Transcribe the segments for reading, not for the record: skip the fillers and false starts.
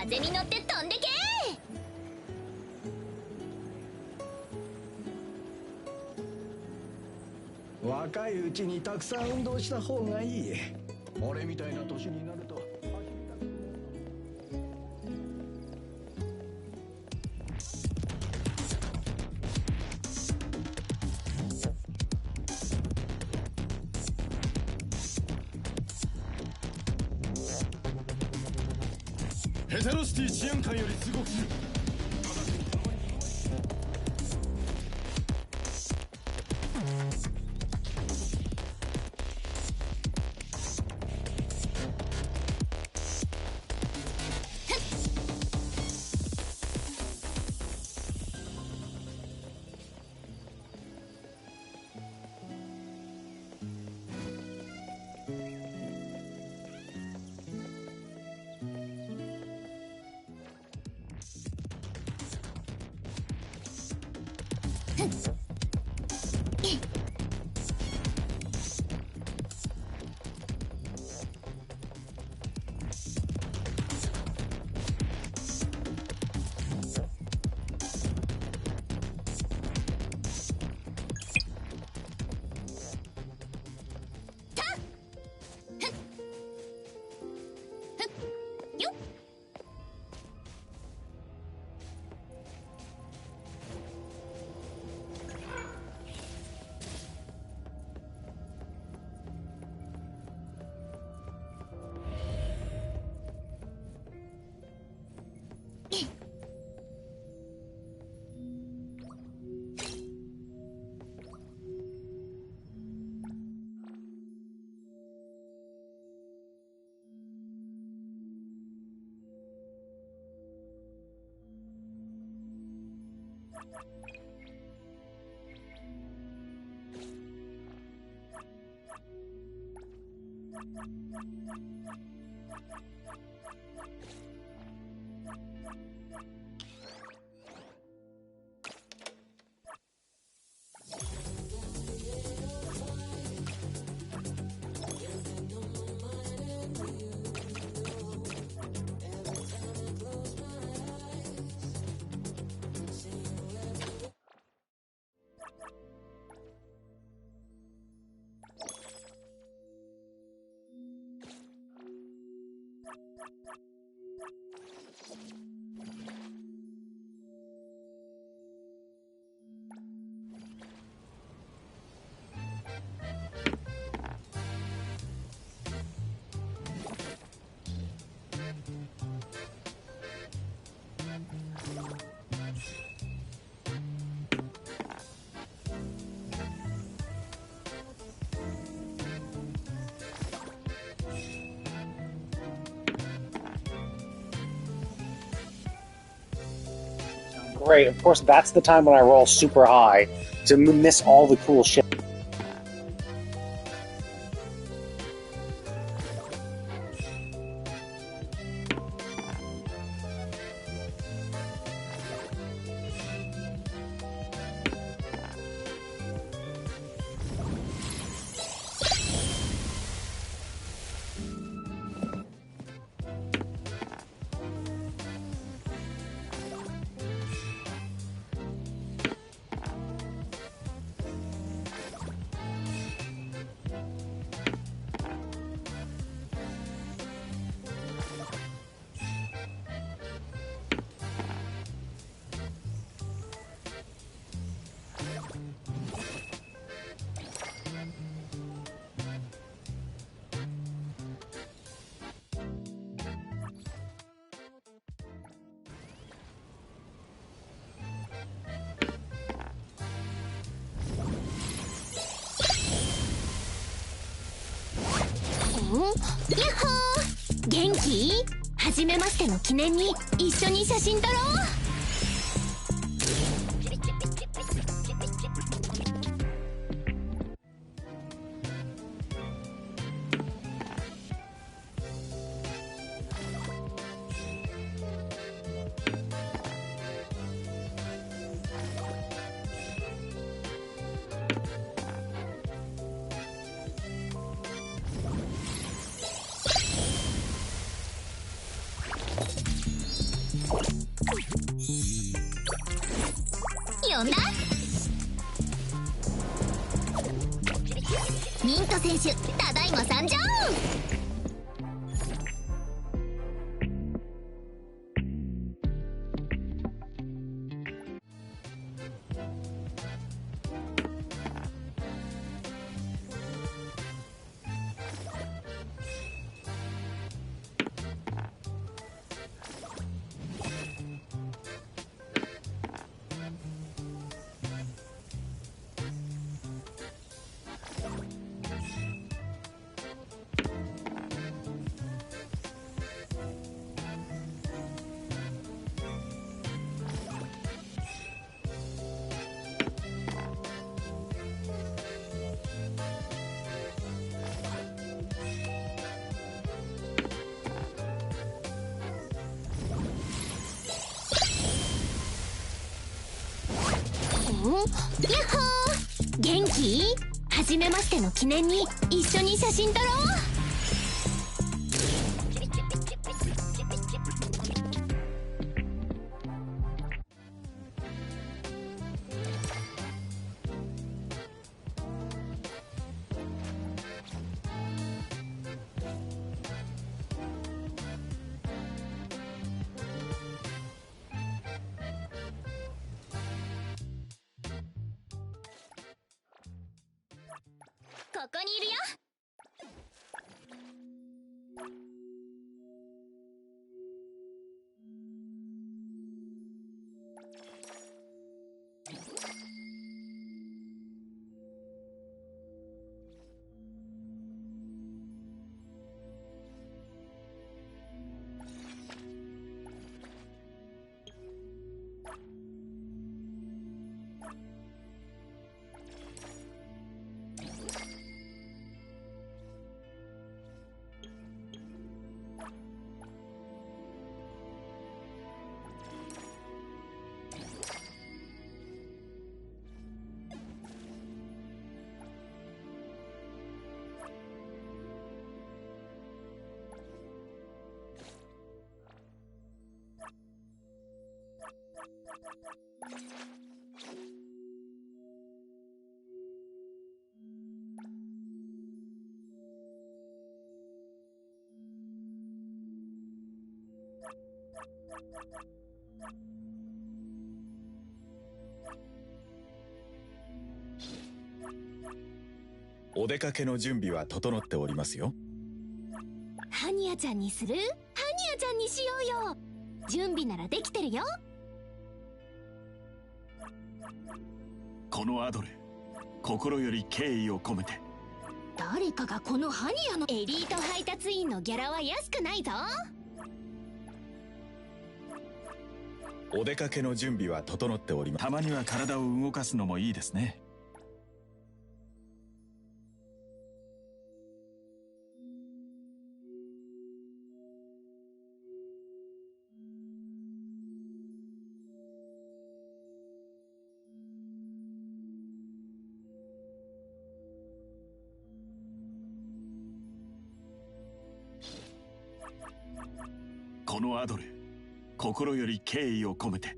風に乗って飛んでけ。若いうちにたくさん運動した方がいい。俺みたいな年になると。ヘテロシティ治安官より通告する。Great. Of course, that's the time when I roll super high to miss all the cool shit.やっほー、元気？初めましての記念に一緒に写真撮ろう。飛んだ。ミント選手ただいま参上。やっほー、元気？初めましての記念に一緒に写真撮ろう。ここにいるよ。お出かけの準備は整っておりますよ。ハニヤちゃんにする？ハニヤちゃんにしようよ。準備ならできてるよ。このアドレ、心より敬意を込めて。誰かがこのハニヤのエリート配達員のギャラは安くないぞ。お出かけの準備は整っております。たまには体を動かすのもいいですね。このアドレ、心より敬意を込めて。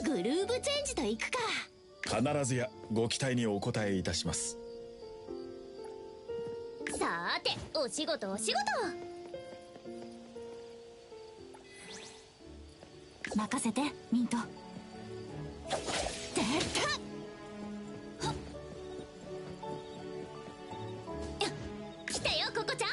グルーブチェンジといくか。必ずやご期待にお応えいたします。さーて、お仕事お仕事。任せてミント。出た。はっ、来たよココちゃん。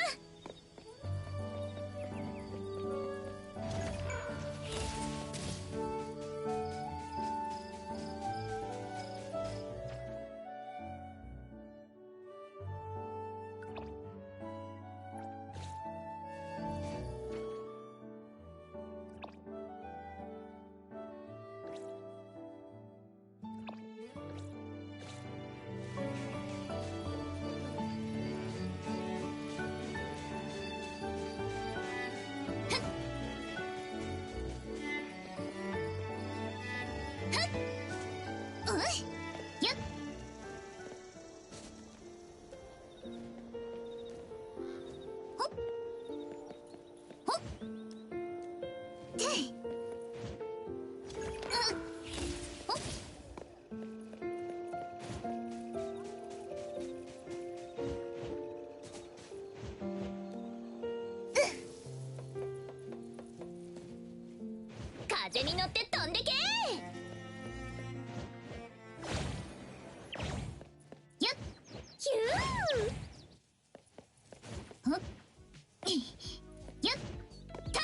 風に乗って飛んでけー。やっヒュー。はっやった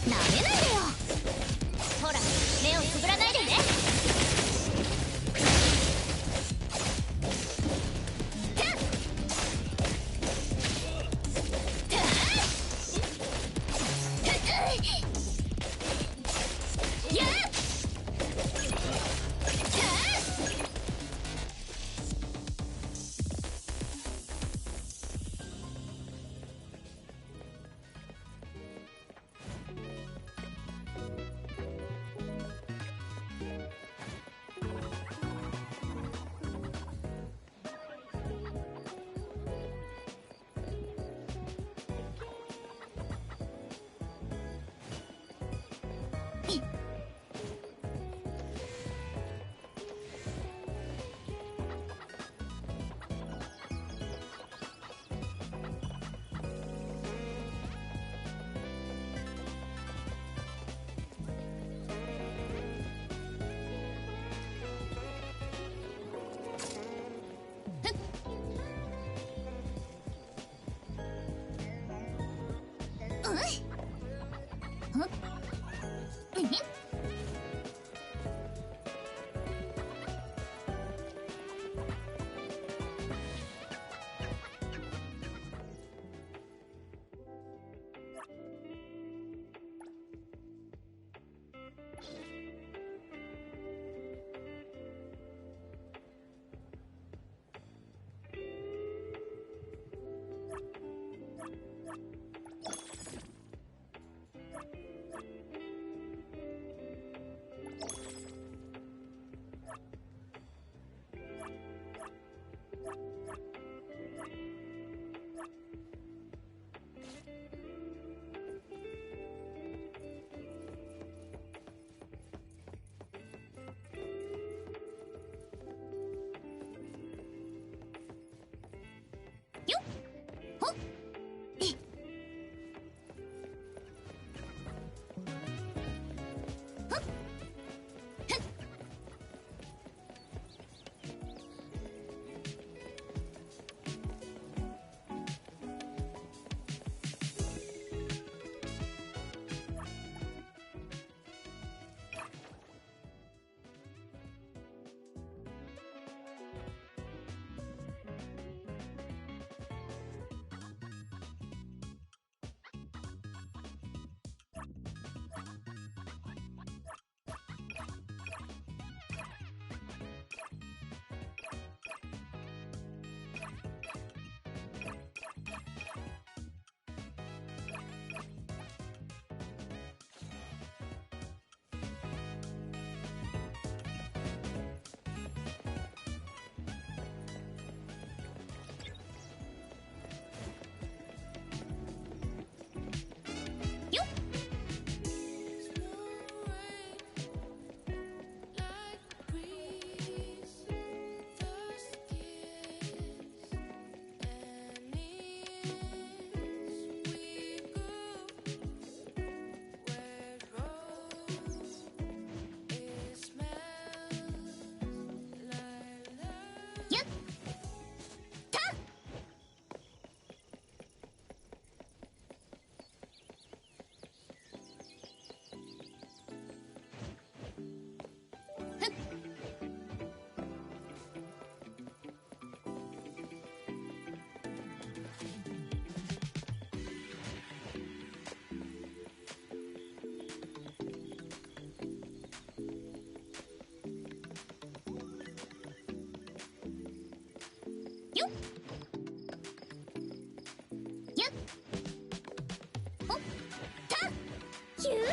なめないでよ。ほら、目をつぶらないでね。ヒュー。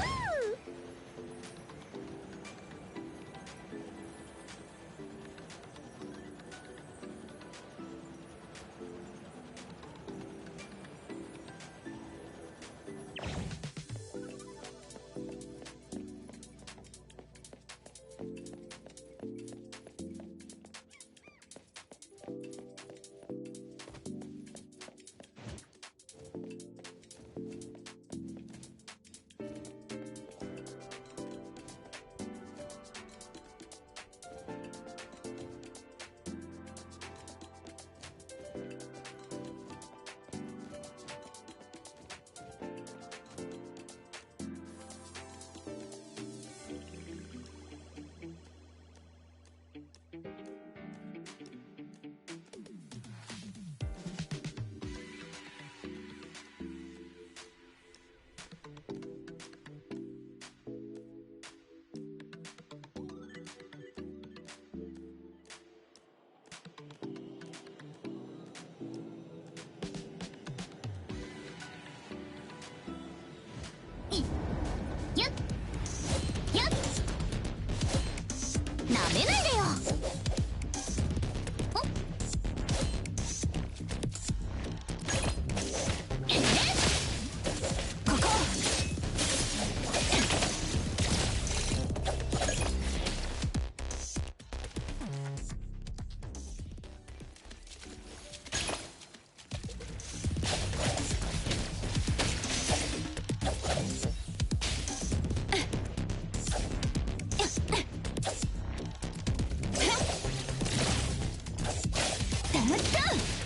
ゆっゆっ、なめないでよ。おっ、ここ。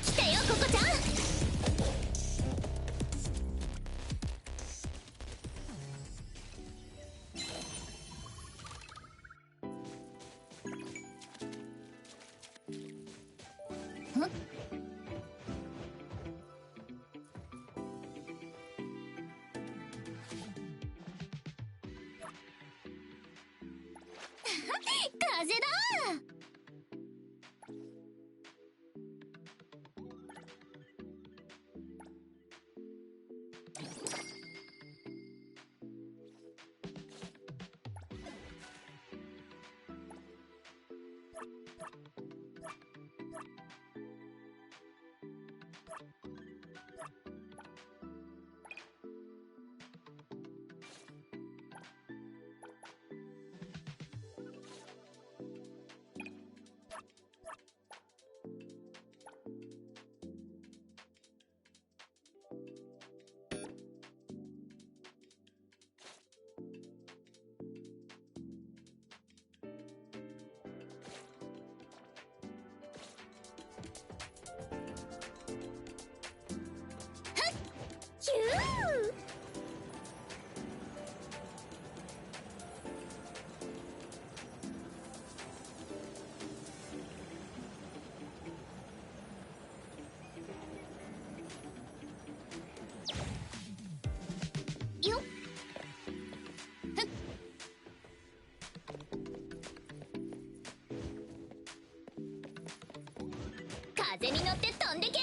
来てよココちゃん。風だ。ヒュー。よっ、ふっ。風に乗って飛んでけー。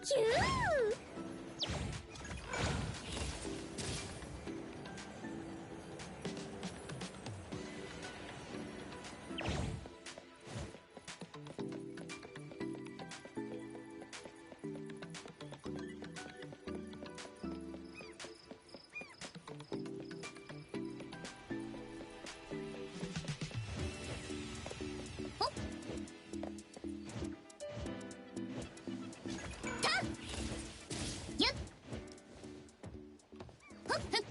ヒュー。ほっ、たっ、ゆっ、ほっふっ。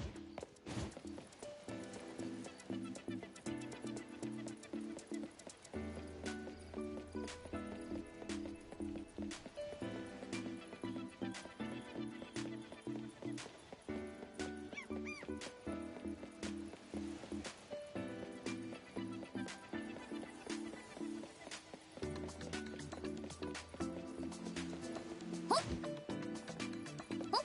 ほっほっ。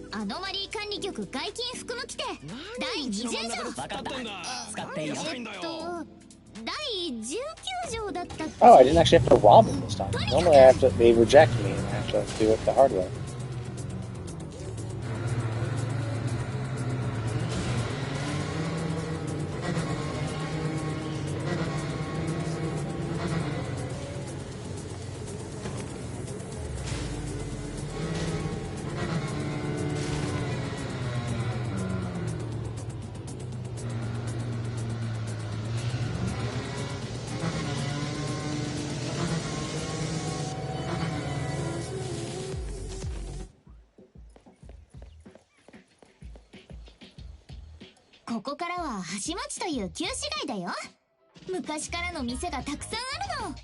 アノマリー管理局外勤服務規定第20条。分かった。使っていいよ。第19条だったっけ。 Oh, I didn't actually have to rob them this time. Normally I have to, they reject me and I have to do it the hard way.ここからは橋町という旧市街だよ。昔からの店がたくさんあるの。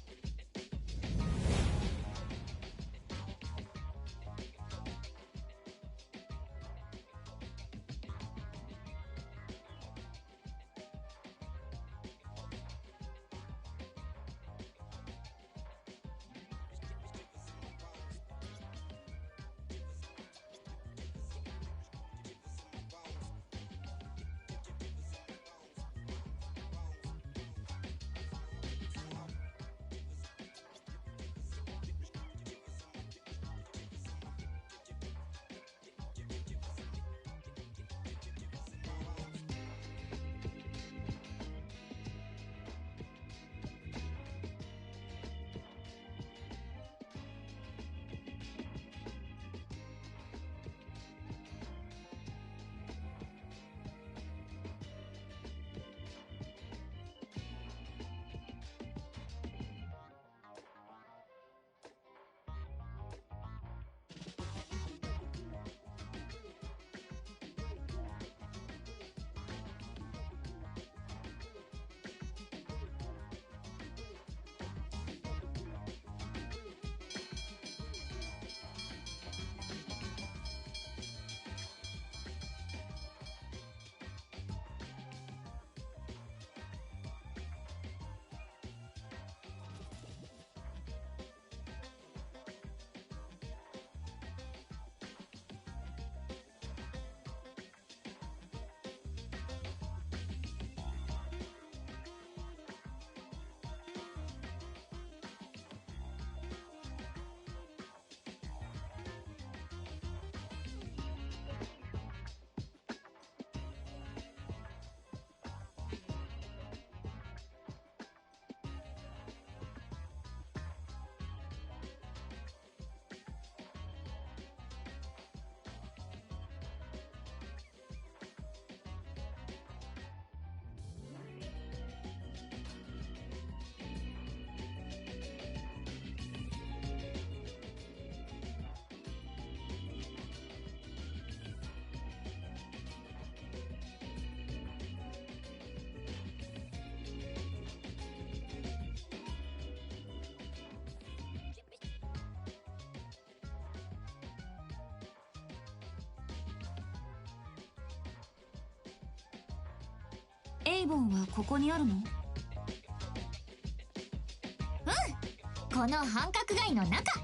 エイボンはここにあるの？うん、この繁華街の中。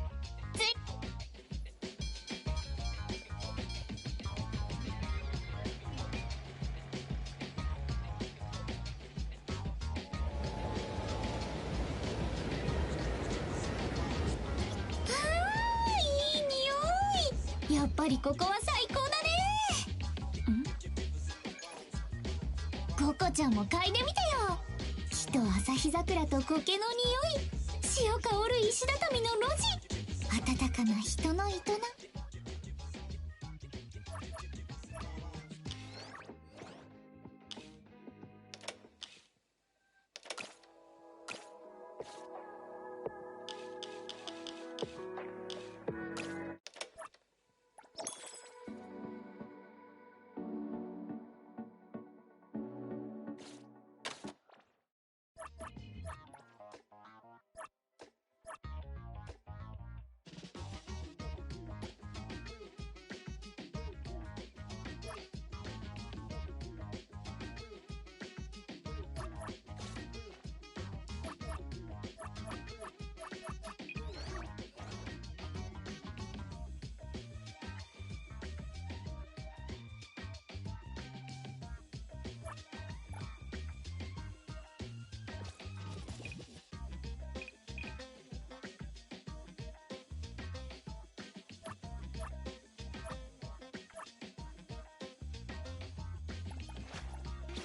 やっぱりここは最高だね。ココちゃんも嗅いでみてよ。木と旭桜と苔の匂い、潮香る石畳の路地、温かな人の営み。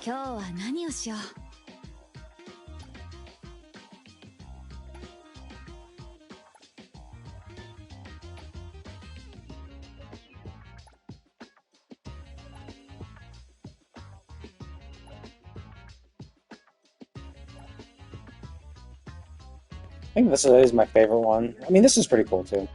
今日は何をしよう。I think this is my favorite one. I mean, this is pretty cool too.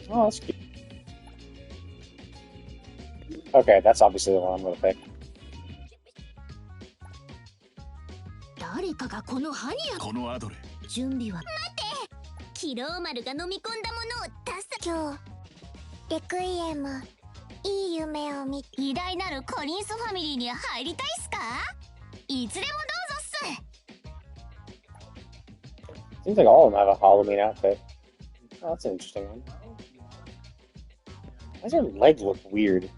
Oh, that's cute. Okay, that's obviously the one I'm gonna pick. 誰かがこのハニヤ。このアドレ。準備は。待て。キローマルが飲み込んだものを出す。今日レクイエム、いい夢を見。偉大なるコリンスファミリーに入りたいっすか。いつでもどうぞっす。 Seems like all of them have a Halloween outfit. Oh, that's an interesting one. Why does her leg look weird?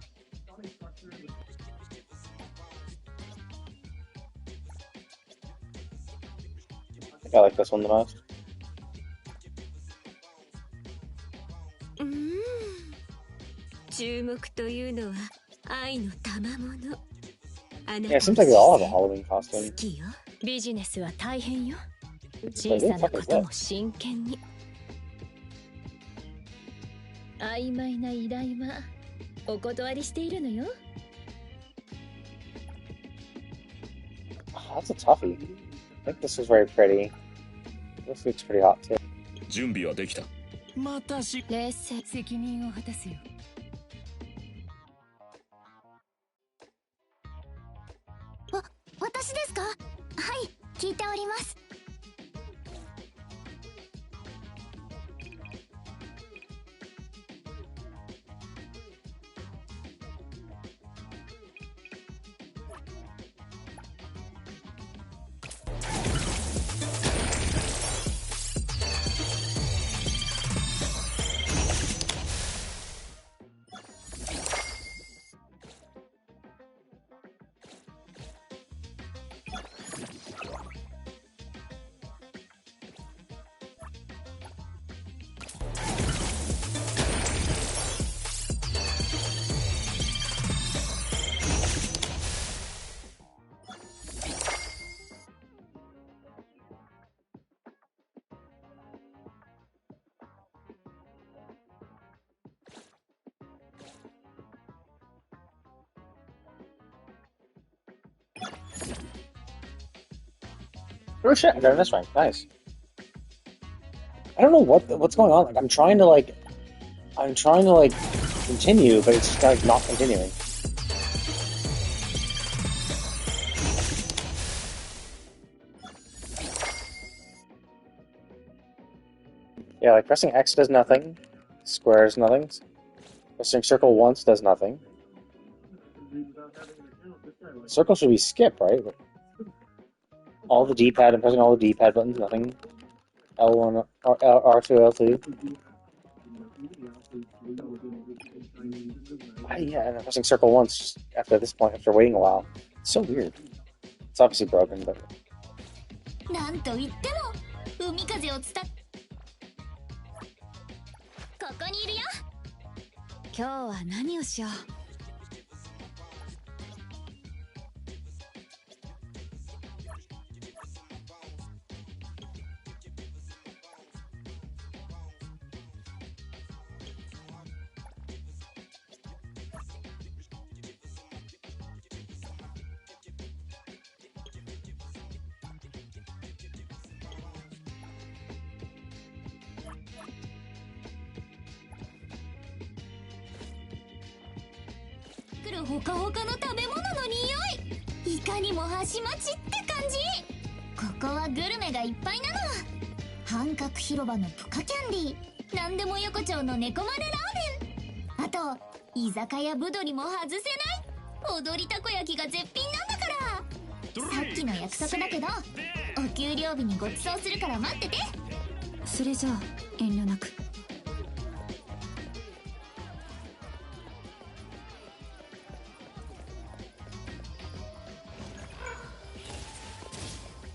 I think I like this one the most. 注目というのは愛の賜物。Yeah, it seems like they all have a Halloween costume. 好きよ。ビジネスは大変よ。 Wait, 小 who さ the な fuck こ is と that? も真剣に。曖昧な依頼はお断りしているのよ。Oh, that's a toughie. I think this is very pretty. This looks pretty hot too. 準備はできた。またし。冷静、責任を果たすよ。私ですか。はい、聞いております。Oh shit, I got this right. Nice. I don't know what's going on. Like I'm trying to continue, but it's just like not continuing. Yeah, like pressing X does nothing. Square is nothing. Pressing circle once does nothing. Circle should be skip, right? All the D-pad and pressing all the D-pad buttons, nothing. L1 or R2, L2. Yeah, and I'm pressing circle once after this point after waiting a while. It's so weird. It's obviously broken, but なんといっても海風を伝っここにいるよ。今日は何をしよう。来るほかほかの食べ物の匂い、いかにも箸待ちって感じ。ここはグルメがいっぱいなの。半角広場のプカキャンディー、なんでも横丁の猫丸ラーメン、あと居酒屋ぶどりも外せない踊りたこ焼きが絶品なんだから。さっきの約束だけどお給料日にご馳走するから待ってて。それじゃあ遠慮なく。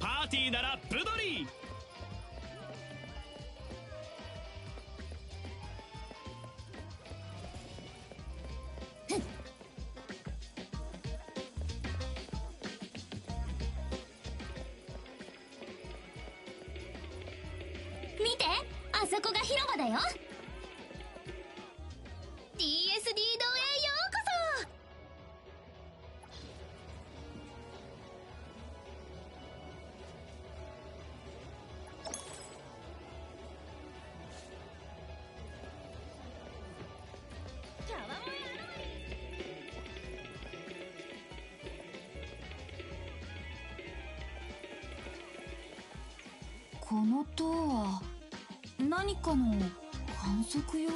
パーティーならブドリー。見て、あそこが広場だよ。 DSD 堂へようこそ。この塔は何かの観測用？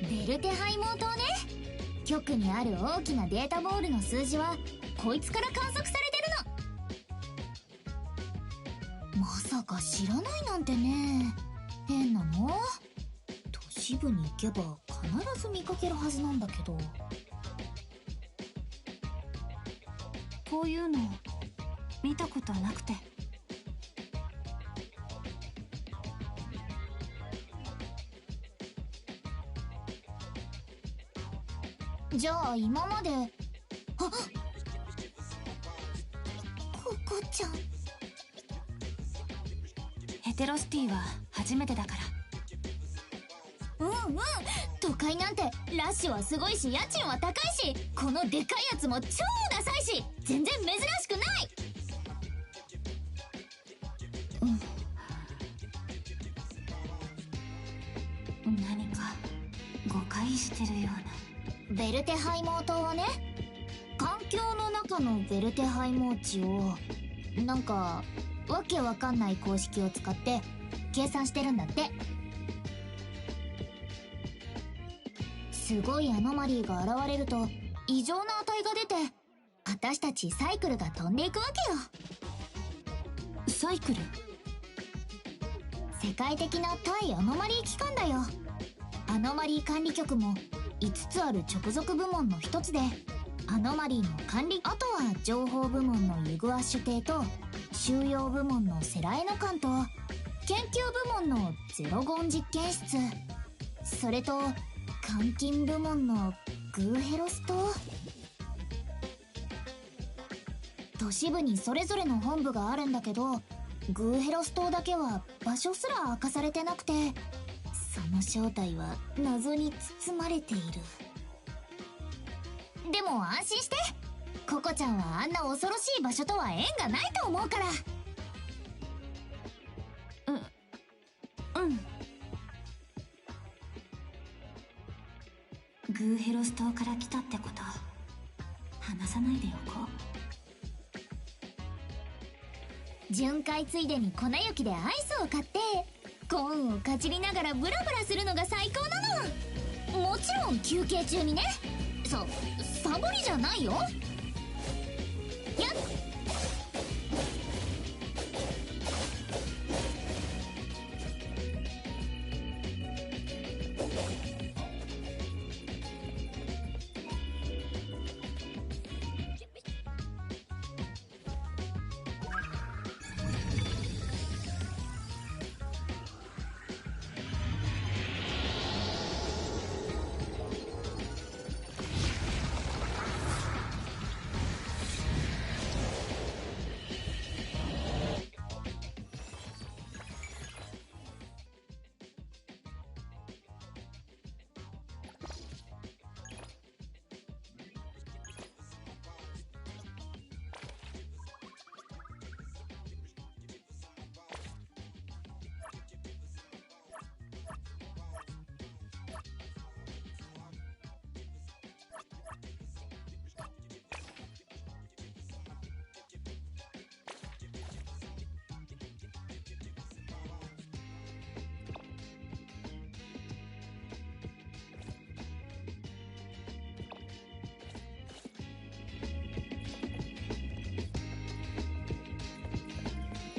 ベルテハイモー島ね。局にある大きなデータボールの数字はこいつから観測されてるの。まさか知らないなんてね。変なの。都市部に行けば必ず見かけるはずなんだけど。こういうの見たことなくて。じゃあ今まで、あっ、ココちゃん。ヘテロシティは初めてだから。うんうん、都会なんてラッシュはすごいし家賃は高いし、このでかいやつも超ダサいし全然珍しくない。何か誤解してるような。ベルテハイモー島はね、環境の中のベルテハイモー値をなんかわけわかんない公式を使って計算してるんだって。すごいアノマリーが現れると異常な値が出て、私たちサイクルが飛んでいくわけよ。サイクル？世界的な対アノマリー機関だよ。アノマリー管理局も5つある直属部門の一つで、アノマリーの管理、あとは情報部門のユグアッシュ邸と収容部門のセラエノ館と研究部門のゼロゴン実験室、それと監禁部門のグーヘロス島。都市部にそれぞれの本部があるんだけど、グーヘロス島だけは場所すら明かされてなくて、その正体は謎に包まれている。でも安心して、ココちゃんはあんな恐ろしい場所とは縁がないと思うから。グーヘロス島から来たってこと話さないでおこう。巡回ついでに粉雪でアイスを買ってコーンをかじりながらブラブラするのが最高なの。もちろん休憩中にね。サボりじゃないよ。やっ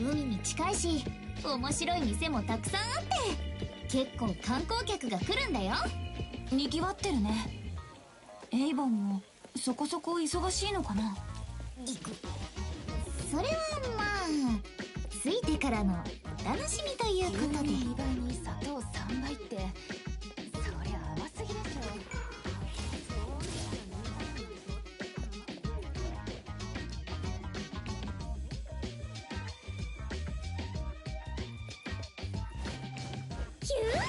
海に近いし面白い店もたくさんあって結構観光客が来るんだよ。にぎわってるね。エイボンもそこそこ忙しいのかな。それはまあ着いてからのお楽しみということで。2倍に砂糖3倍ってそりゃ甘すぎでしょ。ヒュー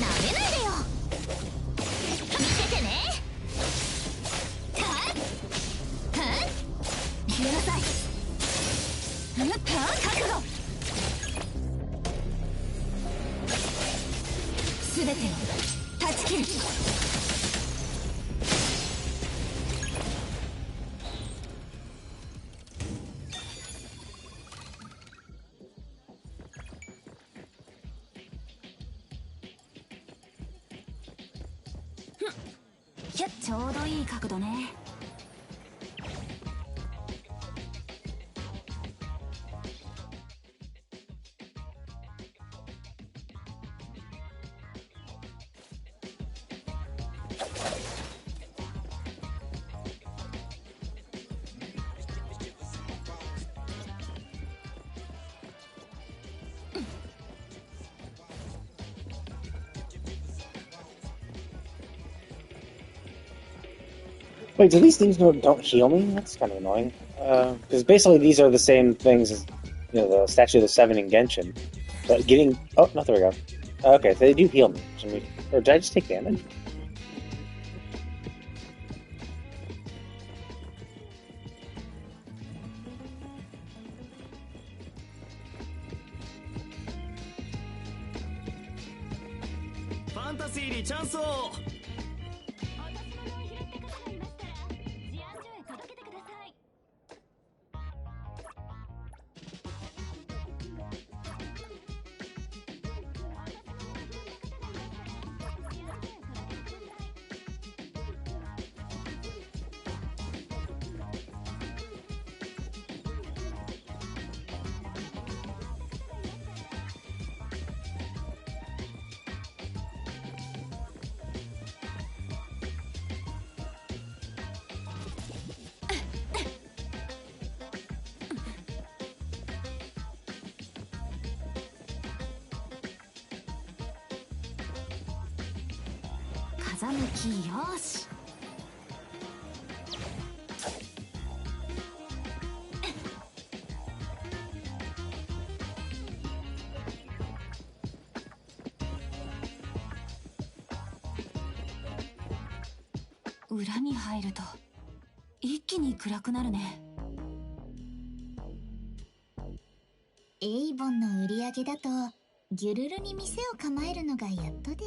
なめないでよ。見ててね。はっはっ消えなさい。覚悟。全てを断ち切る。ちょうどいい角度ね。Wait, do these things don't heal me? That's kind of annoying. Because basically these are the same things as, the Statue of the Seven in Genshin. But getting... Oh, no, there we go. Okay, they do heal me. Or did I just take damage? Fantasy にチャンスを。風向きよし。裏に入ると一気に暗くなるね。エイボンの売り上げだとギュルルに店を構えるのがやっとで、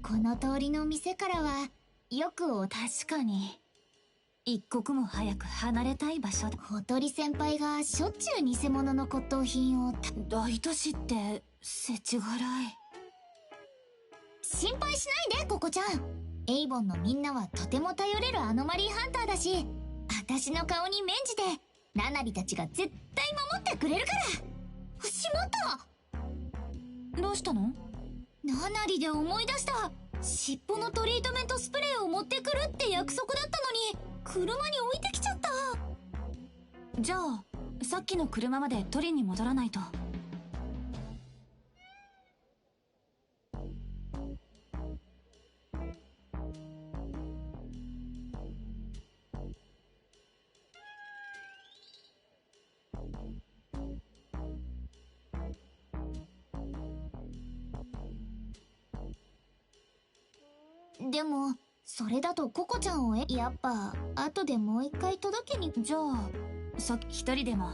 この通りの店からはよく確かに一刻も早く離れたい場所だ。小鳥先輩がしょっちゅう偽物の骨董品を大都市って世知辛い。心配しないでココちゃん。エイボンのみんなはとても頼れるアノマリーハンターだし、私の顔に免じてナナリたちが絶対守ってくれるから。しまった。どうしたの？ナナリで思い出した。尻尾のトリートメントスプレーを持ってくるって約束だったのに車に置いてきちゃった。じゃあさっきの車まで取りに戻らないと。でもそれだとココちゃんをやっぱ後でもう一回届けに。じゃあさっき一人でも。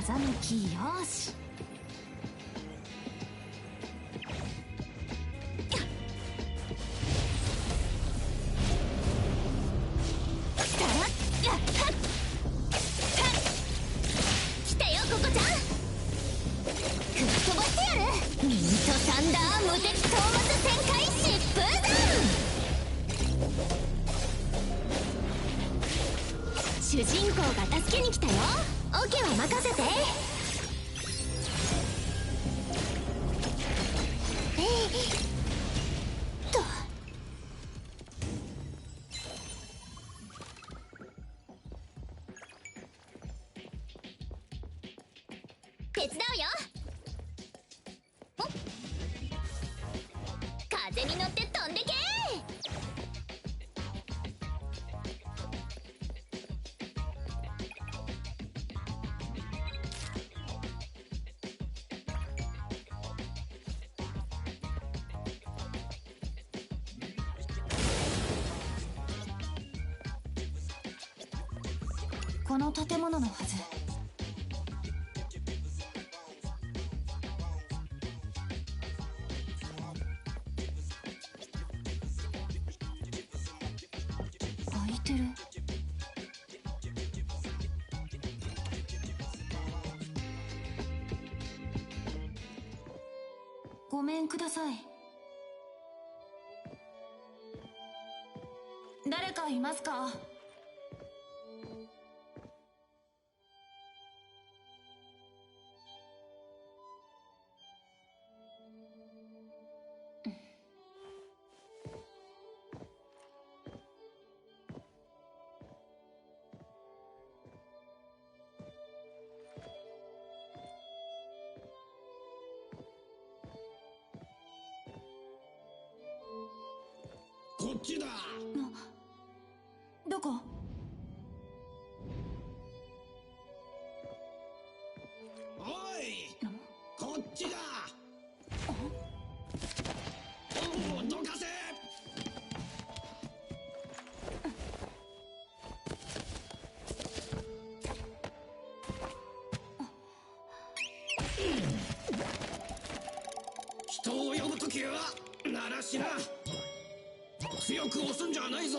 風向きよし。来たよココちゃん。吹っ飛ばしてやる。ミントサンダー無敵討伐旋回疾風弾。主人公が助けに来たよ。オケは任せて。手伝うよ。風に乗って飛んでけ。この建物のはず。開いてる。ごめんください。誰かいますか？こっちだ。どこ？おい、こっちだ。おお、どかせ。人を呼ぶときは鳴らしな。強く押すんじゃないぞ。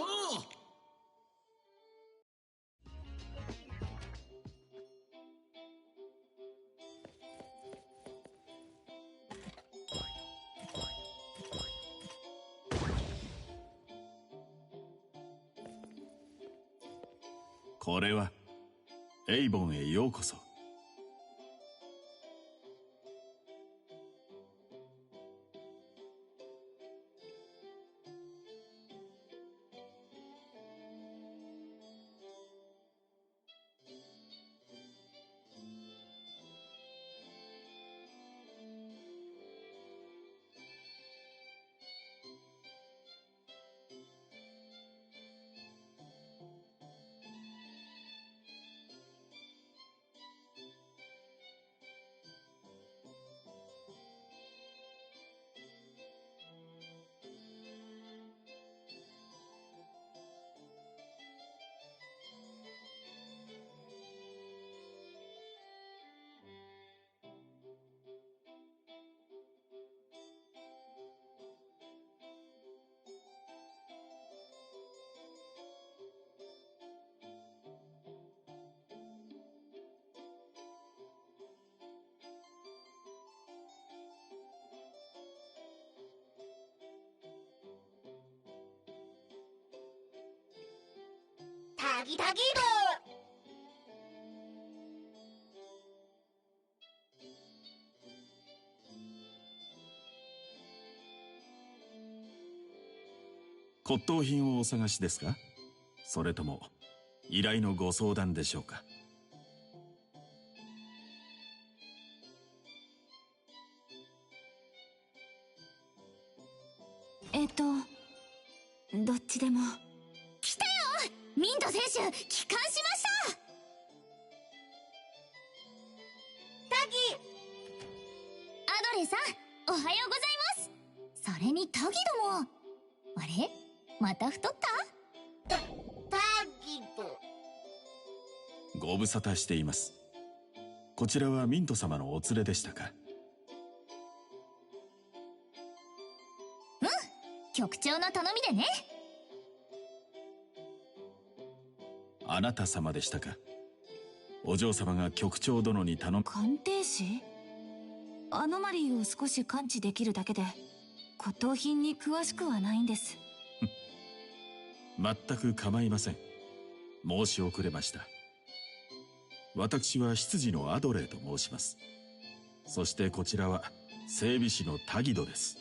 これはエイボンへようこそ。タギタギ骨董品をお探しですか？それとも依頼のご相談でしょうか？どっちでも。来たよ。ミント選手帰還しました。タギアドレさん、おはようございます。それにタギども、あれまた太った？タギご無沙汰しています。こちらはミント様のお連れでしたか？局長の頼みでね。あなた様でしたか？お嬢様が局長殿に頼む。鑑定士？アノマリーを少し感知できるだけで骨董品に詳しくはないんです。全く構いません。申し遅れました。私は執事のアドレーと申します。そしてこちらは整備士のタギドです。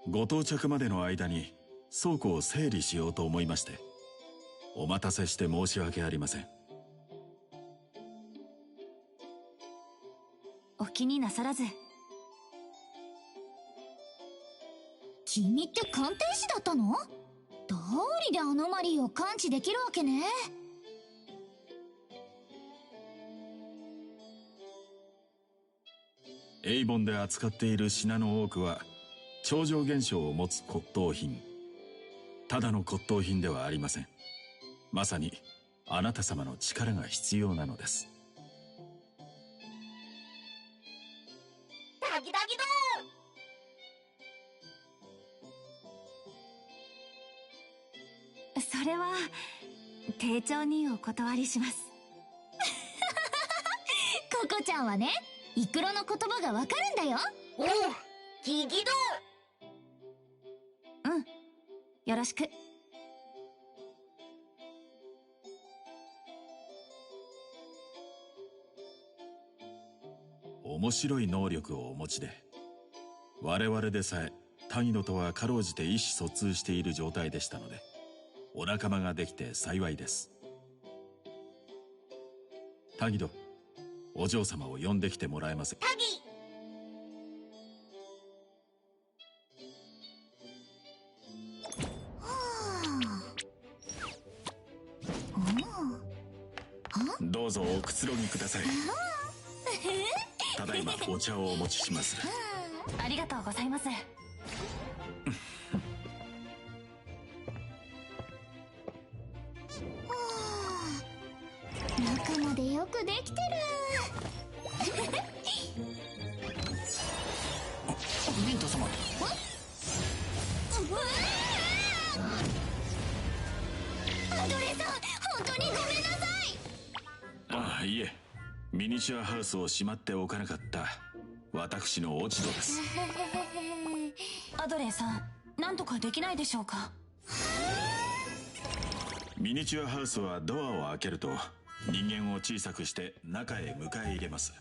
ご到着までの間に倉庫を整理しようと思いまして、お待たせして申し訳ありません。お気になさらず。君って鑑定士だったの？どうりでアノマリーを感知できるわけね。エイボンで扱っている品の多くは超常現象を持つ骨董品。ただの骨董品ではありません。まさにあなた様の力が必要なのです。タギタギどそれは丁重にお断りします。ココちゃんはね、イクロの言葉がわかるんだよ。おう、ギギド。うん、よろしく。面白い能力をお持ちで、我々でさえタギドとはかろうじて意思疎通している状態でしたので、お仲間ができて幸いです。タギド、お嬢様を呼んできてもらえませんか？タギ。どうぞおくつろぎください。ただいまお茶をお持ちします。ありがとうございます。中までよくできてる。ミント様。ミニチュアハウスをしまっておかなかった私の落ち度です。アドレーさん、なんとかできないでしょうか。ミニチュアハウスはドアを開けると人間を小さくして中へ迎え入れます。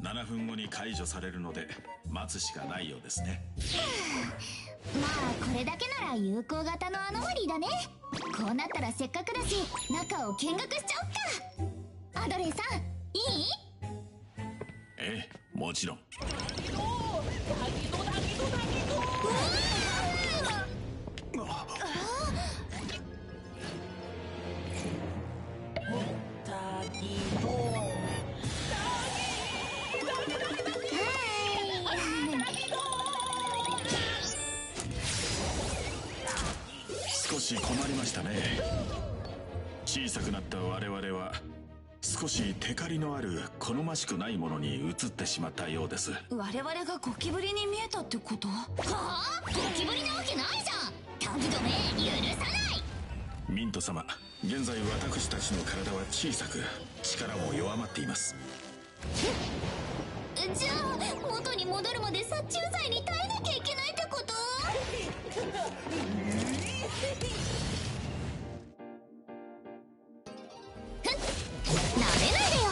7分後に解除されるので待つしかないようですね。まあこれだけなら有効型のアノマリーだね。こうなったらせっかくだし中を見学しちゃおっか。アドレーさん、いい？ええ、もちろん。少し困りましたね。小さくなった我々は少しテカリのある好ましくないものに移ってしまったようです。我々がゴキブリに見えたってこと？はあ？ゴキブリなわけないじゃん。タギどめ許さない。ミント様、現在私たちの体は小さく力も弱まっています。じゃあ元に戻るまで殺虫剤に耐えなきゃいけないってこと？なめないでよ。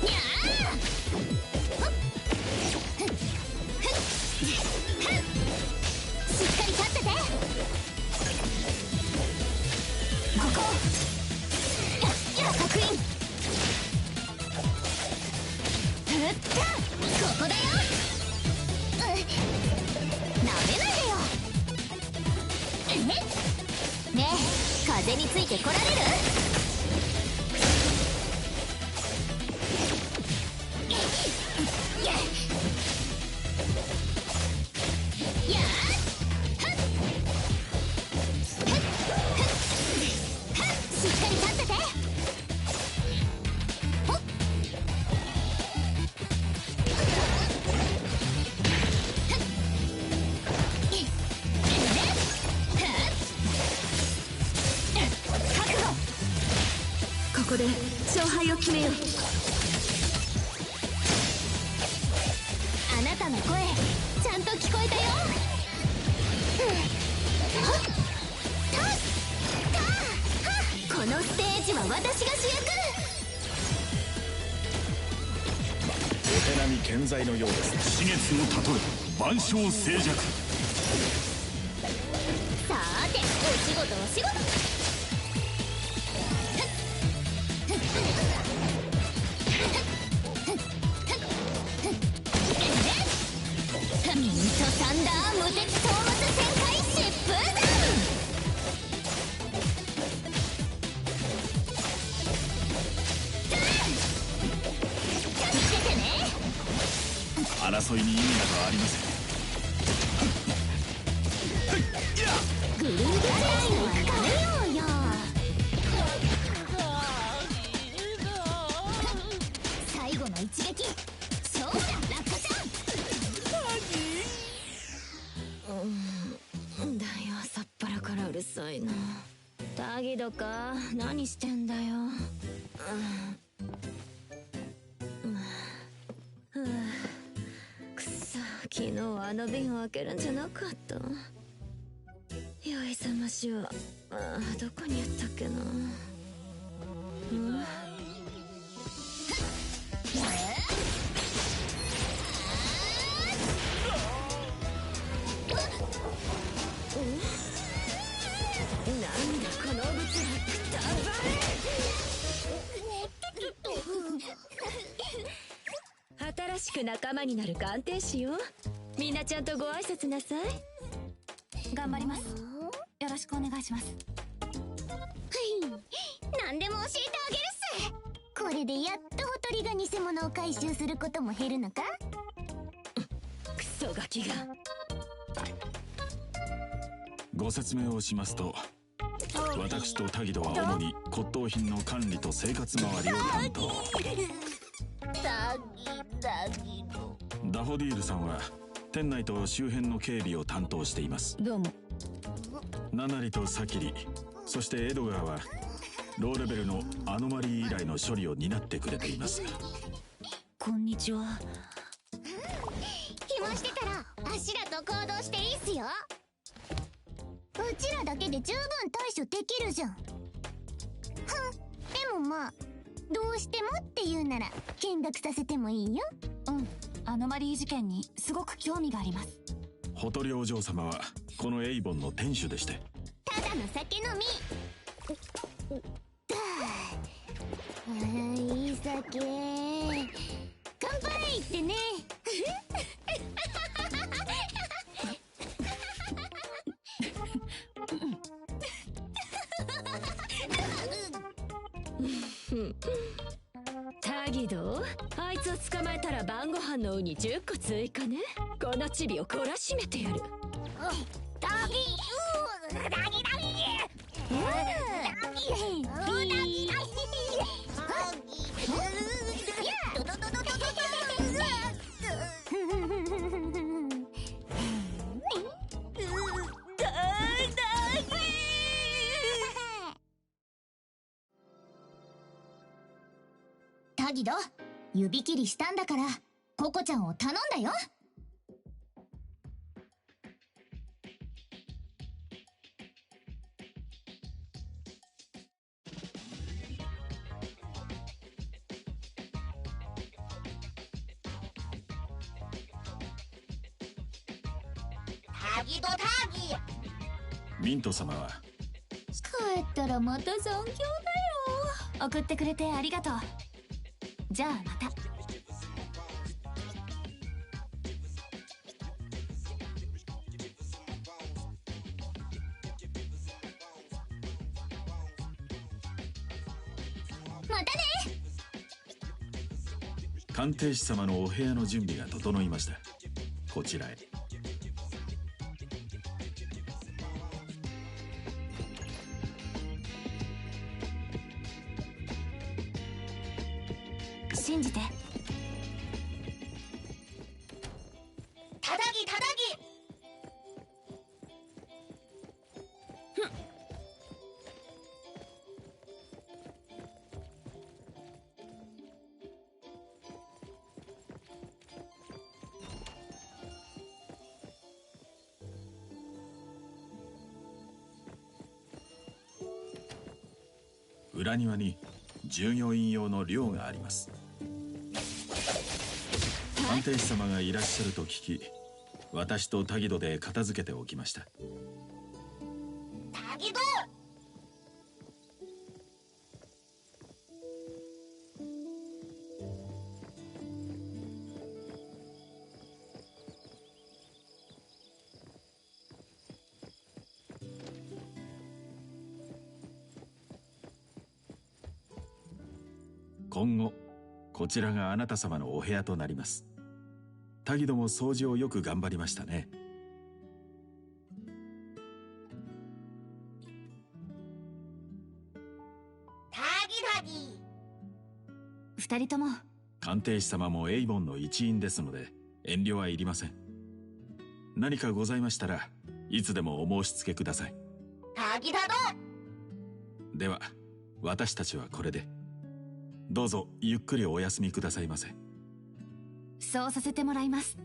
にゃあ！しっかり立ってて。ここ。確認。ここだよ。なめないでよ。ねえ、風についてこられる？やあ！しっかり立ってて。ここで勝敗を決めよう。あなたの声ちゃんと聞こえたよ。このステージは私が主役。お手並み健在のようです。四月の例え、万象静寂。さーて、お仕事お仕事。ミントサンダー無敵討伐旋回疾風弾。助けてね。争いに意味などありません。グルーブジェライを行くかようよ。最後の一撃、勝負だラッカちゃん。だよ、さっぱらからうるさいな。タギドか、何してんだよ。くそ、昨日はあの瓶を開けるんじゃなかった。酔い覚ましはどこにやったっけな。なんだこの物理くたばれ。新しく仲間になる鑑定士よ。みんなちゃんとご挨拶なさい。頑張ります。よろしくお願いします。何でも教えてあげるっす。これでやっとほとりが偽物を回収することも減るのか。クソガキが。ご説明をしますと、私とタギドは主に骨董品の管理と生活周りを担当。ダフォディールさんは店内と周辺の警備を担当しています。どうも。ナナリとサキリ、そしてエドガーはローレベルのアノマリー以来の処理を担ってくれています。こんにちは。暇してたらあしらと行動していいっすよ。うちらだけで十分対処できるじゃん。はん。でもまあどうしてもって言うなら見学させてもいいよ。うん、アノマリー事件にすごく興味があります。ホトリお嬢様はこのエイボンの店主でして。ただの酒飲み。いい酒。乾杯ってね。タギド、あいつを捕まえたら晩ご飯のウニ10個追加ね。このチビを懲らしめてやる。ダギタギド、指切りしたんだからココちゃんを頼んだよ。タギドタギ。ミント様は帰ったらまた残業だよ。送ってくれてありがとう。じゃあまた。またね。鑑定士様のお部屋の準備が整いました。こちらへ。信じて。ただぎただぎ。裏庭に従業員用の寮があります。鑑定士様がいらっしゃると聞き、私とタギドで片付けておきました。タギド。今後こちらがあなた様のお部屋となります。タギドも掃除をよく頑張りましたね。タギタギ。二人とも。鑑定士様もエイボンの一員ですので遠慮はいりません。何かございましたらいつでもお申し付けください。タギタド。では私たちはこれで。どうぞゆっくりお休みくださいませ。そうさせてもらいます。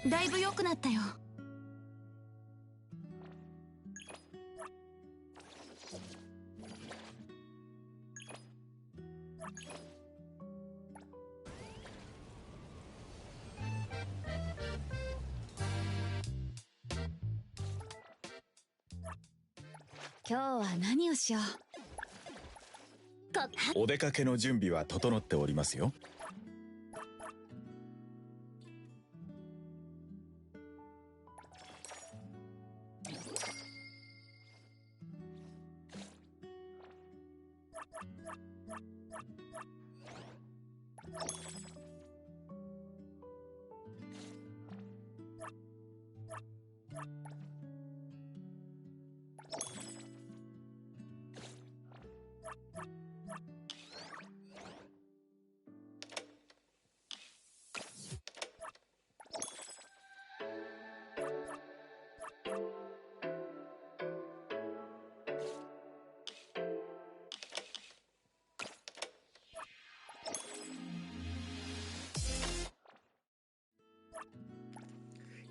だいぶ良くなったよ。今日は何をしよう。お出かけの準備は整っておりますよ。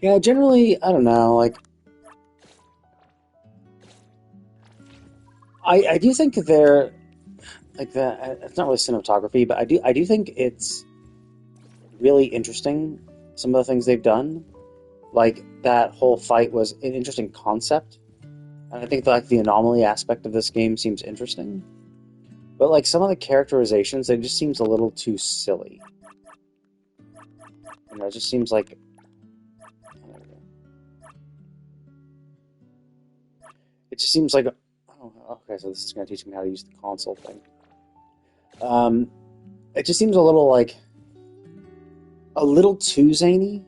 Yeah, generally, I don't know, like, I do think that they're, like, it's not really cinematography, but I do think it's really interesting, some of the things they've done. Like, that whole fight was an interesting concept, and I think, like, the anomaly aspect of this game seems interesting. But, like, some of the characterizations, it just seems a little too silly. You know, it just seems like... It just seems like... Oh, okay, so this is going to teach me how to use the console thing. It just seems a little, like... A little too zany.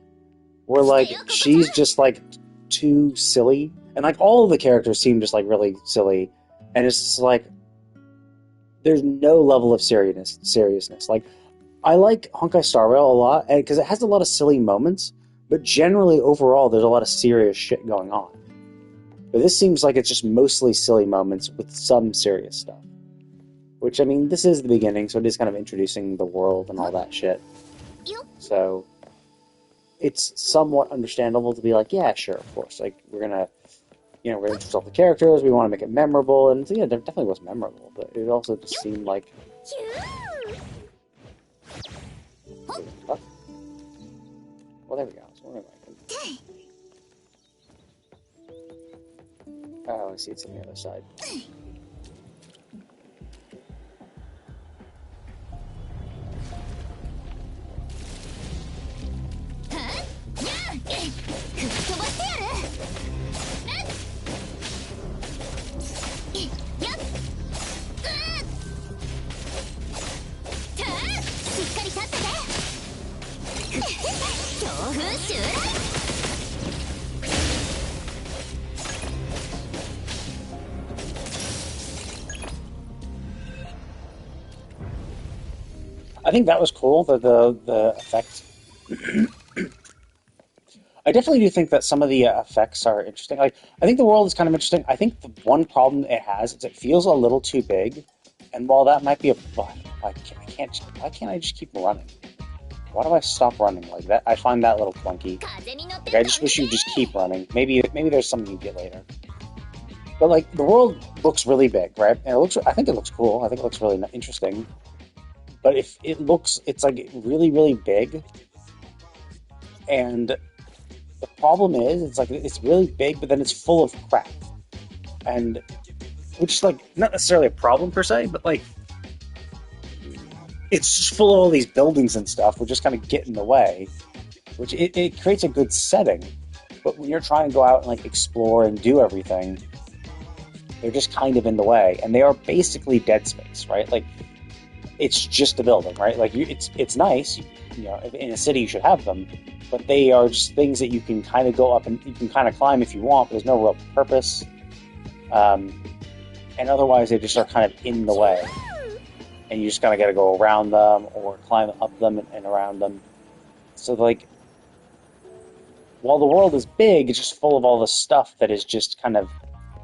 Where, like, she's just, like, too silly. And, like, all of the characters seem just, like, really silly. And it's just, like... There's no level of seriousness. Like, I like Honkai Star Rail a lot, because it has a lot of silly moments, but generally, overall, there's a lot of serious shit going on. But this seems like it's just mostly silly moments with some serious stuff. Which, I mean, this is the beginning, so it is kind of introducing the world and all that shit. So, it's somewhat understandable to be like, yeah, sure, of course. Like, we're gonna introduce all the characters, we want to make it memorable, and yeah, it definitely was memorable, but it also just seemed like... Oh. Well, there we go. So where am I? Oh, I see it's on the other side. I think that was cool, the effects. I definitely do think that some of the effects are interesting. Like, I think the world is kind of interesting. I think the one problem it has is it feels a little too big, and while that might be a... Why can't I just keep running? Why do I stop running like that? I find that a little clunky. Like, I just wish you just keep running. Maybe there's something you get later. But, like, the world looks really big, right? And I think it looks cool. I think it looks really interesting. But if it's like really, really big, and the problem is, it's like it's really big, but then it's full of crap, and which is like not necessarily a problem per se, but like it's just full of all these buildings and stuff, which just kind of get in the way. Which it creates a good setting, but when you're trying to go out and like explore and do everything, they're just kind of in the way, and they are basically dead space, right? Like. It's just a building, right? Like, it's nice, you know, in a city you should have them, but they are just things that you can kind of go up and you can kind of climb if you want, but there's no real purpose. And otherwise they just are kind of in the way. And you just kind of got to go around them or climb up them and around them. So, like, while the world is big, it's just full of all the stuff that is just kind of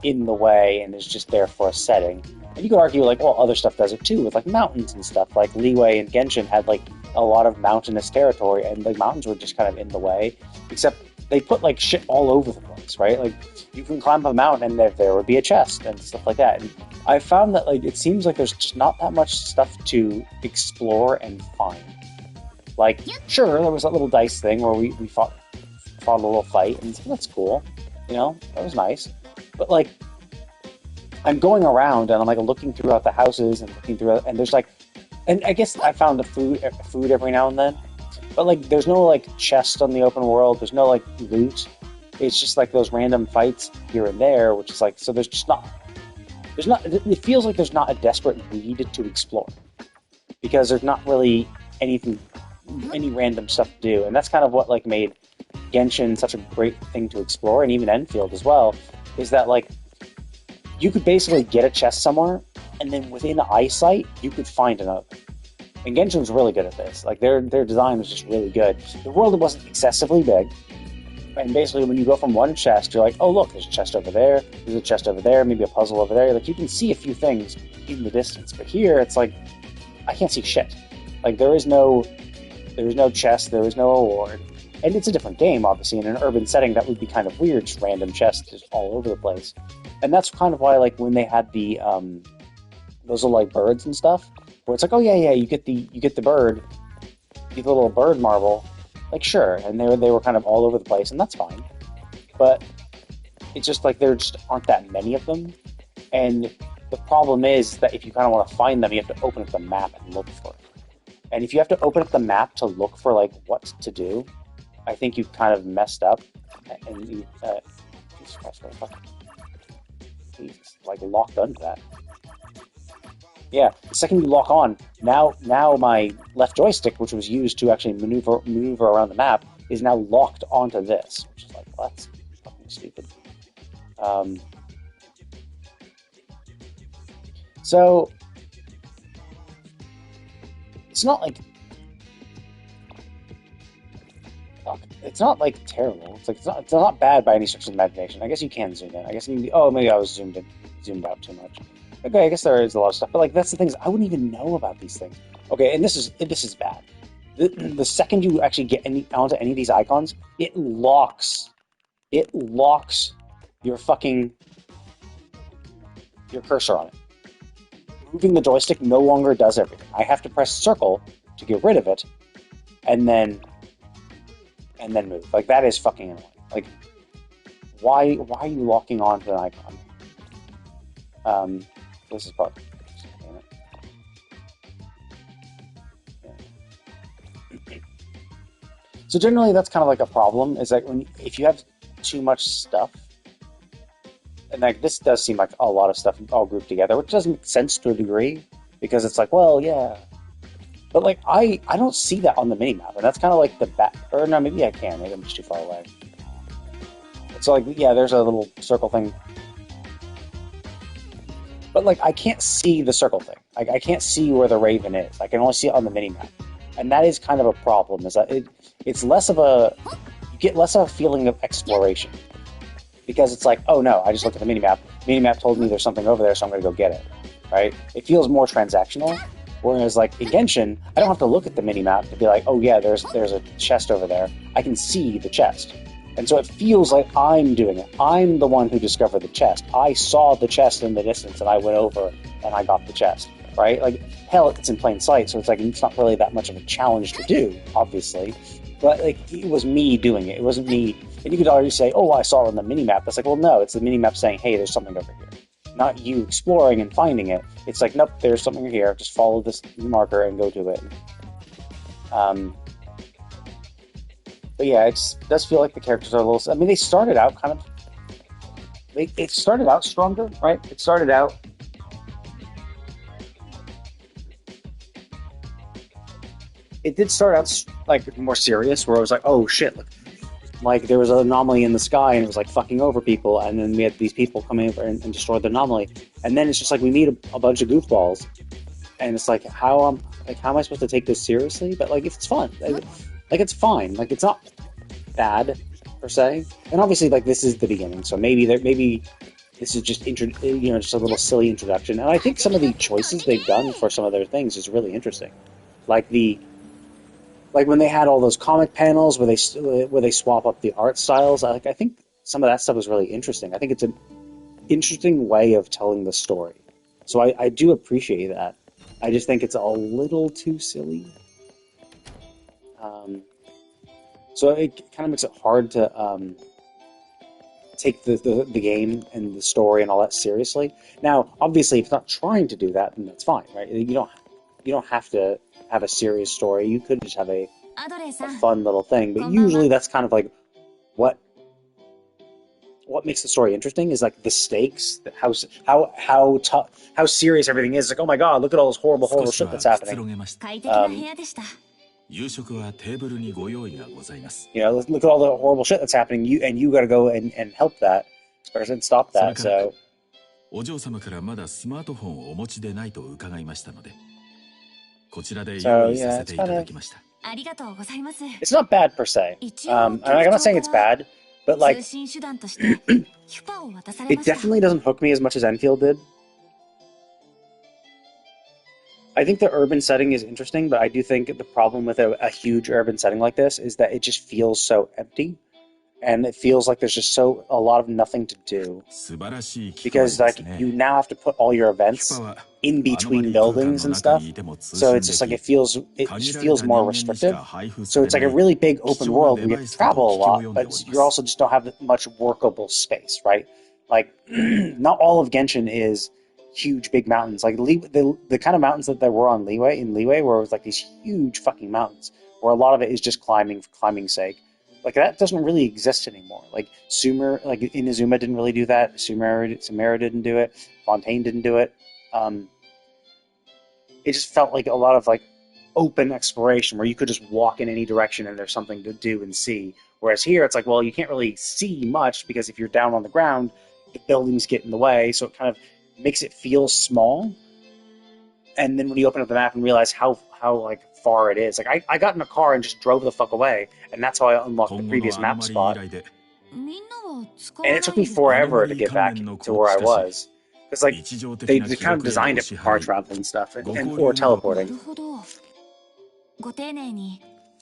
in the way and is just there for a setting. And you could argue, like, well, other stuff does it too, with, like, mountains and stuff. Like, Liyue and Genshin had, like, a lot of mountainous territory, and the mountains were just kind of in the way. Except they put, like, shit all over the place, right? Like, you can climb up a mountain, and there would be a chest and stuff like that. And I found that, like, it seems like there's just not that much stuff to explore and find. Like, sure, there was that little dice thing where we fought a little fight, and that's cool. You know, that was nice. But, like, I'm going around and I'm like looking throughout the houses and looking through, and there's like, and I guess I found the food every now and then, but like there's no like chest on the open world. There's no like loot. It's just like those random fights here and there, which is like, so there's not. It feels like there's not a desperate need to explore because there's not really any random stuff to do, and that's kind of what like made Genshin such a great thing to explore, and even Enfield as well. Is that like. You could basically get a chest somewhere, and then within eyesight, you could find another. And Genshin's really good at this. Like, their design was just really good. The world wasn't excessively big, and basically when you go from one chest, you're like, oh look, there's a chest over there, there's a chest over there, maybe a puzzle over there. Like, you can see a few things in the distance. But here, it's like, I can't see shit. Like, there is no chest, there is no reward. and it's a different game, obviously. In an urban setting, that would be kind of weird, just random chests just all over the place. And that's kind of why, like, when they had the those little like birds and stuff, where it's like, oh yeah, you get the bird, you get the little bird marble, like sure, and they were kind of all over the place, and that's fine. But it's just like there just aren't that many of them, and the problem is that if you kind of want to find them, you have to open up the map and look for it. And if you have to open up the map to look for like what to do, I think you've kind of messed up. And you, Jesus Christ, what the fuck? Jesus, like locked onto that. Yeah, the second you lock on, now my left joystick, which was used to actually maneuver around the map, is now locked onto this, which is like, well, that's fucking stupid. So it's not like terrible. It's not bad by any stretch of the imagination. I guess you can zoom in. I guess maybe I was zoomed out too much. Okay, I guess there is a lot of stuff, but like that's the things I wouldn't even know about these things. Okay, and this is bad. The second you actually get onto any of these icons, it locks your cursor on it. Moving the joystick no longer does everything. I have to press circle to get rid of it, and then move. Like that is fucking annoying. Like why are you locking onto an icon? This is probably. So generally, that's kind of like a problem. Is that if you have too much stuff, and like this does seem like a lot of stuff all grouped together, which doesn't make sense to a degree because it's like, well, yeah, but like I don't see that on the minimap, and that's kind of like the back. Or no, maybe I can. Maybe I'm just too far away. So like, yeah, there's a little circle thing. But, like, I can't see the circle thing. Like, I can't see where the Raven is. I can only see it on the minimap. And that is kind of a problem, is that it's less of a... You get less of a feeling of exploration. Because it's like, oh, no, I just looked at the minimap. Minimap told me there's something over there, so I'm going to go get it. Right? It feels more transactional. Whereas, like, in Genshin, I don't have to look at the minimap to be like, oh, yeah, there's a chest over there. I can see the chest. And so it feels like I'm doing it. I'm the one who discovered the chest. I saw the chest in the distance, and I went over, and I got the chest, right? Like, hell, it's in plain sight, so it's like it's not really that much of a challenge to do, obviously. But, like, it was me doing it. It wasn't me. And you could already say, oh, I saw it on the minimap. That's like, well, no, it's the minimap saying, hey, there's something over here. Not you exploring and finding it. It's like, nope, there's something here. Just follow this marker and go to it. But yeah, it does feel like the characters are a little... I mean, they started out kind of... It started out stronger, right? It started out... It did start out, like, more serious, where I was like, oh, shit, look. Like, there was an anomaly in the sky, and it was, like, fucking over people, and then we had these people come over and destroy the anomaly. And then it's just like, we meet a bunch of goofballs, and it's like, how am I supposed to take this seriously? But, like, it's fun. Like, it's fine. Like, it's not bad, per se. And obviously, like, this is the beginning, so maybe this is just, just a little silly introduction. And I think some of the choices they've done for some of their things is really interesting. Like, when they had all those comic panels where they swap up the art styles, I think some of that stuff was really interesting. I think it's an interesting way of telling the story. So I do appreciate that. I just think it's a little too silly. So it kind of makes it hard to take the game and the story and all that seriously. Now, obviously, if it's not trying to do that, then that's fine, right? You don't have to have a serious story. You could just have a fun little thing. But usually, that's kind of like what makes the story interesting is like the stakes, how serious everything is. Like, oh my god, look at all this horrible shit that's happening. Look at all the horrible shit that's happening. You got to go and help that person stop that. So. It's not bad per se. I'm not saying it's bad, but like, it definitely doesn't hook me as much as Enfield did. I think the urban setting is interesting, but I do think the problem with a huge urban setting like this is that it just feels so empty, and it feels like there's just a lot of nothing to do. 素晴らしい機械 Because で like すね you now have to put all your キュ events パは in アノマ between リー空間 buildings の and 中 stuff, にいても通 so 信 it's で just like き it just 限られ feels た more 人間にし restrictive. か配布 So され it's like な a い really big 貴 open 重な world デ where you バ have イ to スだと travel a 聞き lot, 及んで but おり you ます also just don't have much workable space, right? Like not all of Genshin is huge big mountains. Like the kind of mountains that there were on Leeway, where it was like these huge fucking mountains, where a lot of it is just climbing for climbing's sake. Like that doesn't really exist anymore. Like Inazuma didn't really do that. Sumeru didn't do it. Fontaine didn't do it. It just felt like a lot of like open exploration where you could just walk in any direction and there's something to do and see. Whereas here, it's like, well, you can't really see much because if you're down on the ground, the buildings get in the way, so it kind of makes it feel small. And then when you open up the map and realize how like far it is, like I got in a car and just drove the fuck away, and that's how I unlocked the 今後 previous のアノ map マリー spot. 以来で みんなは使 And わ it な took い me で forever to get back to where I was. Because like 日常的 they な kind 記 of 録や designed お it 支 for car 払い travel and stuff, and ご or 交流の な teleporting. るほどご丁寧に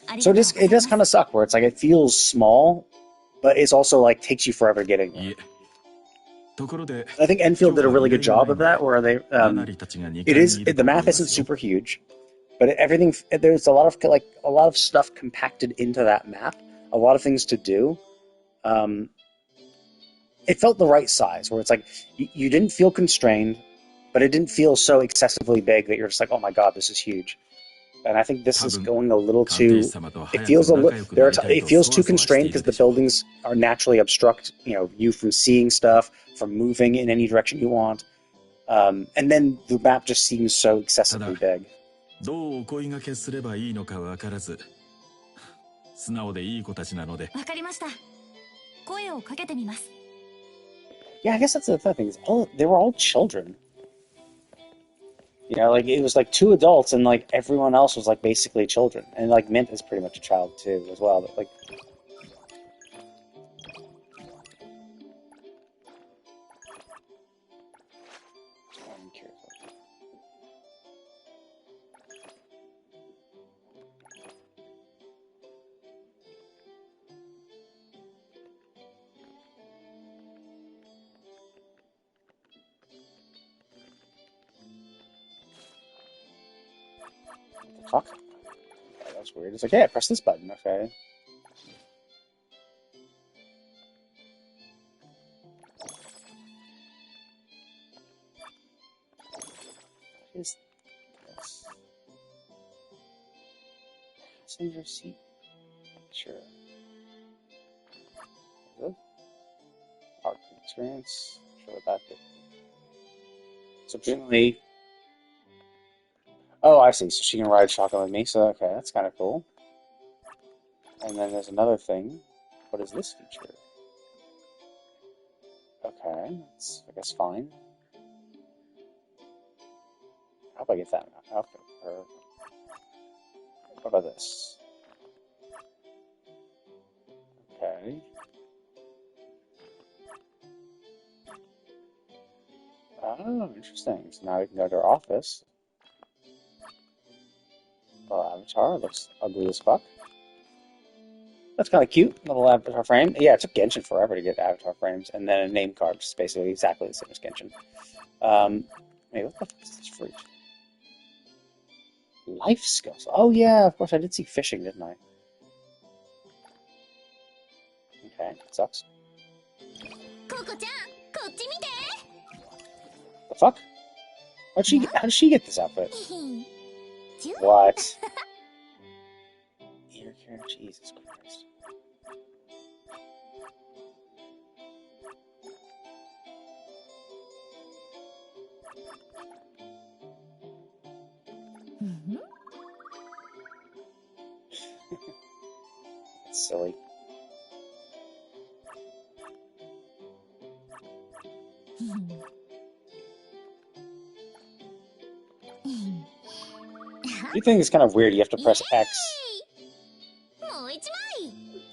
あり So が it とうご does ざい kind ま of す suck where it's like it feels small, but it's also like takes you forever getting い there. えところで I think 今 Enfield 日 did a は really 依 good 頼が job ない of ので that, where they ナナリたちが2 it 階に is いる the と思い map ま isn't すよ super huge, but everything there's a lot of stuff compacted into that map, a lot of things to do. It felt the right size, where it's like you didn't feel constrained, but it didn't feel so excessively big that you're just like, oh my god, this is huge. And I think this is going a little 鑑定 too. 士様と It 早 feels く a 仲 little. 良く There な are りたい it と feels そ too わそわして constrained いる because で the しょう buildings are naturally obstruct, you from seeing stuff, from moving in any direction you want, and then the map just seems so excessively big. どうお声掛けすればいいのか分からず素直でいい子たちなのでわかりました声をかけてみます Yeah, I guess that's the other thing. They were all children. You know, like it was like 2 adults and like everyone else was like basically children, and like Mint is pretty much a child too as well. But like. I'm curious. What the fuck? Okay, that's weird. It's like, yeah, press this button. Okay. What is this? Passenger seat picture. Is it? Park experience. Show it back. So presumably. Oh, I see. So she can ride shotgun with me. So okay, that's kind of cool. And then there's another thing. What is this feature? Okay, that's I guess fine. How do I get that outfit? Or what about this? Okay. Oh, interesting. So now we can go to our office. Well, avatar looks ugly as fuck. That's kind of cute, little avatar frame. Yeah, it took Genshin forever to get avatar frames, and then a name card, which is basically exactly the same as Genshin. Wait, what the fuck is this fruit? Life skills. Oh yeah, of course I did see fishing, didn't I? Okay, sucks. The fuck? How did she get this outfit? What? Ear care, Jesus Christ. That's silly. You think it's kind of weird. You have to press X.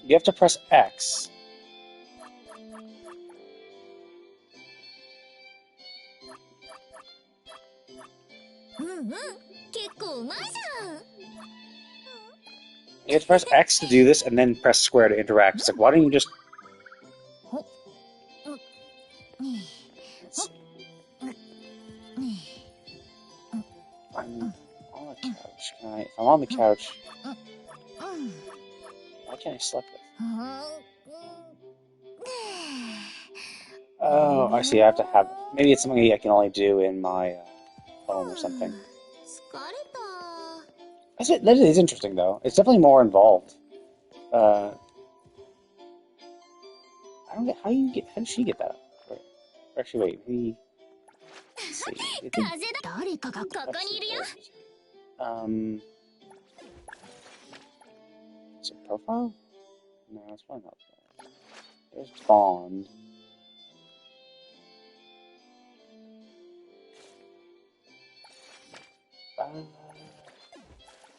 You have to press X. 結構うまいじゃん。 You have to press X to do this, and then press square to interact. It's like, why don't you just... I'm on the couch. If I'm on the couch... Why can't I select this? Oh, I see. I have to have... Maybe it's something I can only do in my phone or something. That is interesting, though. It's definitely more involved. I don't get... How did she get that? Actually, wait. Let's see. Is it profile? No, it's probably not there. There's Bond.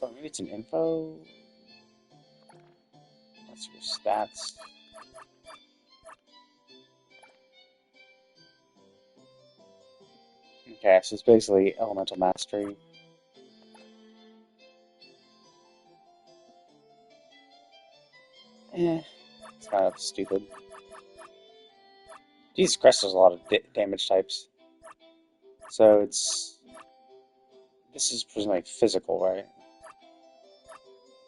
Oh, maybe it's an info? Let's see your stats. Okay, so it's basically elemental mastery. It's kind of stupid. Jesus Christ, there's a lot of damage types. So it's... This is presumably physical, right?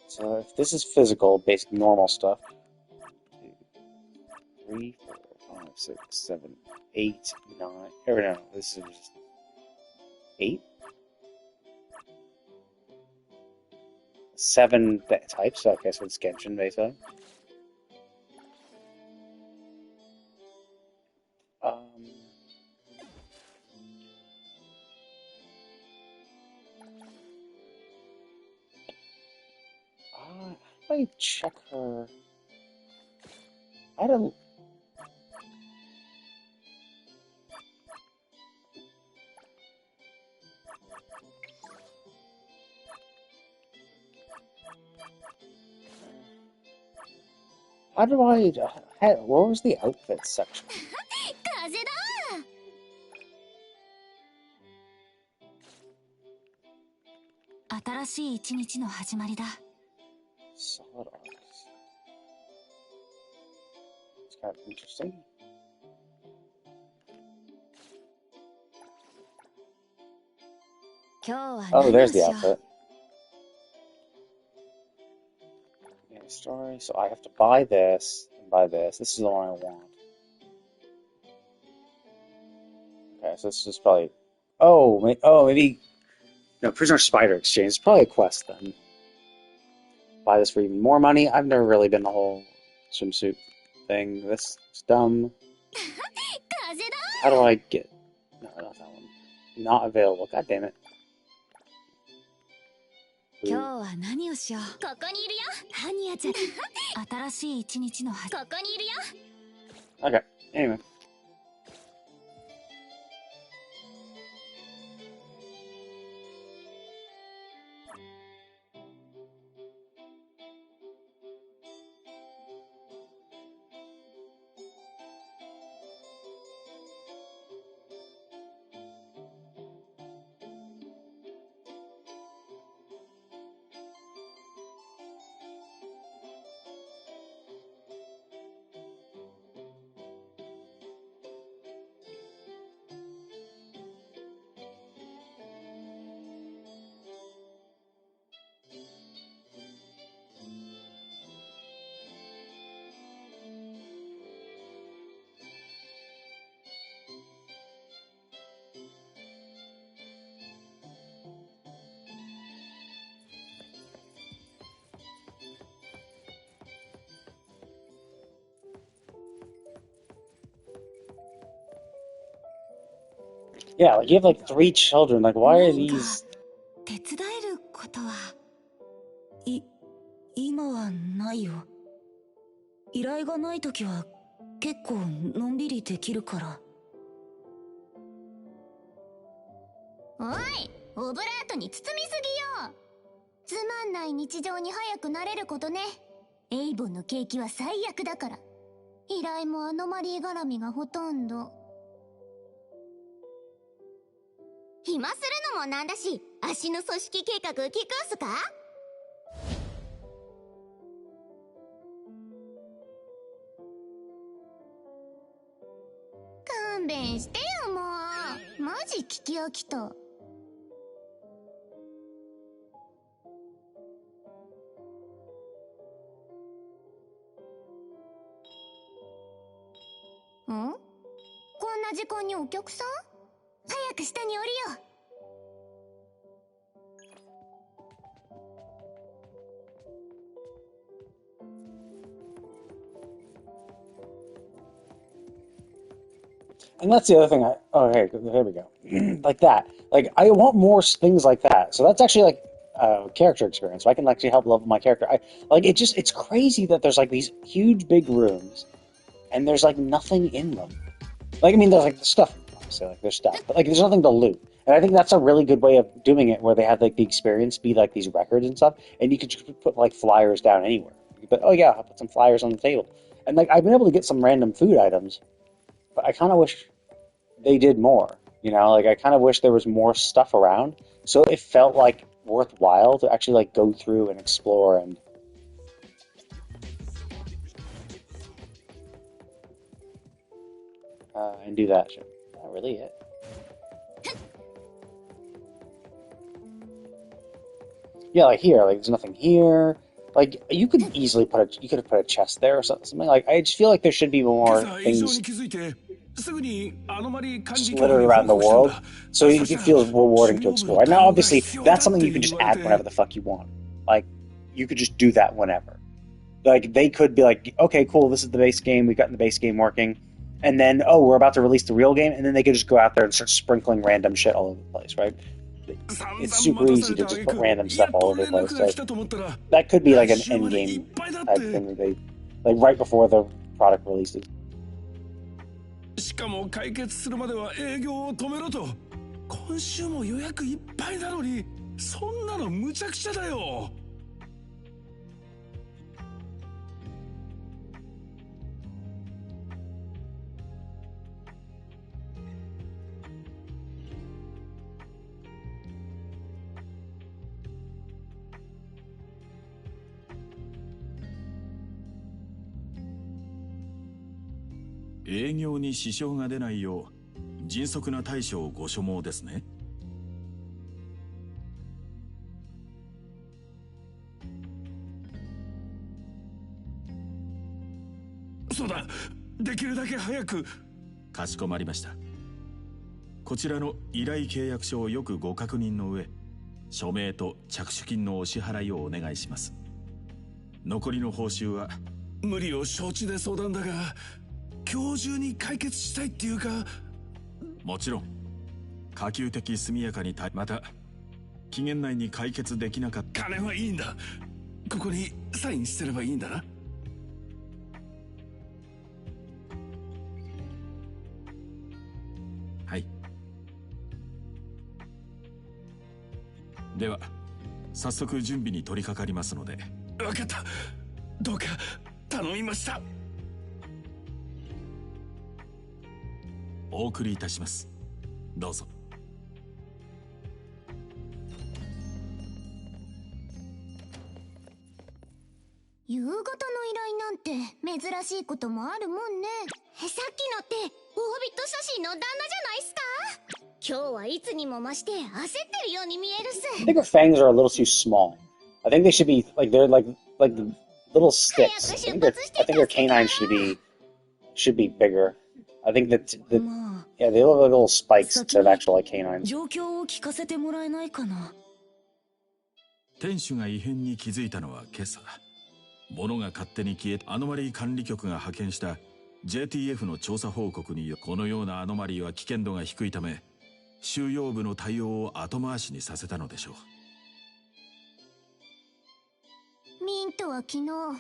So if this is physical, basic normal stuff. 2, 3, 4, 5, 6, 7, 8, 9... Or no, this is just... 8? 7 types, okay, so it's Genshin, basically. How do I check her? I don't... How do I... Where was the outfit section? Solid arcs. It's kind of interesting. Oh, there's the outfit. Yeah, story. So I have to buy this and buy this. This is the one I want. Okay, so this is probably... Oh, maybe... No, Prisoner Spider Exchange. It's probably a quest then. Buy this for even more money. I've never really been the whole swimsuit thing. This is dumb. How do I get... No, not that one. Not available. God damn it. Okay, anyway. Yeah, like you have like 3 children. Like, why are these? 手伝えることは今はないよ。依頼がないときは結構のんびりできるから。おい、オブラートに包みすぎよ。つまんない日常に早く慣れることね。エイボンの景気は最悪だから。依頼もアノマリー絡みがほとんど。暇するのもなんだし、足の組織計画聞くっすか？勘弁してよもう。マジ聞き飽きた。ん？こんな時間にお客さん？早く下に降りよう。And that's the other thing. Okay, here we go. Like that. Like I want more things like that. So that's actually like character experience. So I can actually help level my character. It's crazy that there's like these huge big rooms, and there's like nothing in them. Like I mean, there's like the stuff. Obviously, like there's stuff, but like there's nothing to loot. And I think that's a really good way of doing it, where they have like the experience be like these records and stuff, and you can just put like flyers down anywhere. But oh yeah, I'll put some flyers on the table, and like I've been able to get some random food items. But I kind of wish they did more, you know? Like, I kind of wish there was more stuff around, so it felt, like, worthwhile to actually, like, go through and explore and... and do that shit. Not really it. Yeah, like here, like, there's nothing here. Like, you could easily you could have put a chest there or something. Like, I just feel like there should be more things littered around the world, so it feels rewarding to explore. Now, obviously, that's something you can just add whenever the fuck you want. Like, you could just do that whenever. Like, they could be like, okay, cool, this is the base game, we've gotten the base game working, and then, oh, we're about to release the real game, and then they could just go out there and start sprinkling random shit all over the place, right? It's super easy to just put random stuff all over the place. So that could be like an end game type thing that they, like right before the product releases. しかも解決するまでは営業を止めろと。今週も予約いっぱいなのに、そんなの無茶苦茶だよ。営業に支障が出ないよう迅速な対処をご所望ですね。そうだ、できるだけ早く。かしこまりました。こちらの依頼契約書をよくご確認の上、署名と着手金のお支払いをお願いします。残りの報酬は無理を承知で相談だが、今日中に解決したいっていうか。もちろん可及的速やかにまた期限内に解決できなかった。金はいいんだ。ここにサインしてればいいんだな。はい。では早速準備に取り掛かりますので。分かった。どうか頼みました。お送りいたします。どうぞ。夕方の依頼なんて珍しいこともあるもんね。さっきのってオービット写真の旦那じゃないっすか？今日はいつにも増して焦ってるように見えるっす。I think her fangs are a little too small. I think they should be like they're like the little sticks. I think their canines should be bigger. I think that yeah, they look like little spikes instead of actual like canines. 状況を聞かせてもらえないかな。店主が異変に気づいたのは今朝。物が勝手に消え、アノマリー管理局が派遣した JTF の調査報告により、このようなアノマリーは危険度が低いため、収容部の対応を後回しにさせたのでしょう。ミントは昨日、小鳥に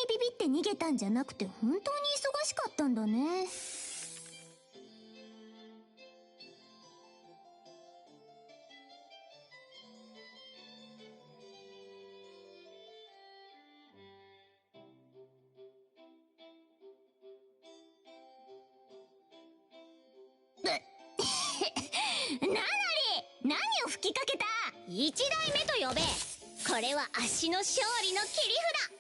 ビビって逃げたんじゃなくて、本当に忙しかったんだね。何を吹きかけた？一代目と呼べ。これは足の勝利の切り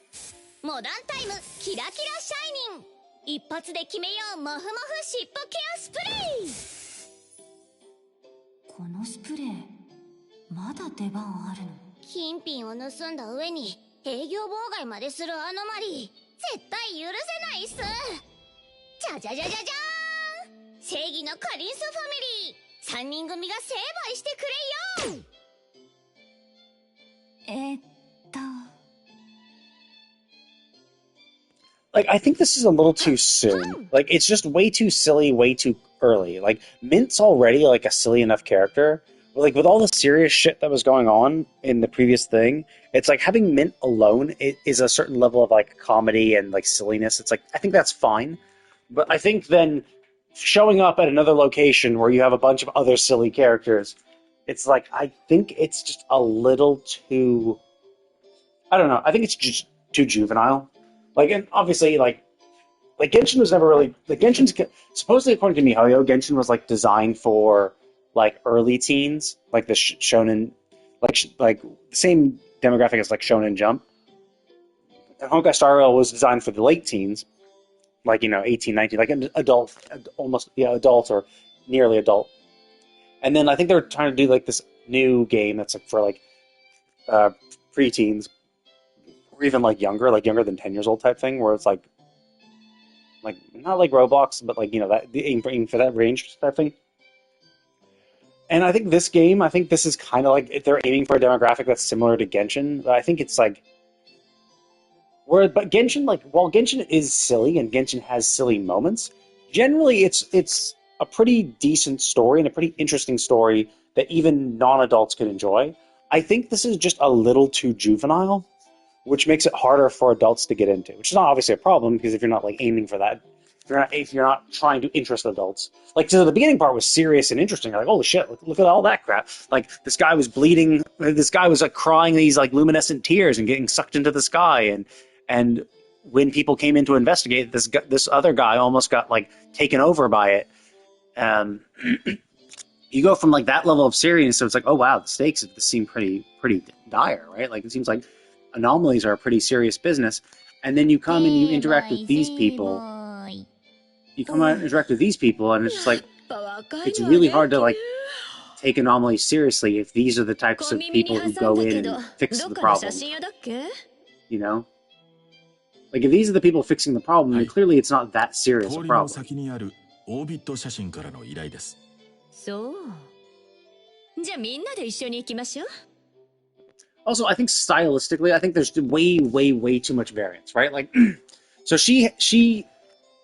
札。モダンタイムキラキラシャイニン。一発で決めようモフモフ尻尾ケアスプレイ。このスプレーまだ出番あるの？金品を盗んだ上に営業妨害までするアノマリー、絶対許せないっす。じゃじゃじゃじゃじゃーん、正義のカリンスファミリー3人組が成敗してくれよ。Like, I think this is a little too soon. Like, it's just way too silly, way too early. Like, Mint's already, like, a silly enough character. But, like, with all the serious shit that was going on in the previous thing, it's like having Mint alone is a certain level of, like, comedy and, like, silliness. It's like, I think that's fine. But I think then showing up at another location where you have a bunch of other silly characters, it's like, I think it's just a little too... I don't know. I think it's just too juvenile. Like, and obviously, like Genshin was never really... Like, Genshin's... Supposedly, according to MiHoYo, Genshin was, like, designed for, like, early teens. Like, the shonen... Like, the same demographic as, like, Shonen Jump. And Honkai Star Rail was designed for the late teens. Like, 18, 19. Like, an adult... Almost, adult or nearly adult. And then I think they're trying to do, like, this new game that's, like, for, like, pre-teens. Or even, like, younger than 10 years old type thing, where it's, like, not like Roblox, but, like, that aim for that range type thing. And I think this is kind of like, if they're aiming for a demographic that's similar to Genshin, but I think it's, like, but Genshin, like, while Genshin is silly, and Genshin has silly moments, generally it's a pretty decent story, and a pretty interesting story that even non-adults can enjoy. I think this is just a little too juvenile, which makes it harder for adults to get into, which is not obviously a problem, because if you're not, like, aiming for that, if you're not trying to interest adults. Like, so the beginning part was serious and interesting. You're like, holy shit, look at all that crap. Like, this guy was bleeding, this guy was, like, crying these, like, luminescent tears and getting sucked into the sky, and when people came in to investigate, this other guy almost got, like, taken over by it. You go from, like, that level of seriousness, so it's like, oh wow, the stakes of this seem pretty dire, right? Like, it seems like anomalies are a pretty serious business, and then you come and you interact with these people. You come out and interact with these people, and it's just like, it's really hard to, like, take anomalies seriously if these are the types of people who go in and fix the problem. Like, if these are the people fixing the problem, then clearly it's not that serious a problem. Also, I think stylistically, I think there's way too much variance, right? Like, so she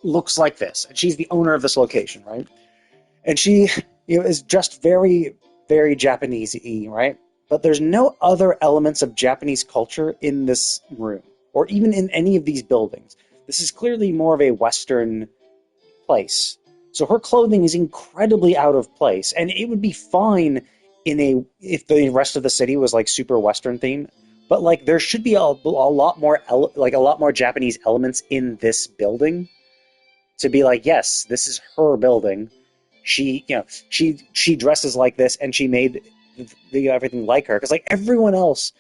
looks like this, and she's the owner of this location, right? And she, is just very, very Japanese-y, right? But there's no other elements of Japanese culture in this room, or even in any of these buildings. This is clearly more of a Western place. So her clothing is incredibly out of place, and it would be fine if the rest of the city was, like, super Western themed, but, like, there should be a lot more Japanese elements in this building to be like, yes, this is her building. She dresses like this, and she made everything like her, because, like, everyone else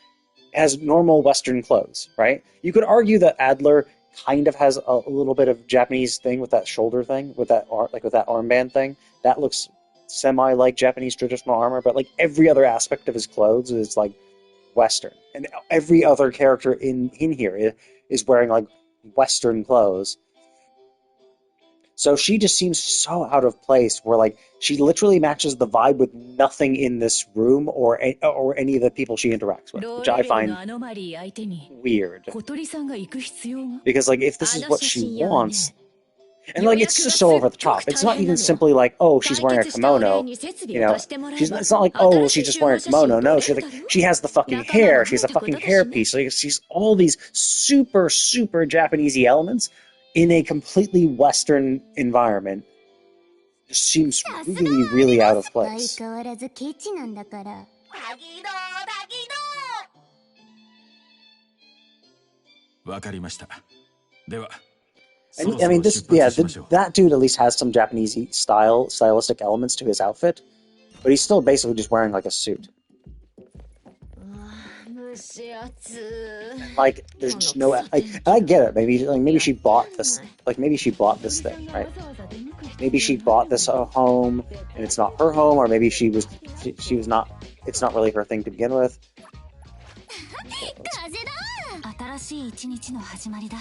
has normal Western clothes, right? You could argue that Adler kind of has a little bit of Japanese thing with that shoulder thing, with that armband thing. That looks semi like Japanese traditional armor, but, like, every other aspect of his clothes is, like, Western, and every other character in here is wearing, like, Western clothes. So she just seems so out of place, where, like, she literally matches the vibe with nothing in this room or any of the people she interacts with, which I find weird. Because, like, if this is what she wants, and, like, it's just so over the top. It's not even simply like, oh, she's wearing a kimono. It's not like, oh, she's just wearing a kimono. No, she has the fucking hair. She's a fucking hairpiece. Like, she's all these super, super Japanese-y elements in a completely Western environment. It seems really, really out of place. And, I mean, that dude at least has some Japanese stylistic elements to his outfit, but he's still basically just wearing, like, a suit. Like, there's just no like. I get it. Maybe she bought this. Like maybe she bought this thing, right? Maybe she bought this home and it's not her home, or maybe she was not. It's not really her thing to begin with. 新しい一日の始まりだ。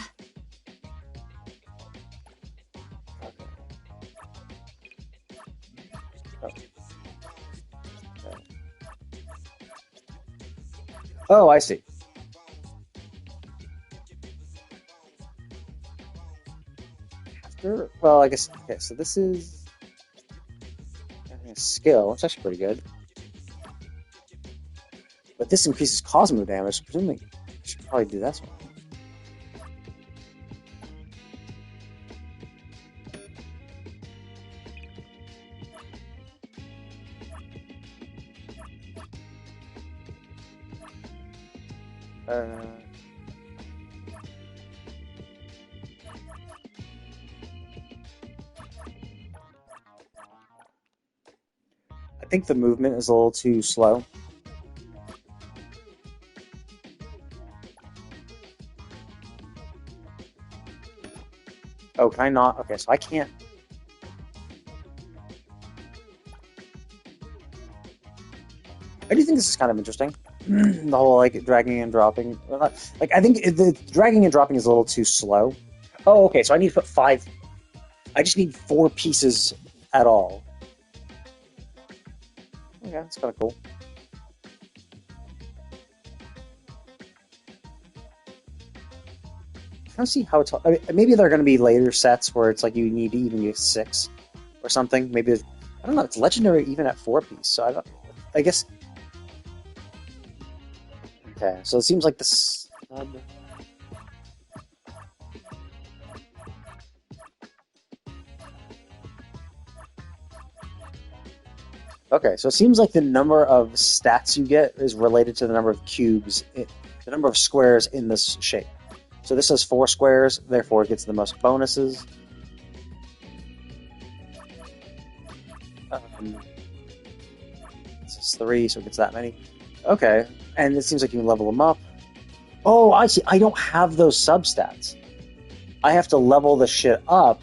Oh, I see. Well, I guess, okay, so this is a skill. It's actually pretty good. But this increases Cosmo damage, so presumably I should probably do this one. I think the movement is a little too slow. Oh, can I not? Okay, so I can't. I do think this is kind of interesting. The whole, like, dragging and dropping. Like, I think the dragging and dropping is a little too slow. Oh, okay, so I need to put 5. I just need 4 pieces at all. Okay, that's kind of cool. I don't see how it's. I mean, maybe there are going to be later sets where it's like you need to even get 6 or something. Maybe I don't know. It's legendary even at 4 piece. So I don't. I guess. Okay, so it seems like this. Okay, so it seems like the number of stats you get is related to the number of cubes, the number of squares in this shape. So this has 4 squares, therefore it gets the most bonuses. This is 3, so it gets that many. Okay, and it seems like you can level them up. Oh, I see. I don't have those substats. I have to level the shit up.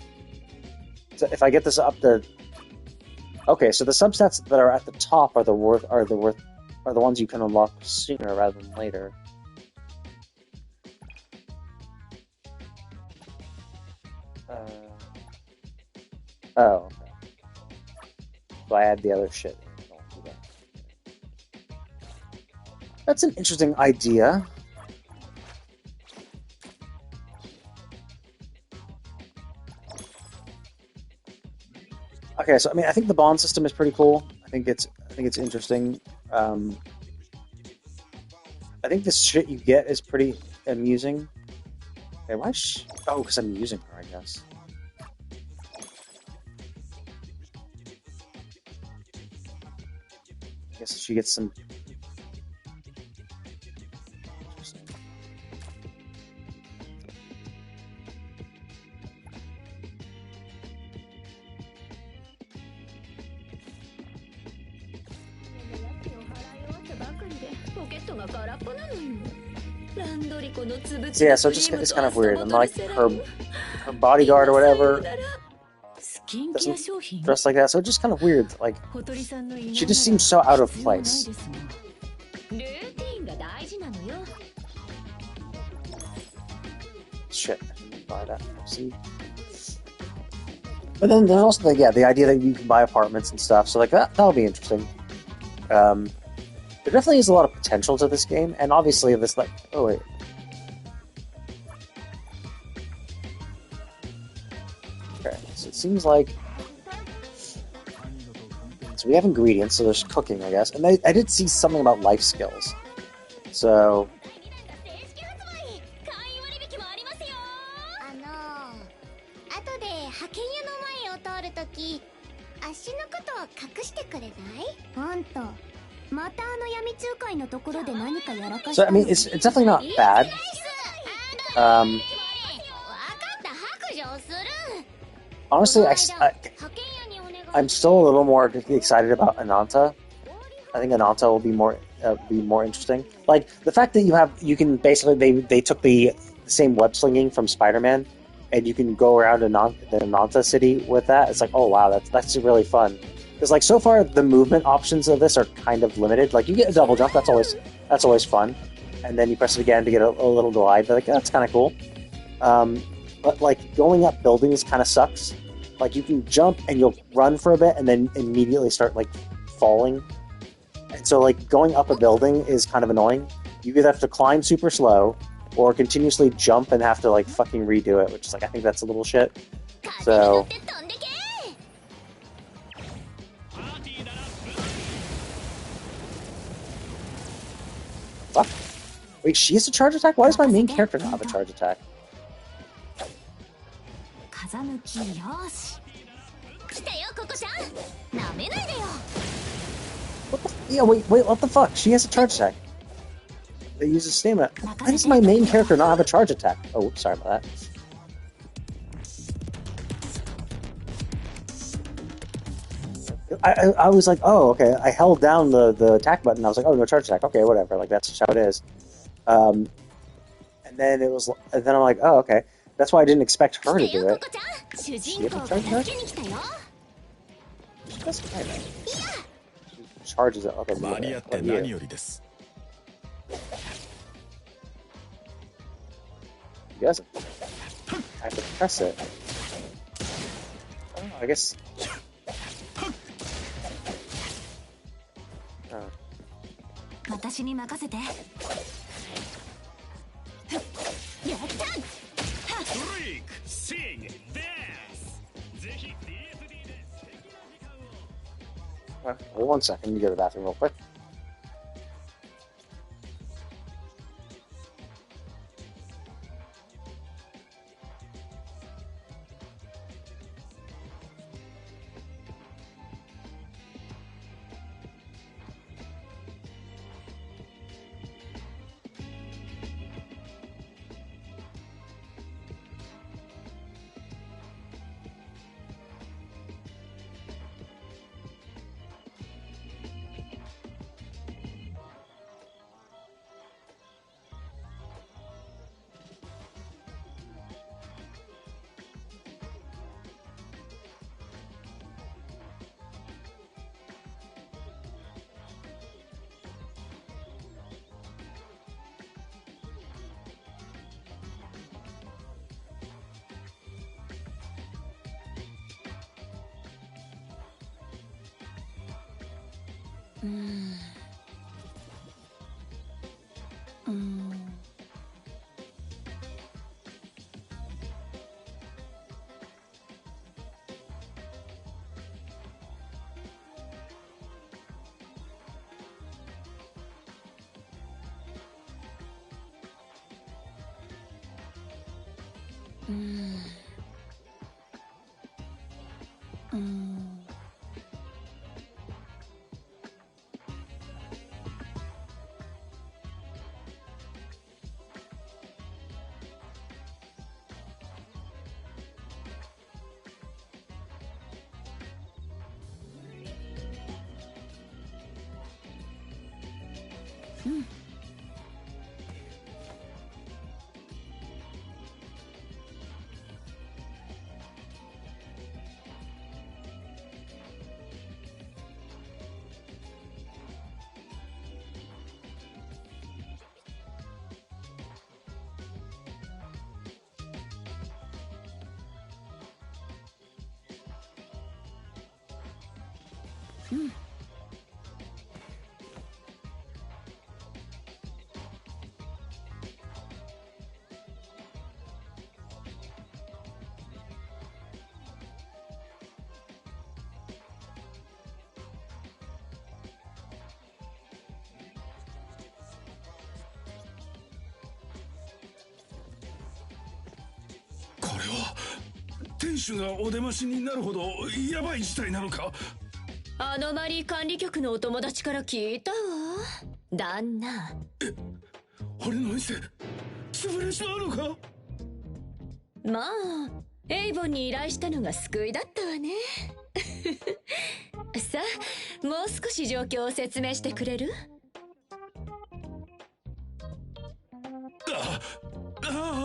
So if I get this up to... Okay, so the substats that are at the top are the ones you can unlock sooner rather than later. Oh, okay. So I add the other shit. That's an interesting idea. Okay, so I mean, I think the bond system is pretty cool. I think it's interesting. I think the shit you get is pretty amusing. Okay, why? Oh, because I'm using her, I guess. I guess she gets some. So yeah, so it's kind of weird. And like her bodyguard or whatever doesn't dress like that, so it's just kind of weird. Like she just seems so out of place. Shit, I didn't buy that. See. But then there's also the idea that you can buy apartments and stuff. So like that'll be interesting. There definitely is a lot of potential to this game, and obviously this like oh wait. Okay, so it seems like so we have ingredients, so there's cooking, I guess, and I did see something about life skills. So I mean, it's definitely not bad. Honestly, I'm still a little more excited about Ananta. I think Ananta will be more interesting. Like the fact that you can basically they took the same web slinging from Spider-Man, and you can go around the Ananta city with that. It's like, oh wow, that's really fun. Because like so far the movement options of this are kind of limited. Like you get a double jump, that's always fun, and then you press it again to get a little glide. Like that's kind of cool. But like going up buildings kind of sucks. Like you can jump and you'll run for a bit and then immediately start like falling. And so like going up a building is kind of annoying. You either have to climb super slow or continuously jump and have to like fucking redo it, which is like I think that's a little shit. So fuck. Wait, she has a charge attack? Why does my main character not have a charge attack? Yeah, wait, what the fuck? She has a charge attack. They use a stamina. Why does my main character not have a charge attack? Oh, sorry about that. I was like, oh, okay. I held down the attack button. I was like, oh, no charge attack. Okay, whatever. Like that's just how it is. And then I'm like, oh, okay. That's why I didn't expect her to do it. She have a charge attack? She doesn't have it. She charges it other people. He doesn't. I have to press it. Oh, I guess. Oh. Wait 1 second, let me go to the bathroom real quick.店主がお出ましになるほどやばい事態なのか。アノマリー管理局のお友達から聞いたわ。旦那。俺の店潰れちまうのか。まあエイボンに依頼したのが救いだったわね。さあ、もう少し状況を説明してくれる？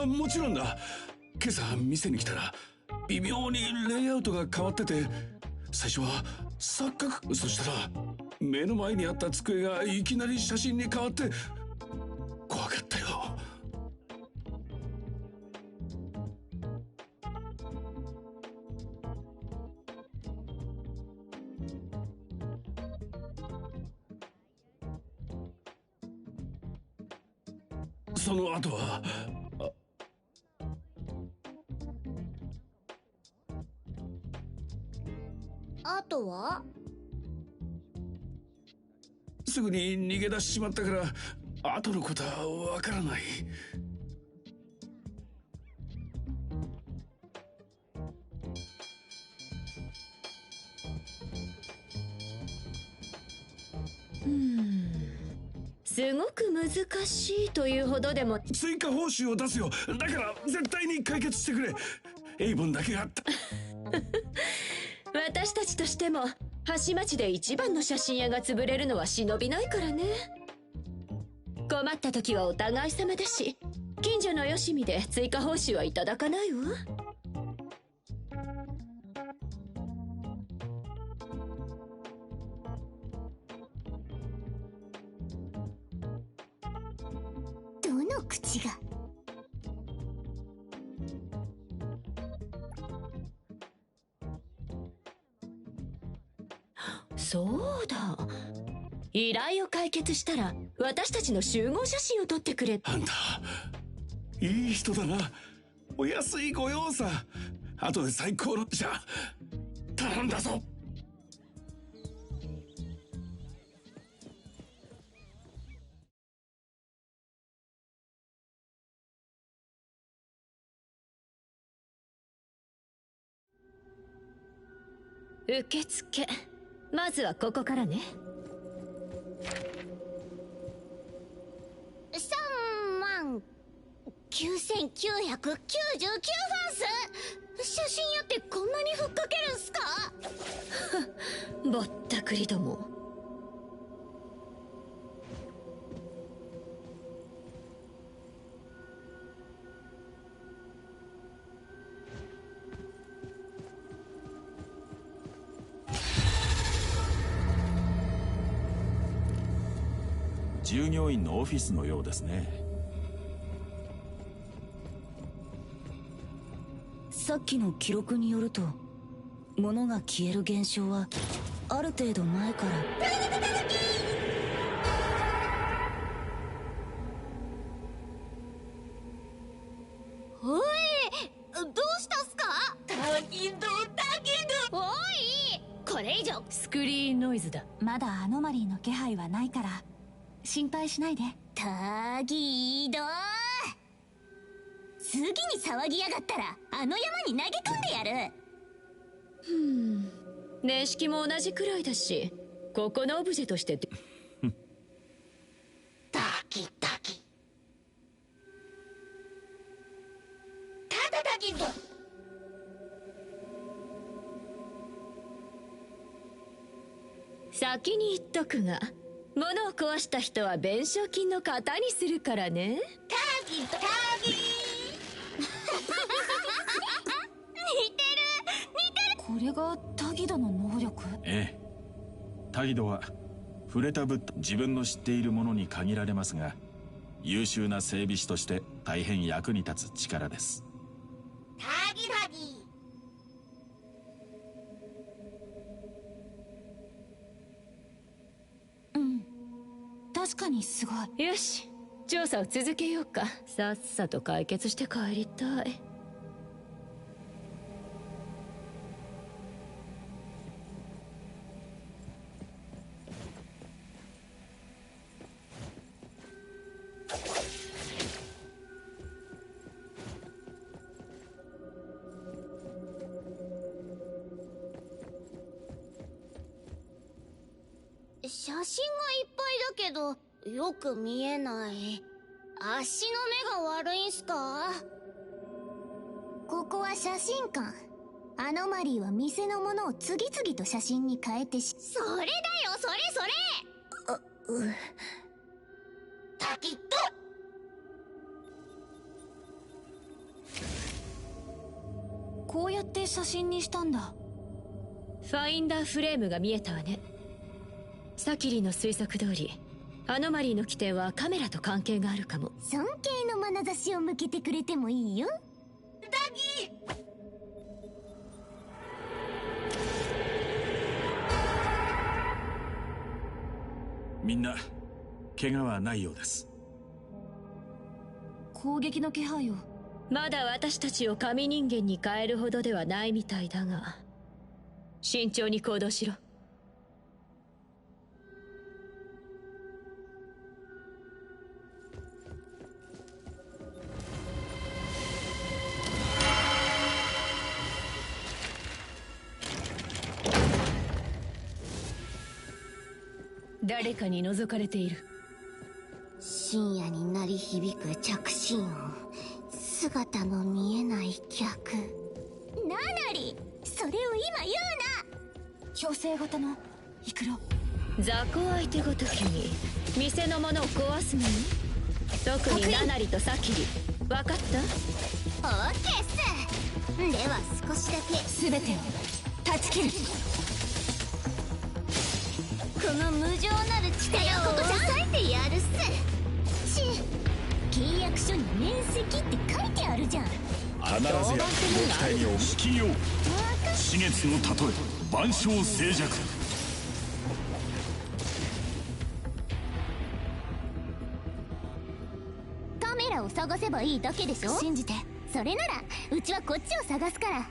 もちろんだ。今朝店に来たら微妙にレイアウトが変わってて、最初は錯覚、そしたら目の前にあった机がいきなり写真に変わって怖かったよ。その後はあとはすぐに逃げ出しちまったから、後のことはわからない。すごく難しいというほどでも。追加報酬を出すよ。だから絶対に解決してくれ。エイボンだけがあった。私たちとしても橋町で一番の写真屋が潰れるのは忍びないからね。困った時はお互い様だし、近所のよしみで追加報酬はいただかないわ。どの口が。そうだ、依頼を解決したら私たちの集合写真を撮ってくれ。あんたいい人だな。お安いご用さ。後で最高のじゃ頼んだぞ。受付、まずはここからね。3万9999ファンス。写真屋ってこんなにふっかけるんすか？ぼったくりども。従業員のオフィスのようですね。さっきの記録によると、物が消える現象はある程度前から。おい、どうしたんすか？タギドおい、これ以上。スクリーンノイズだ。まだアノマリーの気配はないから心配しないで。タギド次に騒ぎやがったらあの山に投げ込んでやる。年式も同じくらいだし、ここのオブジェとしてタキタキタタタキド。先に言っとくが、物を壊した人は弁償金の型にするからね。タギタギ似てる。これがタギドの能力？ええ、タギドは触れた物体、自分の知っているものに限られますが、優秀な整備士として大変役に立つ力です。タギタギ。確かにすごい。よし、調査を続けようか。さっさと解決して帰りたい。写真がいっぱいだけどよく見えない。足の目が悪いんすか？ここは写真館。アノマリーは店のものを次々と写真に変えてそれだよ、それタキット。こうやって写真にしたんだ。ファインダーフレームが見えたわね。サキリの推測通り、アノマリーの起点はカメラと関係があるかも。尊敬の眼差しを向けてくれてもいいよ。ダギみんな怪我はないようです。攻撃の気配を。まだ私たちを神人間に変えるほどではないみたいだが、慎重に行動しろ。誰かに覗かれている。深夜に鳴り響く着信音、姿の見えない客。ナナリ、それを今言うな。強制型のイクロ。雑魚相手ごときに店のものを壊すのに。特にナナリとサキリ、分かった？オーケーっす。では少しだけ全てを断ち切る。この無情なる力を抑えてやるっす。契約書に面積って書いてあるじゃん。必ずやご期待を至近よ。四月の例え、万象静寂。カメラを探せばいいだけでしょ。信じて。それならうちはこっちを探すから。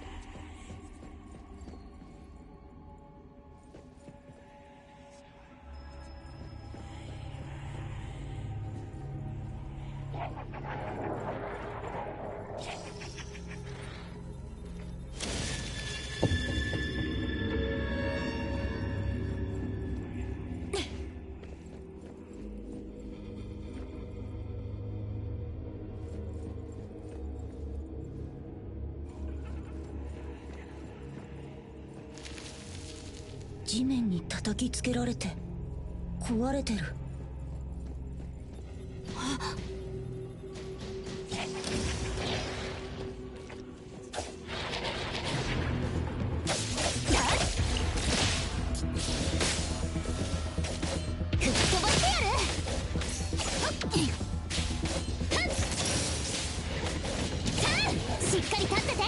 地面に叩きつけられて壊れてる。しっかり立ってて。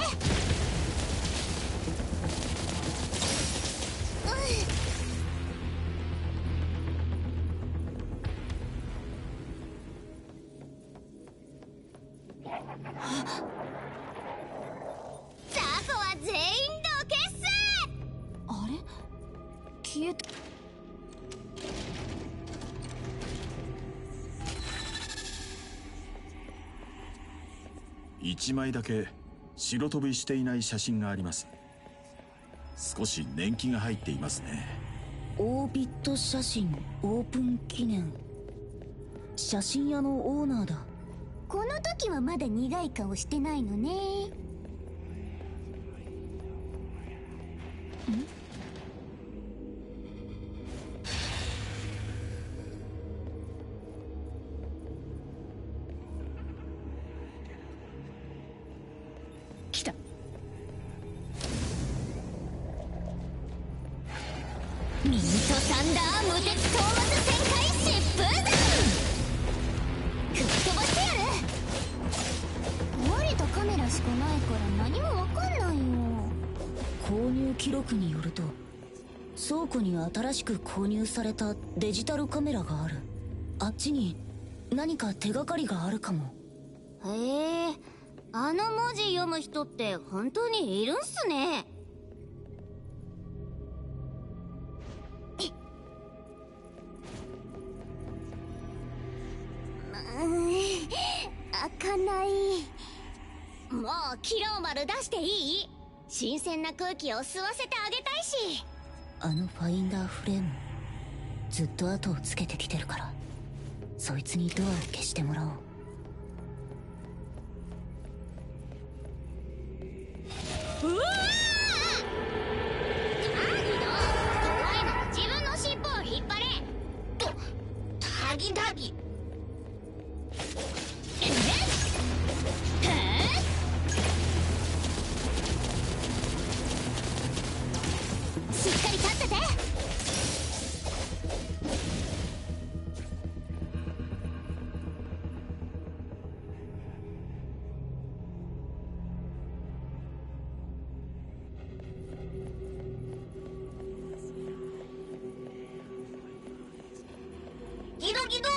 ザコは全員どけっす。あれ、消えた。1枚だけ白飛びしていない写真があります。少し年季が入っていますね。オービット写真オープン記念。写真屋のオーナーだ。この時はまだ苦い顔してないのね。来た。ミントサンダー無敵討伐旋回疾風弾。吹っ飛ばしてやる。壊れたカメラしかないから何もわかんないよ。購入記録によると、倉庫に新しく購入されたデジタルカメラがある。あっちに何か手がかりがあるかも。へえ、あの文字読む人って本当にいるんすね。開かない。もうキロ丸出していい？新鮮な空気を吸わせてあげたいし。あのファインダーフレームずっと後をつけてきてるから、そいつにドアを消してもらおう。うわー！タギタギ。しっかり立ってて。ギドギド。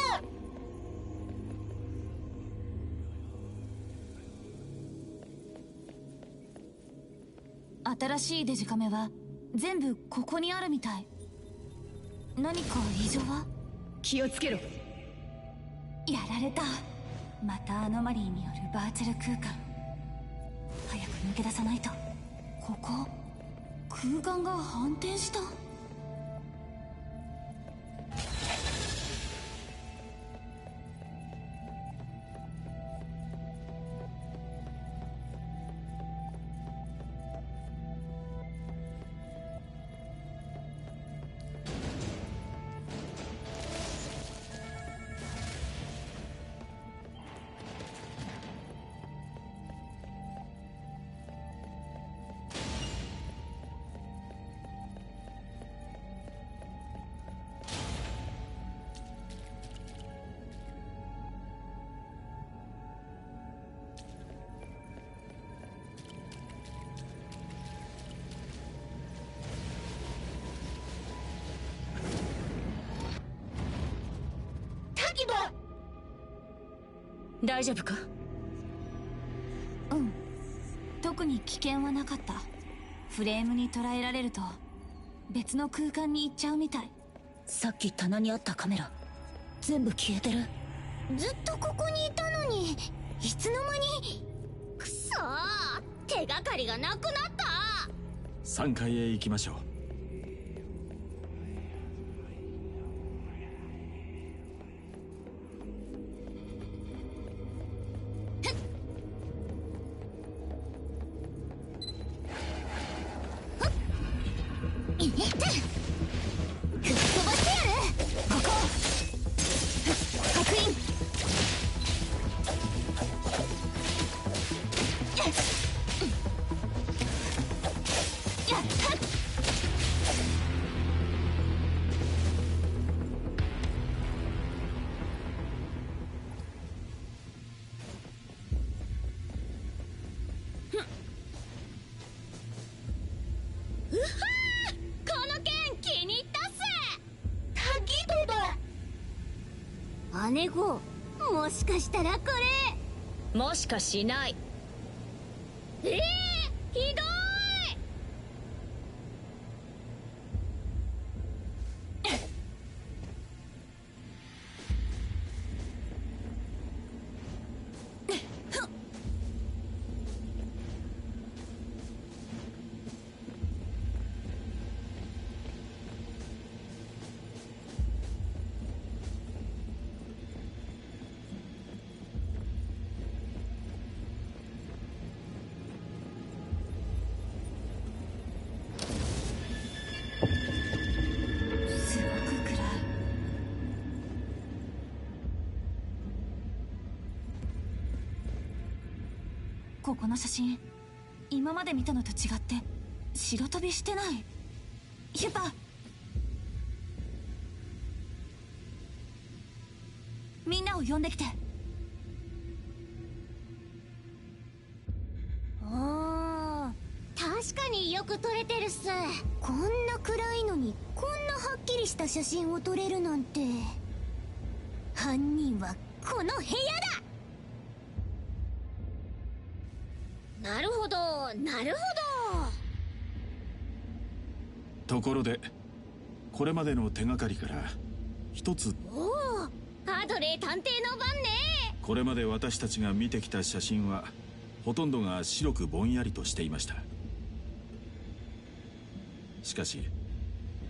新しいデジカメは全部ここにあるみたい。何か異常は？気をつけろ。やられた。またアノマリーによるバーチャル空間。早く抜け出さないと。ここ空間が反転した。大丈夫か？うん、特に危険はなかった。フレームに捉えられると別の空間に行っちゃうみたい。さっき棚にあったカメラ全部消えてる。ずっとここにいたのに、いつの間に。くそー、手がかりがなくなった。3階へ行きましょう。姉子、もしかしたらこれ。もしかしない。ひどい。ここの写真、今まで見たのと違って白飛びしてない。ヒュパ、みんなを呼んできて。確かによく撮れてるっす。こんな暗いのにこんなはっきりした写真を撮れるなんて。犯人はこの部屋だ。なるほど、なるほど。ところでこれまでの手がかりから一つ。おお、アドレー探偵の番ね。これまで私たちが見てきた写真はほとんどが白くぼんやりとしていました。しかし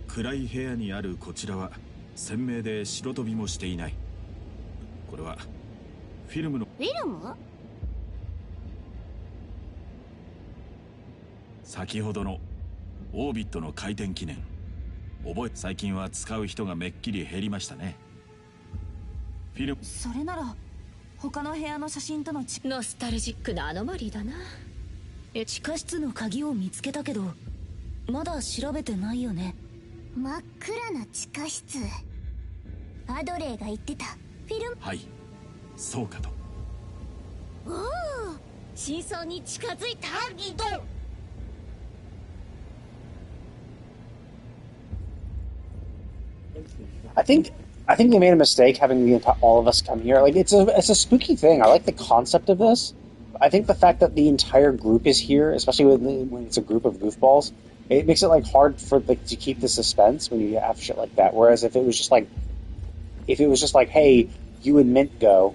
暗い部屋にあるこちらは鮮明で白飛びもしていない。これはフィルムの。フィルム？先ほどのオービットの回転記念。最近は使う人がめっきり減りましたね。フィルム。それなら他の部屋の写真とのノスタルジックなアノマリーだな。地下室の鍵を見つけたけどまだ調べてないよね。真っ暗な地下室。アドレーが言ってたフィルム。はい、そうかと。おお、真相に近づいたギド。I think they made a mistake having all of us come here. Like it's a spooky thing. I like the concept of this. I think the fact that the entire group is here, especially when it's a group of goofballs, it makes it like hard for to keep the suspense when you have shit like that. Whereas if it was just like, hey, you and Mint go,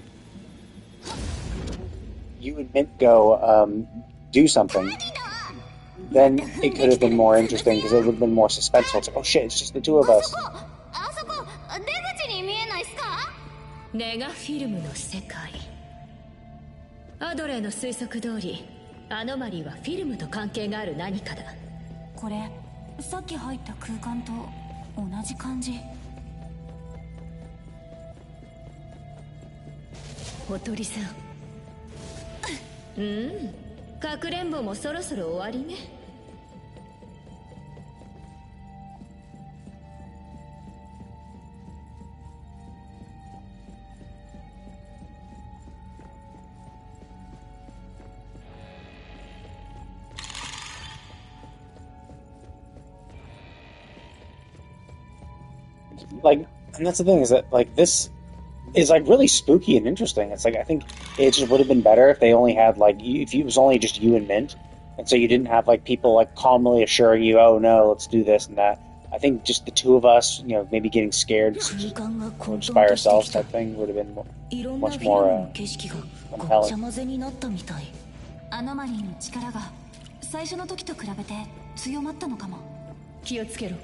do something, then it could have been more interesting because it would have been more suspenseful. It's like, oh shit, it's just the two of us. ネガフィルムの世界。アドレーの推測通り、アノマリーはフィルムと関係がある何かだ。これさっき入った空間と同じ感じ。おとりさん。かくれんぼもそろそろ終わりね。Like, and that's the thing is that like this is like really spooky and interesting. It's like I think it just would have been better if they only had like if it was only just you and Mint, and so you didn't have like people like calmly assuring you, oh no, let's do this and that. I think just the two of us, you know, maybe getting scared just by ourselves type thing would have been much more compelling. アノマリーの力が最初の時と比べて強まったのかも。気をつけろ。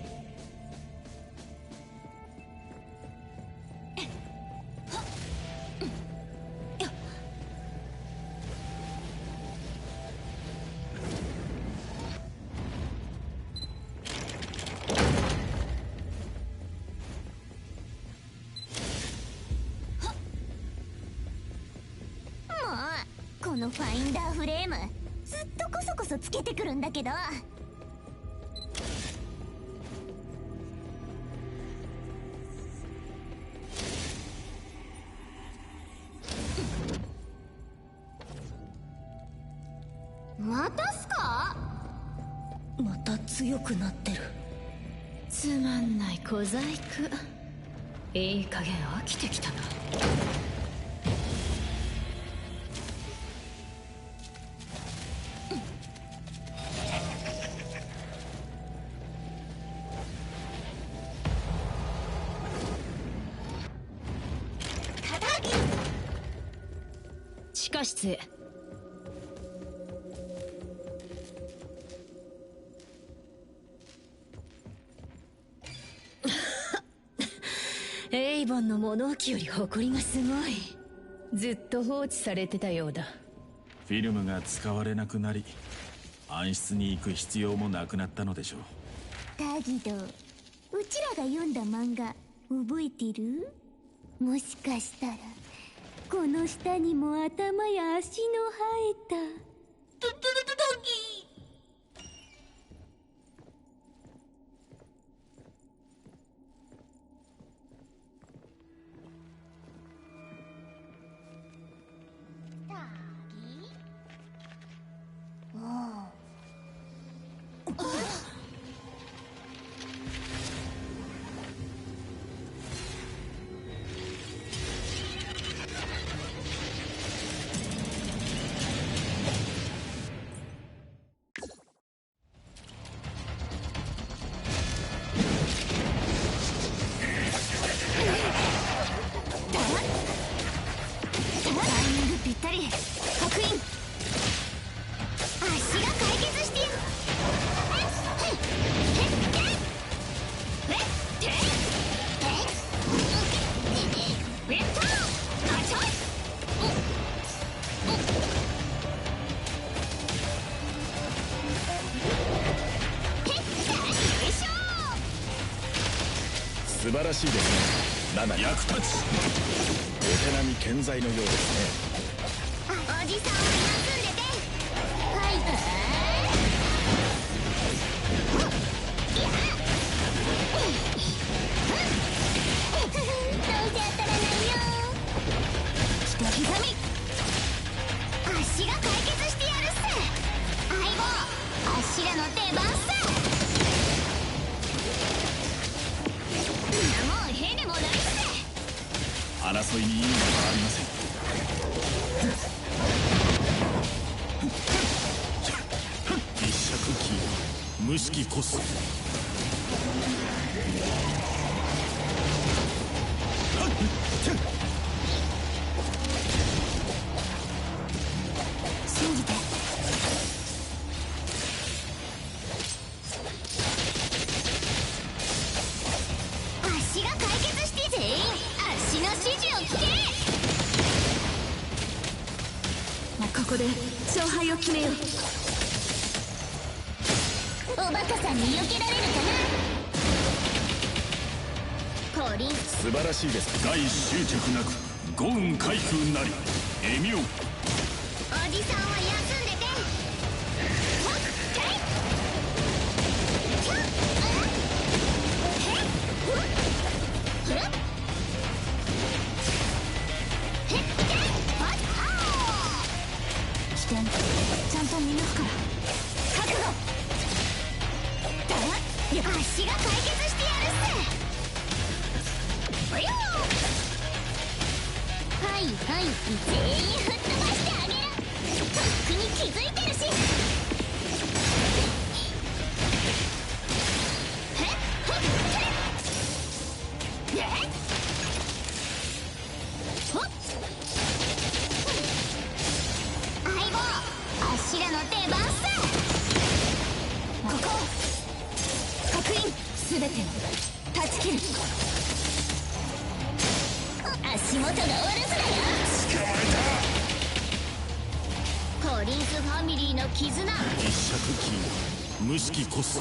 このファインダーフレームずっとこそこそつけてくるんだけど。またすか？また強くなってる。つまんない小細工。いい加減飽きてきたな。地下室へ。エイボンの物置より誇りがすごい。ずっと放置されてたようだ。フィルムが使われなくなり、暗室に行く必要もなくなったのでしょう。だけどうちらが読んだ漫画覚えてる？もしかしたらこの下にも頭や足の生えた素晴らしいですね。役立ち。お手並み健在のようですね。おじさんは休んでて。はいどうせ当たらないよ。ひとひざみ。足が解決してやるっす。相棒、あっしらの出番っす。もうへでもないっす。争いに意味はありません。一尺キー無式コス。信じて。足が解決して全員足の指示を聞け。ここで勝敗を決めよう。おバカさんに避けられるかな。降臨。素晴らしいです。大執着なく五運開封なり恵妙。おじさんは休んでて。起点ちゃんと見抜くから。覚悟。足が解決してやるっす。はいはい全員吹っ飛ばしてあげる。とっくに気づいてるし。相棒、あっしらの出番っす。ここ確認。全てを断ち切る。足元がお留守だよ。捕まえコリンスファミリーの絆。た。一尺キー無式コス。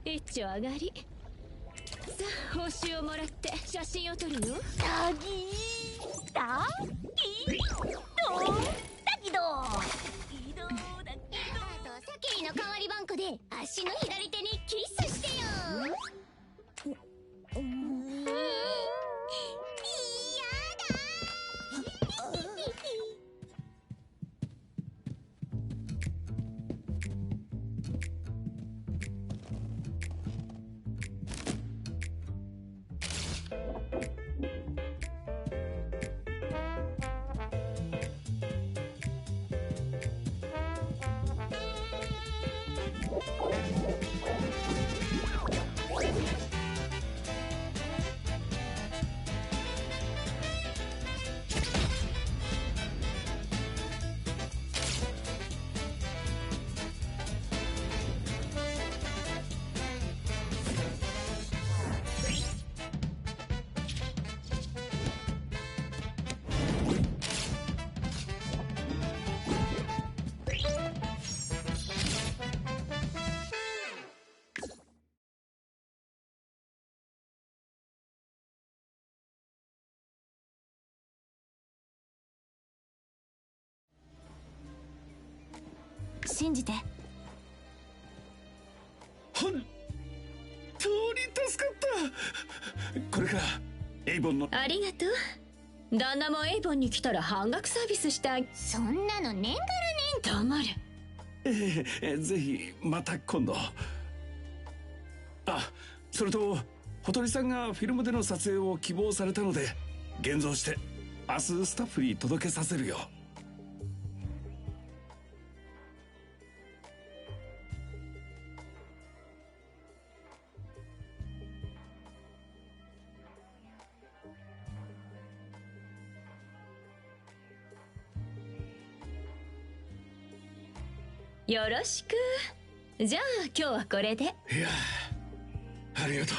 一丁上がり。さあ報酬をもらって写真を撮るよ。だけどサケリの代わりバンコで足の左手にキスしてよ。信じて。本当に助かった。これからエイボンの。ありがとう。旦那もエイボンに来たら半額サービスしたい。そんなの年がら黙る。ぜひまた今度。あ、それとほとりさんがフィルムでの撮影を希望されたので現像して明日スタッフに届けさせるよ。よろしく。じゃあ今日はこれで。いや、ありがとう。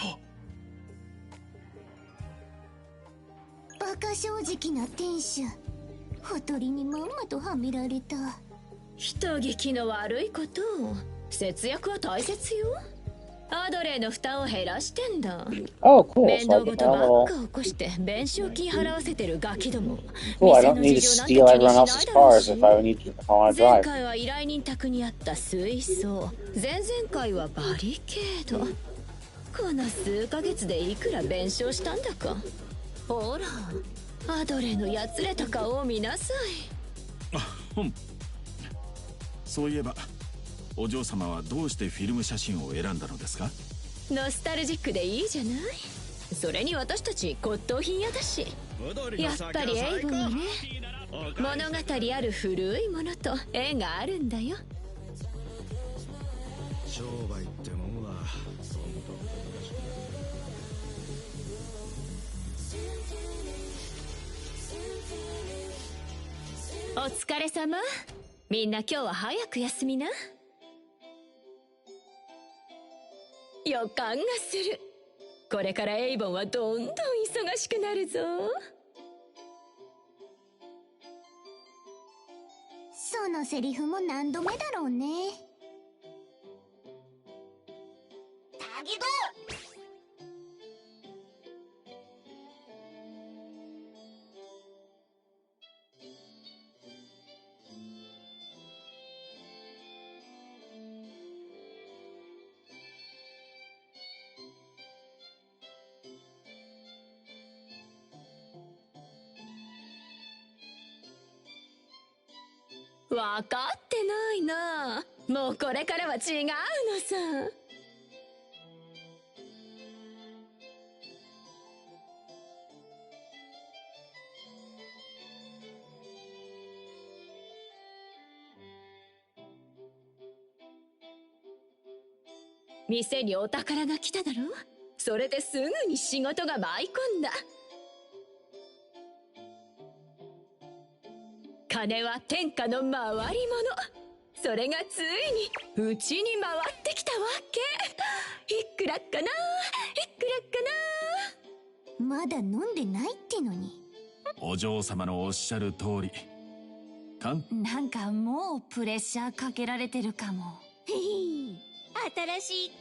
バカ正直な店主。ほとりにまんまとはめられた。人聞きの悪いこと。節約は大切よ。アドレーの負担を減らしてんだ。Oh, cool. 面 So 倒 I 事 can ばっ well, か起こして弁償金払わせてるガキども。 cool. I 店 don't の need 事 to 情なん steal て気に everyone しな else's いだろう cars し。 if I want to 前 drive. 回は依頼人宅にあった水槽、前々回はバリケード。この数ヶ月でいくら弁償したんだか。ほら、アドレーのやつれた顔を見なさい。そういえばお嬢様はどうしてフィルム写真を選んだのですか？ノスタルジックでいいじゃない。それに私たち骨董品屋だし。やっぱりエイボンはね、物語ある古いものと縁があるんだよ。商売ってもんはそんと難しくない。お疲れ様。みんな今日は早く休みな。予感がする。これからエイボンはどんどん忙しくなるぞ。そのセリフも何度目だろうね。タギドわかってないな。もうこれからは違うのさ。店にお宝が来ただろ。それですぐに仕事が舞い込んだ。金は天下の回り物。それがついにうちに回ってきたわけ。いくらかな、いくらかな。まだ飲んでないってのに。お嬢様のおっしゃる通り。なんかもうプレッシャーかけられてるかも。へへ、新しい。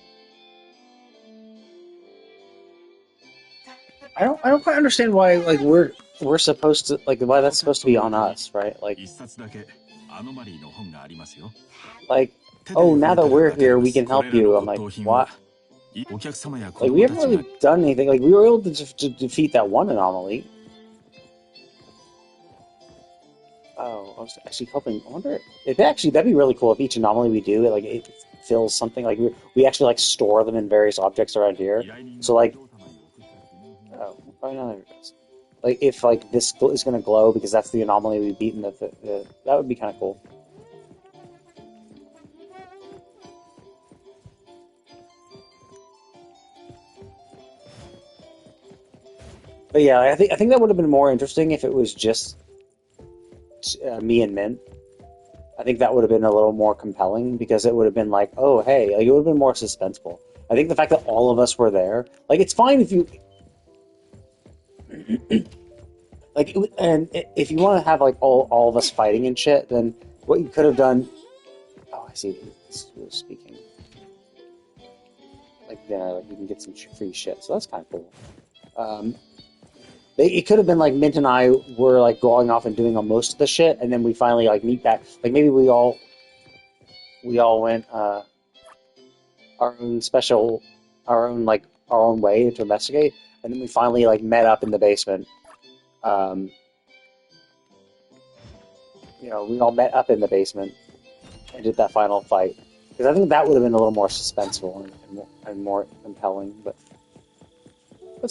I don't quite understand why like we're supposed to like why that's supposed to be on us, right? Like oh, now that we're here, we can help you. I'm like, what? Like we haven't really done anything. Like we were able to defeat that one anomaly. Oh, I was actually hoping. I wonder if that'd be really cool if each anomaly we do it fills something. Like we actually like store them in various objects around here. So like. Oh, probably not every does. Like if like this is going to glow because that's the anomaly we beat in that would be kind of cool. But yeah, I think that would have been more interesting if it was just me and Mint. I think that would have been a little more compelling because it would have been like, oh hey, like, it would have been more suspenseful. I think the fact that all of us were there, like it's fine if you. Like, and if you want to have like all of us fighting and shit, then what you could have done. Oh, I see. He was speaking. Like, yeah, like you can get some free shit, so that's kind of cool. It could have been like Mint and I were like going off and doing most of the shit, and then we finally like meet back. Like maybe we all went our own way to investigate. And then we finally like met up in the basement. We all met up in the basement and did that final fight. Because I think that would have been a little more suspenseful and more compelling. But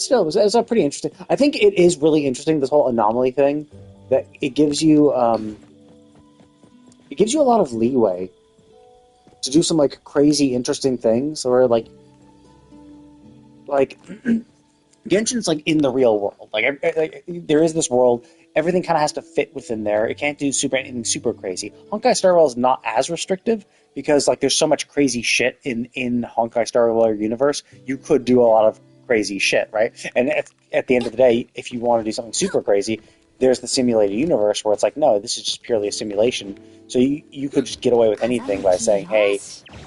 still, it was pretty interesting. I think it is really interesting, this whole anomaly thing. That it gives you a lot of leeway to do some like crazy interesting things, or like Genshin's like in the real world. Like there is this world. Everything kind of has to fit within there. It can't do anything super crazy. Honkai Star Rail is not as restrictive because like there's so much crazy shit in Honkai Star Rail universe. You could do a lot of crazy shit, right? And at the end of the day, if you want to do something super crazy, there's the simulated universe where it's like, no, this is just purely a simulation. So you could just get away with anything by saying, hey,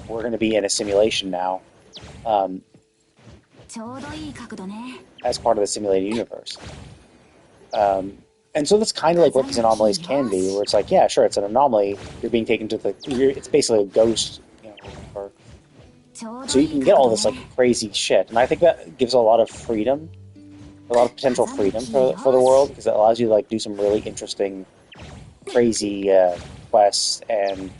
we're going to be in a simulation now. As part of the simulated universe. And so that's kind of like what these anomalies can be, where it's like, yeah, sure, it's an anomaly. You're being taken to it's basically a ghost, so you can get all this like crazy shit, and I think that gives a lot of freedom, a lot of potential freedom for the world, because it allows you to like do some really interesting, crazy quests and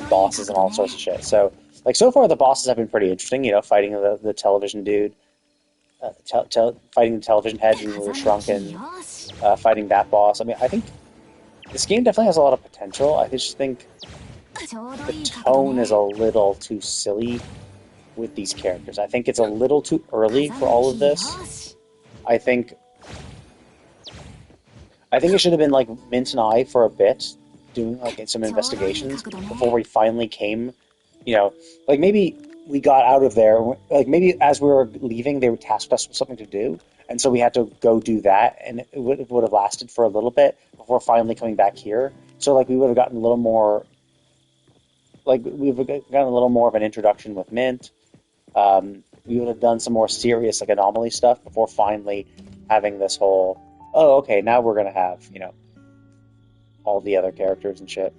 bosses and all sorts of shit. So like so far the bosses have been pretty interesting. Fighting the television dude. Fighting the television head when we were shrunken, fighting that boss. I mean, I think this game definitely has a lot of potential. I just think the tone is a little too silly with these characters. I think it's a little too early for all of this. I think it should have been like Mint and I for a bit, doing like some investigations before we finally came, like maybe we got out of there, like maybe as we were leaving, they tasked us with something to do, and so we had to go do that, and it would have lasted for a little bit before finally coming back here. So like we would have gotten a little more, like we've gotten a little more of an introduction with Mint. We would have done some more serious like anomaly stuff before finally having this whole, oh okay, now we're gonna have all the other characters and shit.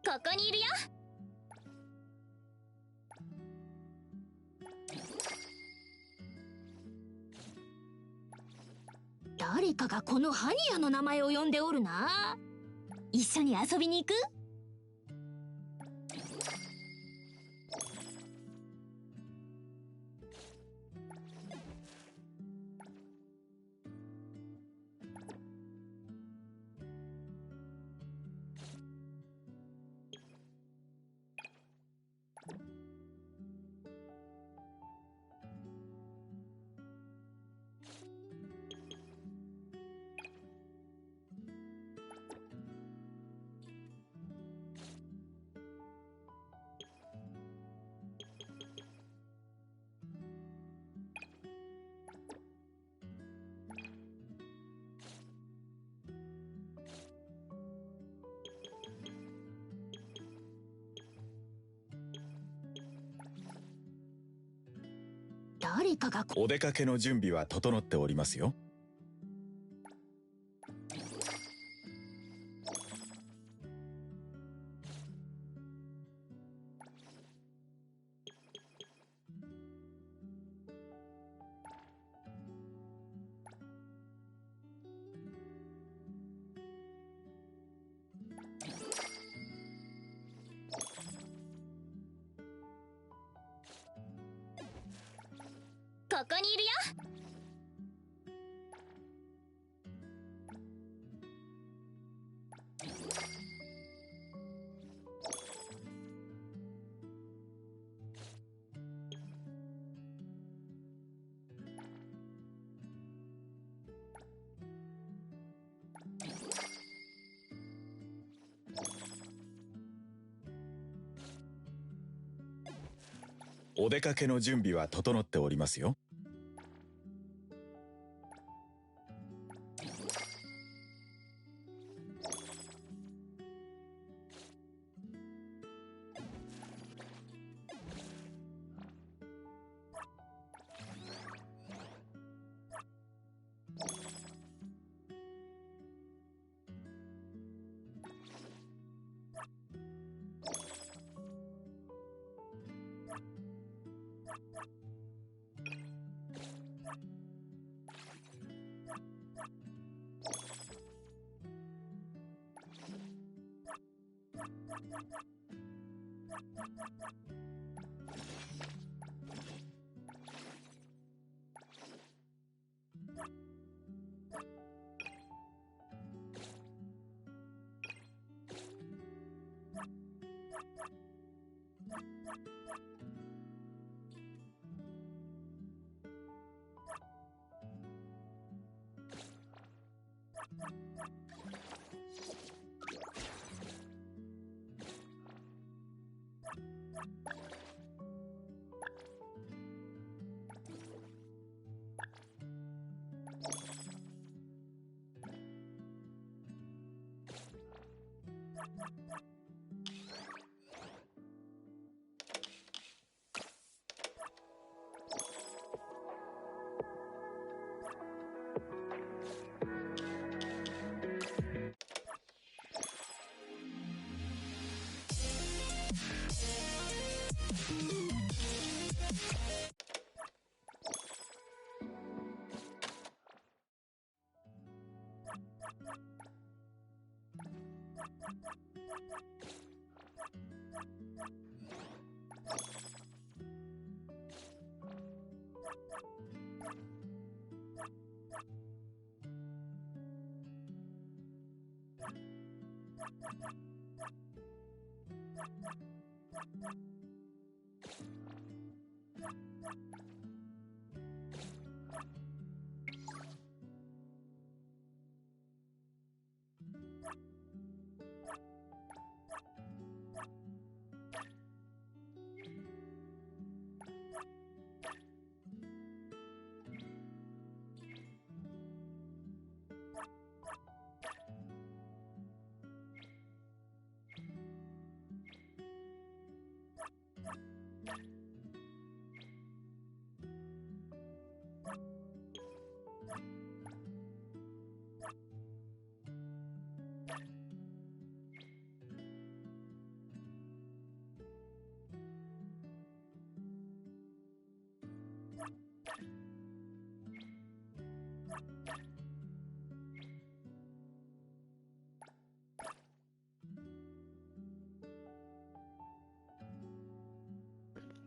ここにいるよ。誰かがこのハニヤの名前を呼んでおるな。一緒に遊びに行く？誰かがお出かけの準備は整っておりますよ。こにいるよ。お出かけの準備は整っておりますよ。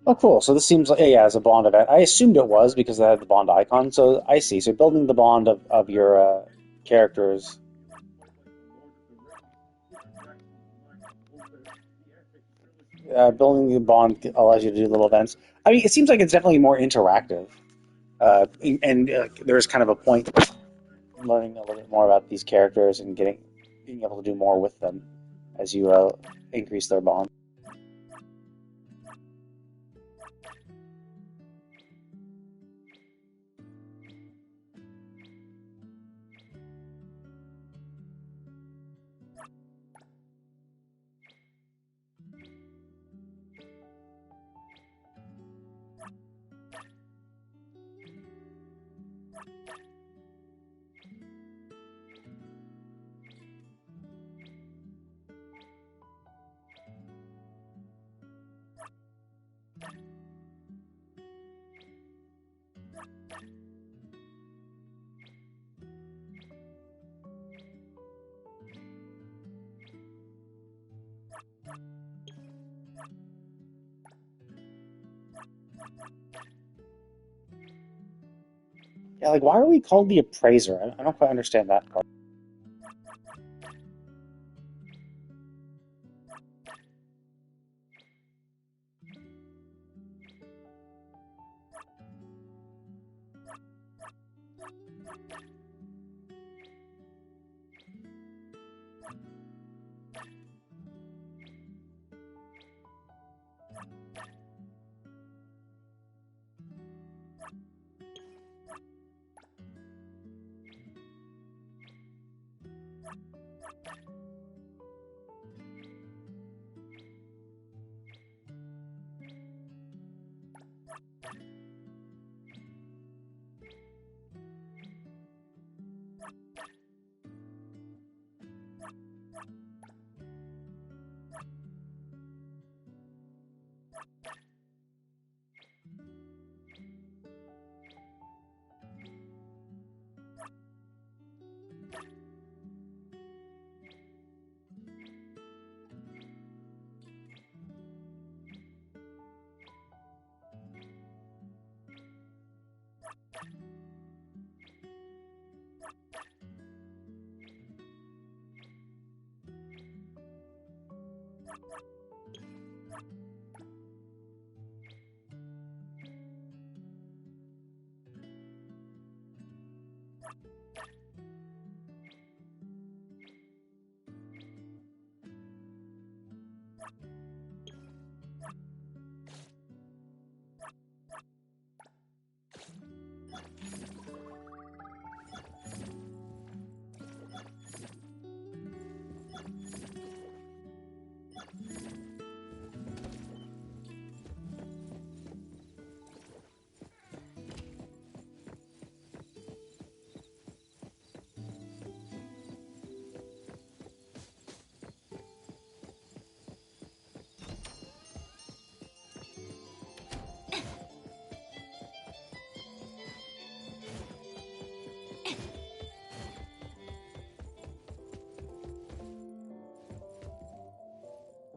Oh, cool. So this seems like, yeah, as a Bond event. I assumed it was because I had the Bond icon. So I see. So building the bond of your characters. Building the bond allows you to do little events. I mean, it seems like it's definitely more interactive. And there's kind of a point in learning a little bit more about these characters and being able to do more with them as you increase their bond. Yeah, like, why are we called the Appraiser? I don't quite understand that part.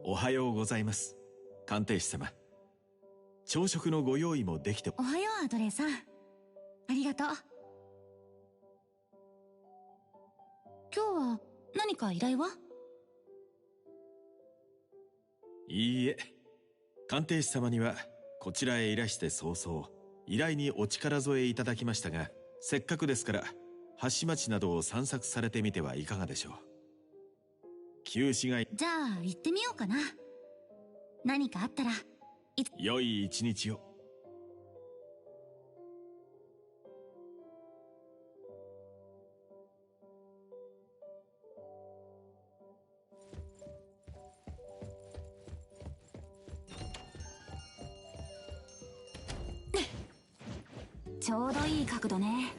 おはようございます、鑑定士様。朝食のご用意もできて。おはよう、アドレーさん。ありがとう。今日は何か依頼は？いいえ、鑑定士様にはこちらへいらして早々依頼にお力添えいただきましたが、せっかくですから橋町などを散策されてみてはいかがでしょう。旧市街。じゃあ行ってみようかな。何かあったら良い一日を。ちょうどいい角度ね。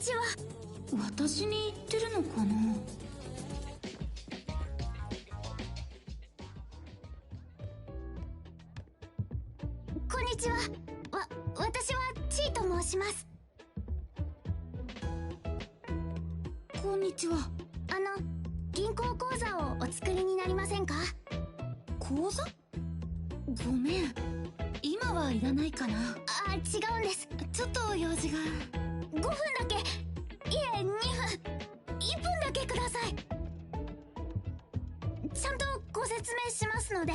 ちは。私に言ってるのかな。こんにちは。私はチーと申します。こんにちは。銀行口座をお作りになりませんか？口座？ごめん、今はいらないかな。違うんです。ちょっと用事が。5分だけ、いえ2分、1分だけください。ちゃんとご説明しますので、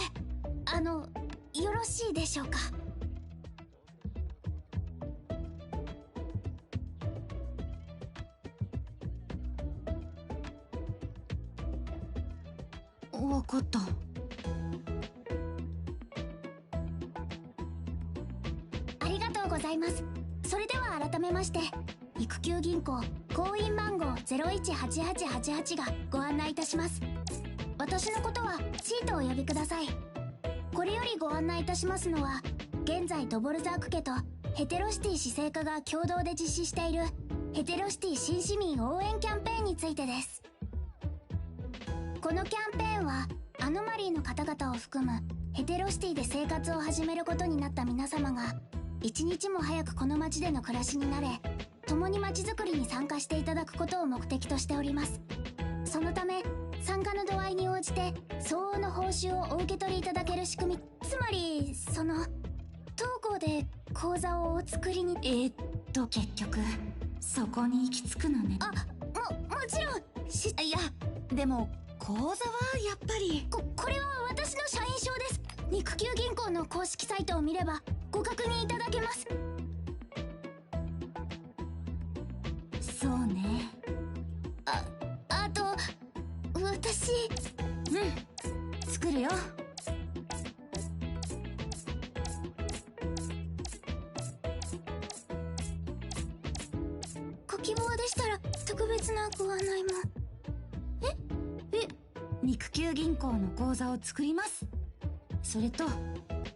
よろしいでしょうか？わかった。ありがとうございます。それでは改めまして、育休銀行行員番号018888がご案内いたします。私のことはチーとお呼びください。これよりご案内いたしますのは、現在ドボルザーク家とヘテロシティ市政課が共同で実施しているヘテロシティ新市民応援キャンペーンについてです。このキャンペーンはアノマリーの方々を含むヘテロシティで生活を始めることになった皆様が一日も早くこの街での暮らしになれ、共に街づくりに参加していただくことを目的としております。そのため参加の度合いに応じて相応の報酬をお受け取りいただける仕組み、つまり当校で口座をお作りに。結局そこに行き着くのね。もちろんいや、でも口座はやっぱりこれは私の社員証です。肉球銀行の公式サイトを見ればご確認いただけます。そうね。あと私作るよ。ご希望でしたら特別なご案内も。肉球銀行の口座を作ります。それと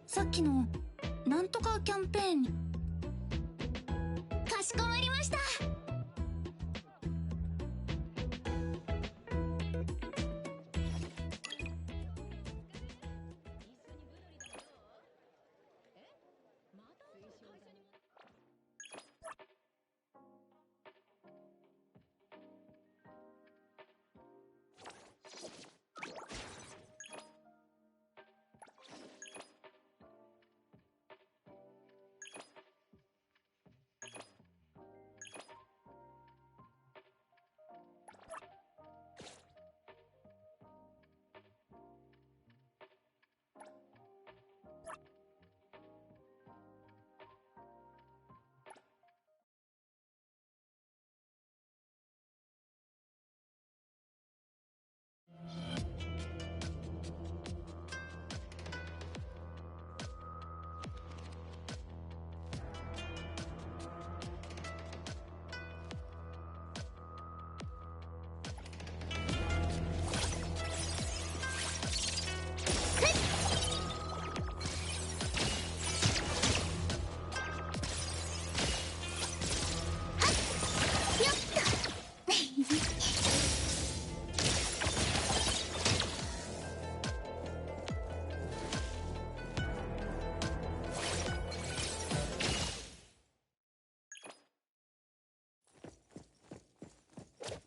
さっきのなんとかキャンペーンに。かしこまりました。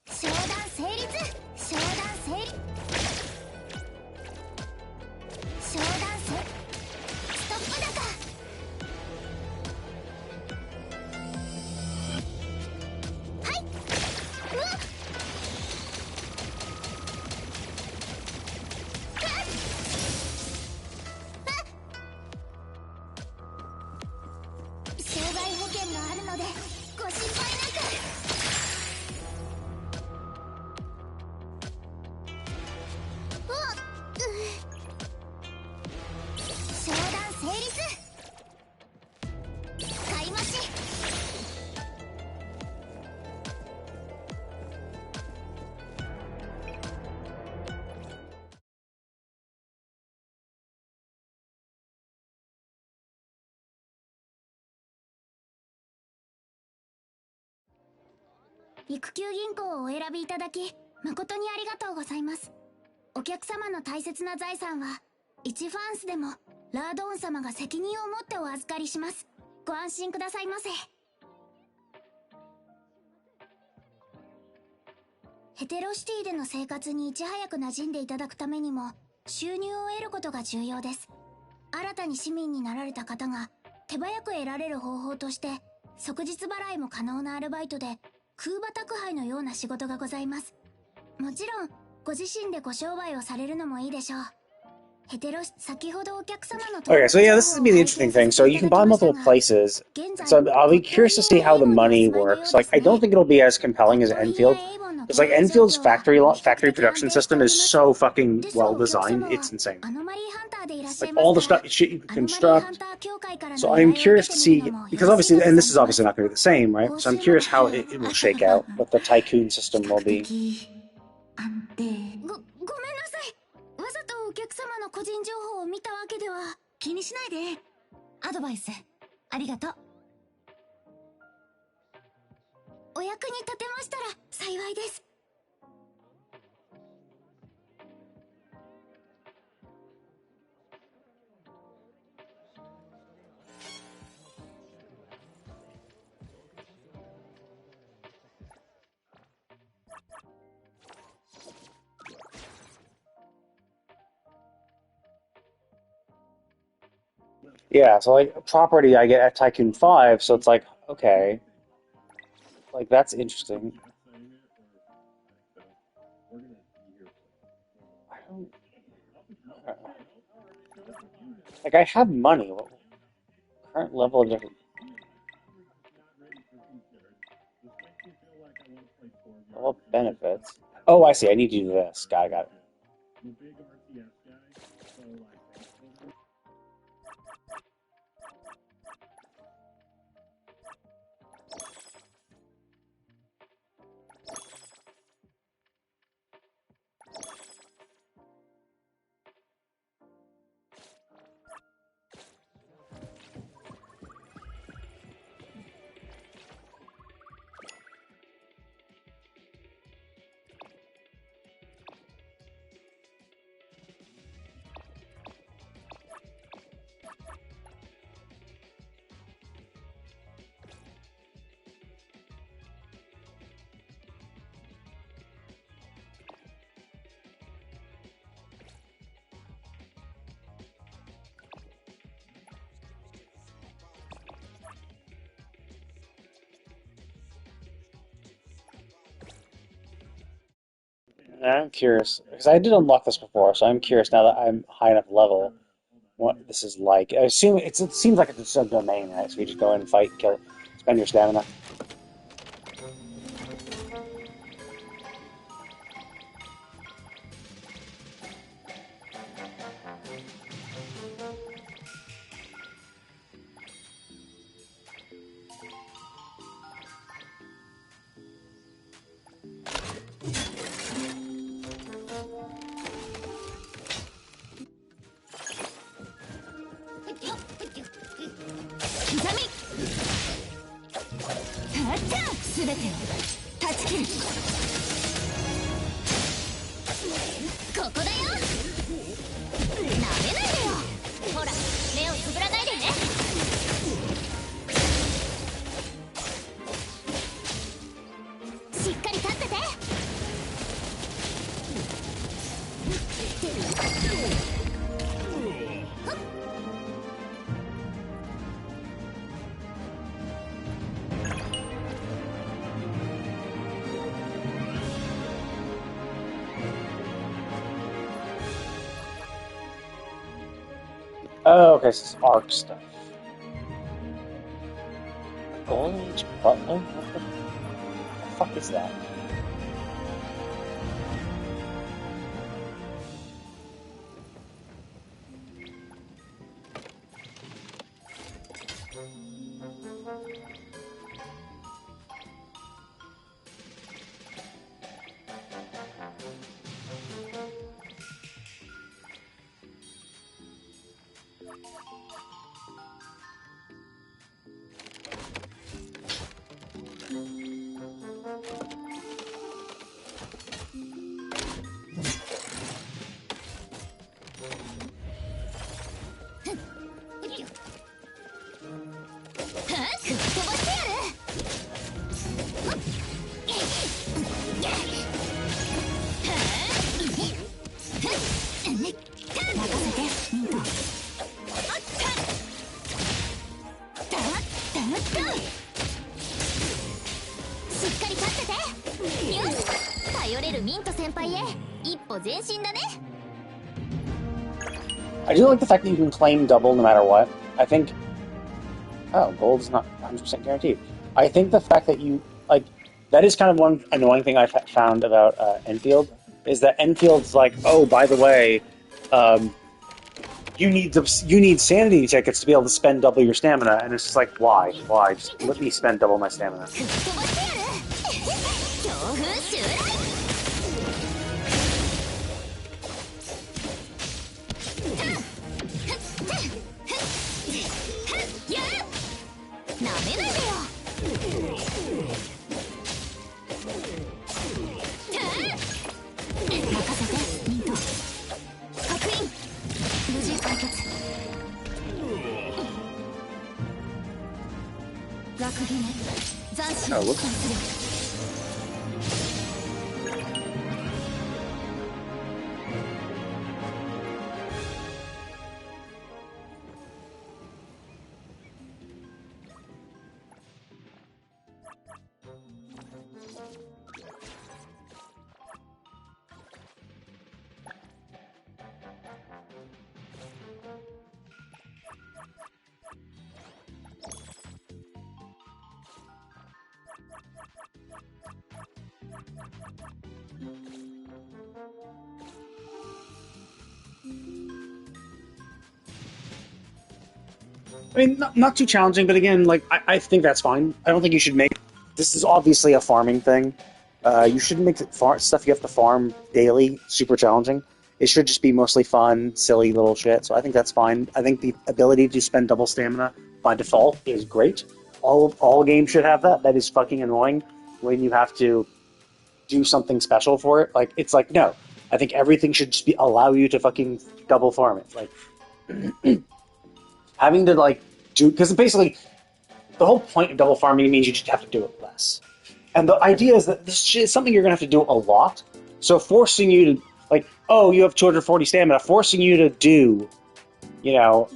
商談成立。商談成立。商談成ストップ高。はい。うわっ。障害保険があるのでご心配なく。商談成立。買い増し。育休銀行をお選びいただき誠にありがとうございます。お客様の大切な財産は一ファンスでもラードーン様が責任を持ってお預かりします。ご安心くださいませ。ヘテロシティでの生活にいち早く馴染んでいただくためにも収入を得ることが重要です。新たに市民になられた方が手早く得られる方法として即日払いも可能なアルバイトで空場宅配のような仕事がございます。もちろんご自身でご商売をされるのもいいでしょう。ヘテロ先ほどお客様の Okay, so yeah, this is be the interesting thing. So you can buy multiple places. So I'll be curious to see how the money works. Like, I don't think it'll be as compelling as Enfield. Because like Enfield's factory production system is so fucking well designed, it's insane. It's like all the shit you can construct. So I'm curious to see, because obviously, and this is obviously not going to be the same, right? So I'm curious how it will shake out, what the tycoon system will be. ごめんなさい。わざとお客様の個人情報を見たわけでは。気にしないで。アドバイスありがとう。お役に立てましたら幸いです。Yeah, so like property I get at Tycoon 5, so it's like, okay. Like that's interesting. I don't like I have money. What current level of different what benefits? Oh, I see. I need to do this. Got it. I'm curious because I did unlock this before, so I'm curious now that I'm high enough level what this is like. I assume it seems like it's a domain, right? So you just go in and fight, kill, spend your stamina. Oh, okay, so it's ARC stuff. Golden Age Butler? What the fuck is that? I do like the fact that you can claim double no matter what. I think... Oh, gold is not 100% guaranteed. I think the fact that you... like, that is kind of one annoying thing I've found about Enfield, is that Enfield's like, oh, by the way, you need sanity tickets to be able to spend double your stamina, and it's just like, why? Why? Just let me spend double my stamina. Oh, look. I mean, not too challenging, but again, like, I think that's fine. I don't think you should make... This is obviously a farming thing. You shouldn't make stuff you have to farm daily super challenging. It should just be mostly fun, silly little shit, so I think that's fine. I think the ability to spend double stamina by default is great. All games should have that. That is fucking annoying when you have to do something special for it. Like, it's like, no. I think everything should just allow you to fucking double farm it. Like... having to, like, do... Because basically, the whole point of double farming means you just have to do it less. And the idea is that this is something you're going to have to do a lot. So forcing you to, like, oh, you have 240 stamina, forcing you to do, you know,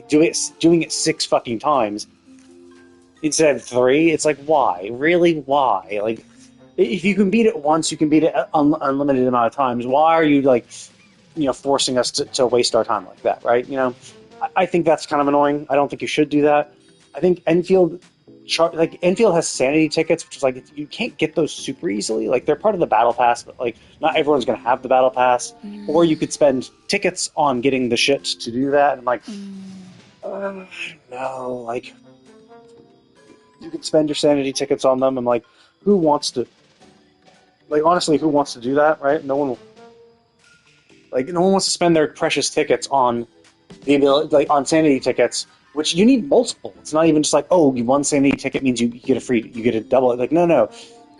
doing it 6 fucking times instead of 3, it's like, why? Really, why? Like, if you can beat it once, you can beat it unlimited amount of times. Why are you, like, you know, forcing us to waste our time like that, right? You know? I think that's kind of annoying. I don't think you should do that. I think Enfield has sanity tickets, which is like, you can't get those super easily. Like, they're part of the battle pass, but like, not everyone's going to have the battle pass. Or you could spend tickets on getting the shit to do that. And like, no, like, you could spend your sanity tickets on them. And like, who wants to? Like, honestly, who wants to do that, right? No one wants to spend their precious tickets on the ability, like, on sanity tickets, which you need multiple. It's not even just like, oh, one sanity ticket means you get a double it. Like, no.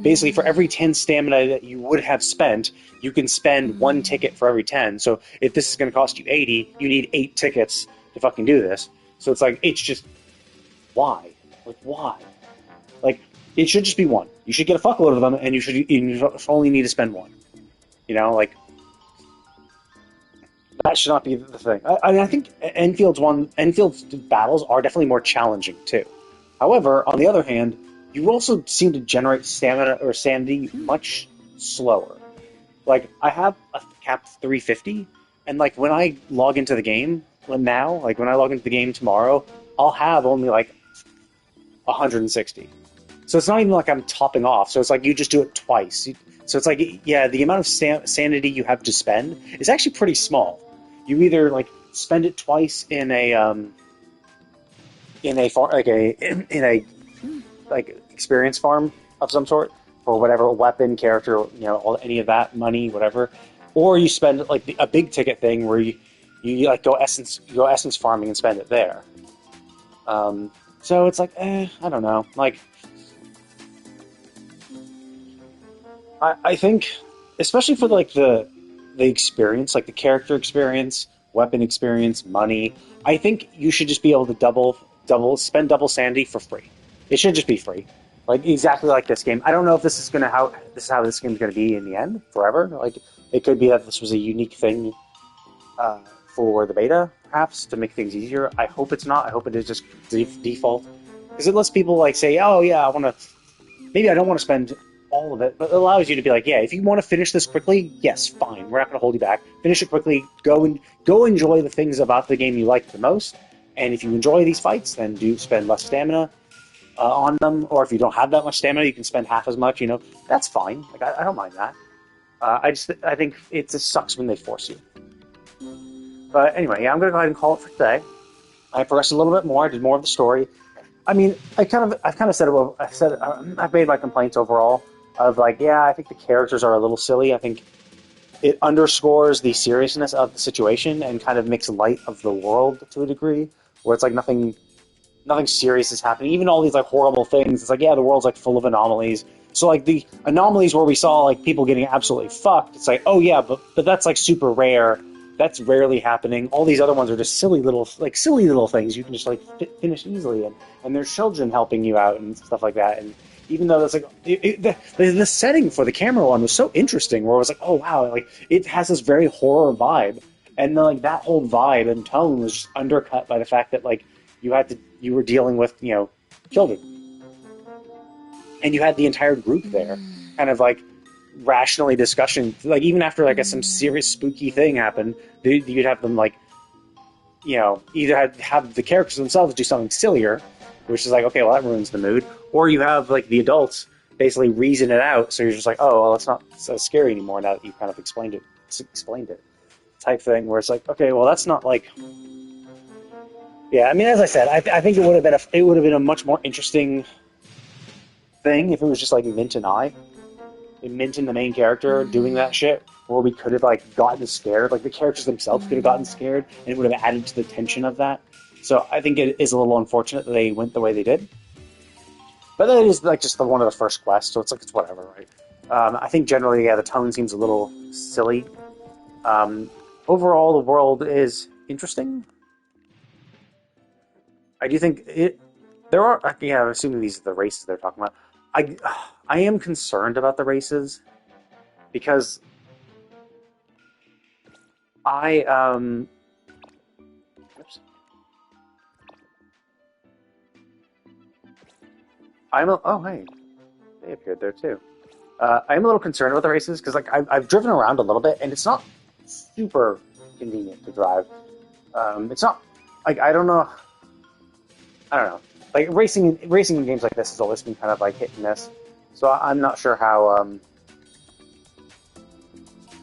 Basically, for every 10 stamina that you would have spent, you can spend 1 ticket for every 10. So if this is going to cost you 80, you need 8 tickets to fucking do this. So it's like, it's just, why? Like, why? Like, it should just be 1. You should get a fuckload of them, and you only need to spend 1. You know, like, that should not be the thing. I think Enfield's battles are definitely more challenging, too. However, on the other hand, you also seem to generate stamina or sanity much slower. Like, I have a cap 350, and, like, when I log into the game when I log into the game tomorrow, I'll have only, like, 160. So it's not even like I'm topping off. So it's like you just do it twice. So it's like, yeah, the amount of sanity you have to spend is actually pretty small. You either like spend it twice in a experience farm of some sort for whatever weapon, character, you know, any of that, money, whatever, or you spend like a big ticket thing where you like go essence farming and spend it there. So it's like, I don't know, like. I think, especially for like the experience, like the character experience, weapon experience, money, I think you should just be able to spend double sanity for free. It should just be free, like exactly like this game. I don't know if this is how this game's gonna be in the end forever. Like it could be that this was a unique thing for the beta, perhaps to make things easier. I hope it's not. I hope it is just default, because it lets people like say, oh yeah, maybe I don't want to spend all of it, but it allows you to be like, yeah, if you want to finish this quickly, yes, fine, we're not going to hold you back. Finish it quickly. Go enjoy the things about the game you like the most. And if you enjoy these fights, then do spend less stamina on them. Or if you don't have that much stamina, you can spend half as much. That's fine. Like I don't mind that. I think it just sucks when they force you. But anyway, yeah, I'm going to go ahead and call it for today. I progressed a little bit more. I did more of the story. I mean, I've kind of said it. I've made my complaints overall of like, yeah, I think the characters are a little silly. I think it underscores the seriousness of the situation and kind of makes light of the world to a degree, where it's like nothing serious is happening. Even all these like horrible things, it's like, yeah, the world's like full of anomalies. So like the anomalies where we saw like people getting absolutely fucked, it's like, oh yeah, but that's like super rare. That's rarely happening. All these other ones are just silly little things you can just like finish easily, and there's children helping you out and stuff like that. And even though that's like the setting for the camera one was so interesting, where it was like, oh wow, like it has this very horror vibe, and then like that whole vibe and tone was just undercut by the fact that like you were dealing with children, and you had the entire group there, kind of like rationally discussion, like even after like some serious spooky thing happened, you'd have them like either have the characters themselves do something sillier, which is like, okay, well that ruins the mood, or you have like the adults basically reason it out, so you're just like, oh well, it's not so scary anymore now that you kind of explained it type thing, where it's like, okay, well that's not like, yeah, I mean, as I said, I think it would have been a much more interesting thing if it was just like Mint and Mint and the main character doing that shit, where we could have like gotten scared, like the characters themselves could have gotten scared, and it would have added to the tension of that. So I think it is a little unfortunate that they went the way they did. But that is like just one of the first quests, so it's like, it's whatever, right? I think generally, yeah, the tone seems a little silly. Overall, the world is interesting. I do think I'm assuming these are the races they're talking about. I am concerned about the races, because hey, they appeared there too. I'm a little concerned about the races, because like I've driven around a little bit, and it's not super convenient to drive. It's not like, I don't know. Like racing in games like this has always been kind of like hit and miss. So I'm not sure how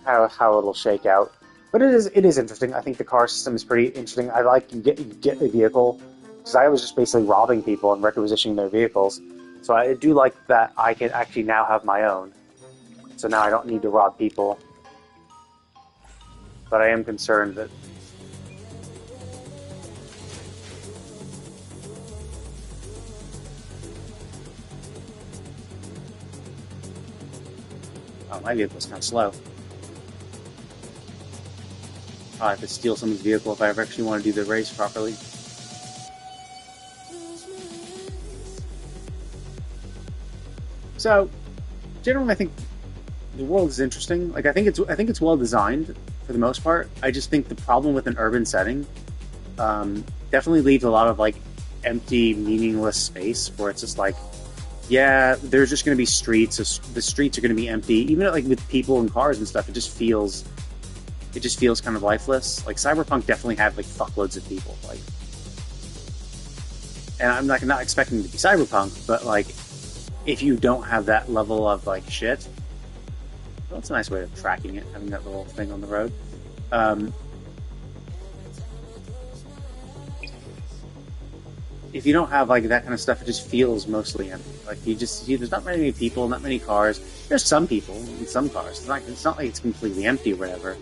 it'll shake out. But it is interesting. I think the car system is pretty interesting. I like you get a vehicle, because I was just basically robbing people and requisitioning their vehicles. So I do like that I can actually now have my own. So now I don't need to rob people. But I am concerned that my vehicle's kind of slow. I have to steal someone's vehicle if I ever actually want to do the race properly. So, generally, I think the world is interesting. Like, I think it's well designed for the most part. I just think the problem with an urban setting definitely leaves a lot of like empty, meaningless space, where it's just like, yeah, there's just going to be streets. The streets are going to be empty, even like with people and cars and stuff. It just feels kind of lifeless. Like Cyberpunk definitely had like fuckloads of people. Like, and I'm like not expecting it to be Cyberpunk, but like if you don't have that level of like shit, well, it's a nice way of tracking it, having that little thing on the road. If you don't have like that kind of stuff, it just feels mostly empty. Like there's not many people, not many cars. There's some people in some cars. It's not like it's completely empty or whatever.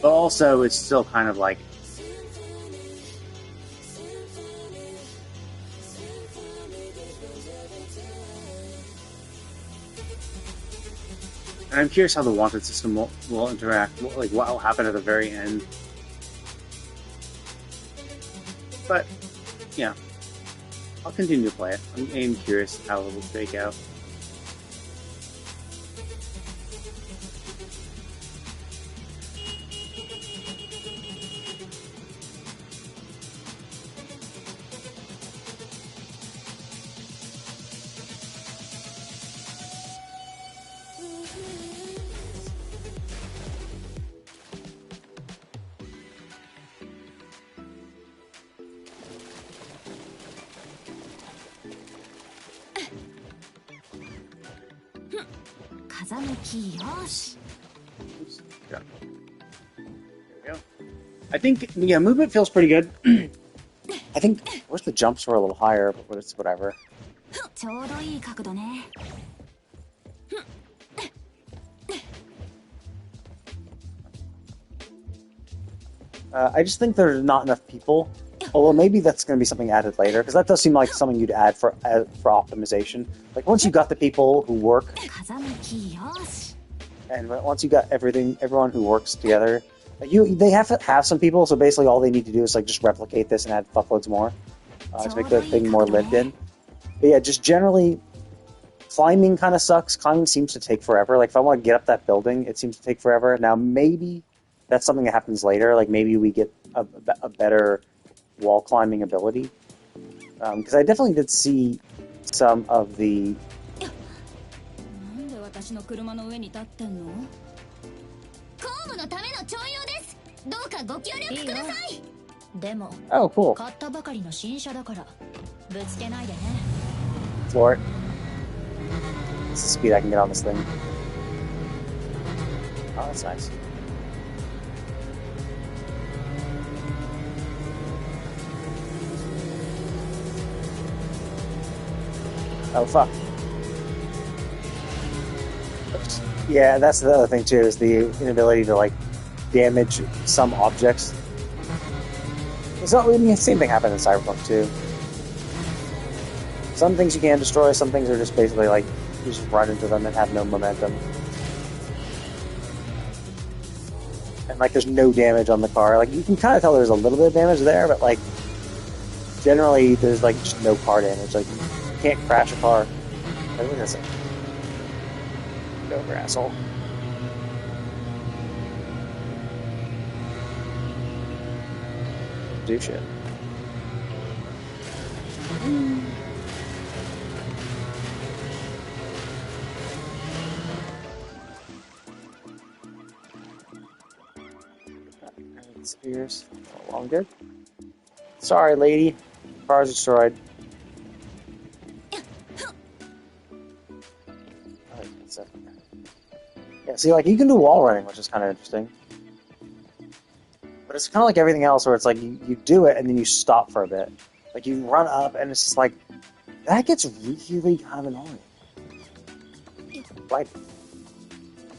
But also, it's still kind of like, And I'm curious how the wanted system will interact, like what will happen at the very end. But, yeah, I'll continue to play it. I'm curious how it will shake out. Yeah. There we go. I think, yeah, movement feels pretty good. I think, I wish the jumps were a little higher, but it's whatever. I just think there's not enough people. Although maybe that's going to be something added later, because that does seem like something you'd add for optimization. Like once you got the people who work, and once you got everyone who works together, they have to have some people. So basically, all they need to do is like just replicate this and add fuckloads more to make the thing more lived in. But yeah, just generally, climbing kind of sucks. Climbing seems to take forever. Like if I want to get up that building, it seems to take forever. Now maybe that's something that happens later. Like maybe we get a better wall climbing ability, because I definitely did see some of the oh cool floor it. This is the speed I can get on this thing. Oh, that's nice. Oh, fuck. Oops. Yeah, that's the other thing, too, is the inability to, like, damage some objects. So, I mean, the same thing happened in Cyberpunk, too. Some things you can destroy, some things are just basically, like, you just run into them and have no momentum. And, like, there's no damage on the car. Like, you can kind of tell there's a little bit of damage there, but, like, generally, there's, like, just no car damage. Like, can't crash a car. What was I saying? Get over, asshole. Do shit. Spears. Oh, well, I'm good. Sorry, lady. Car's destroyed. Yeah, see, like, you can do wall running, which is kind of interesting. But it's kind of like everything else, where it's like, you do it, and then you stop for a bit. Like, you run up, and it's just like, that gets really kind of annoying. Like,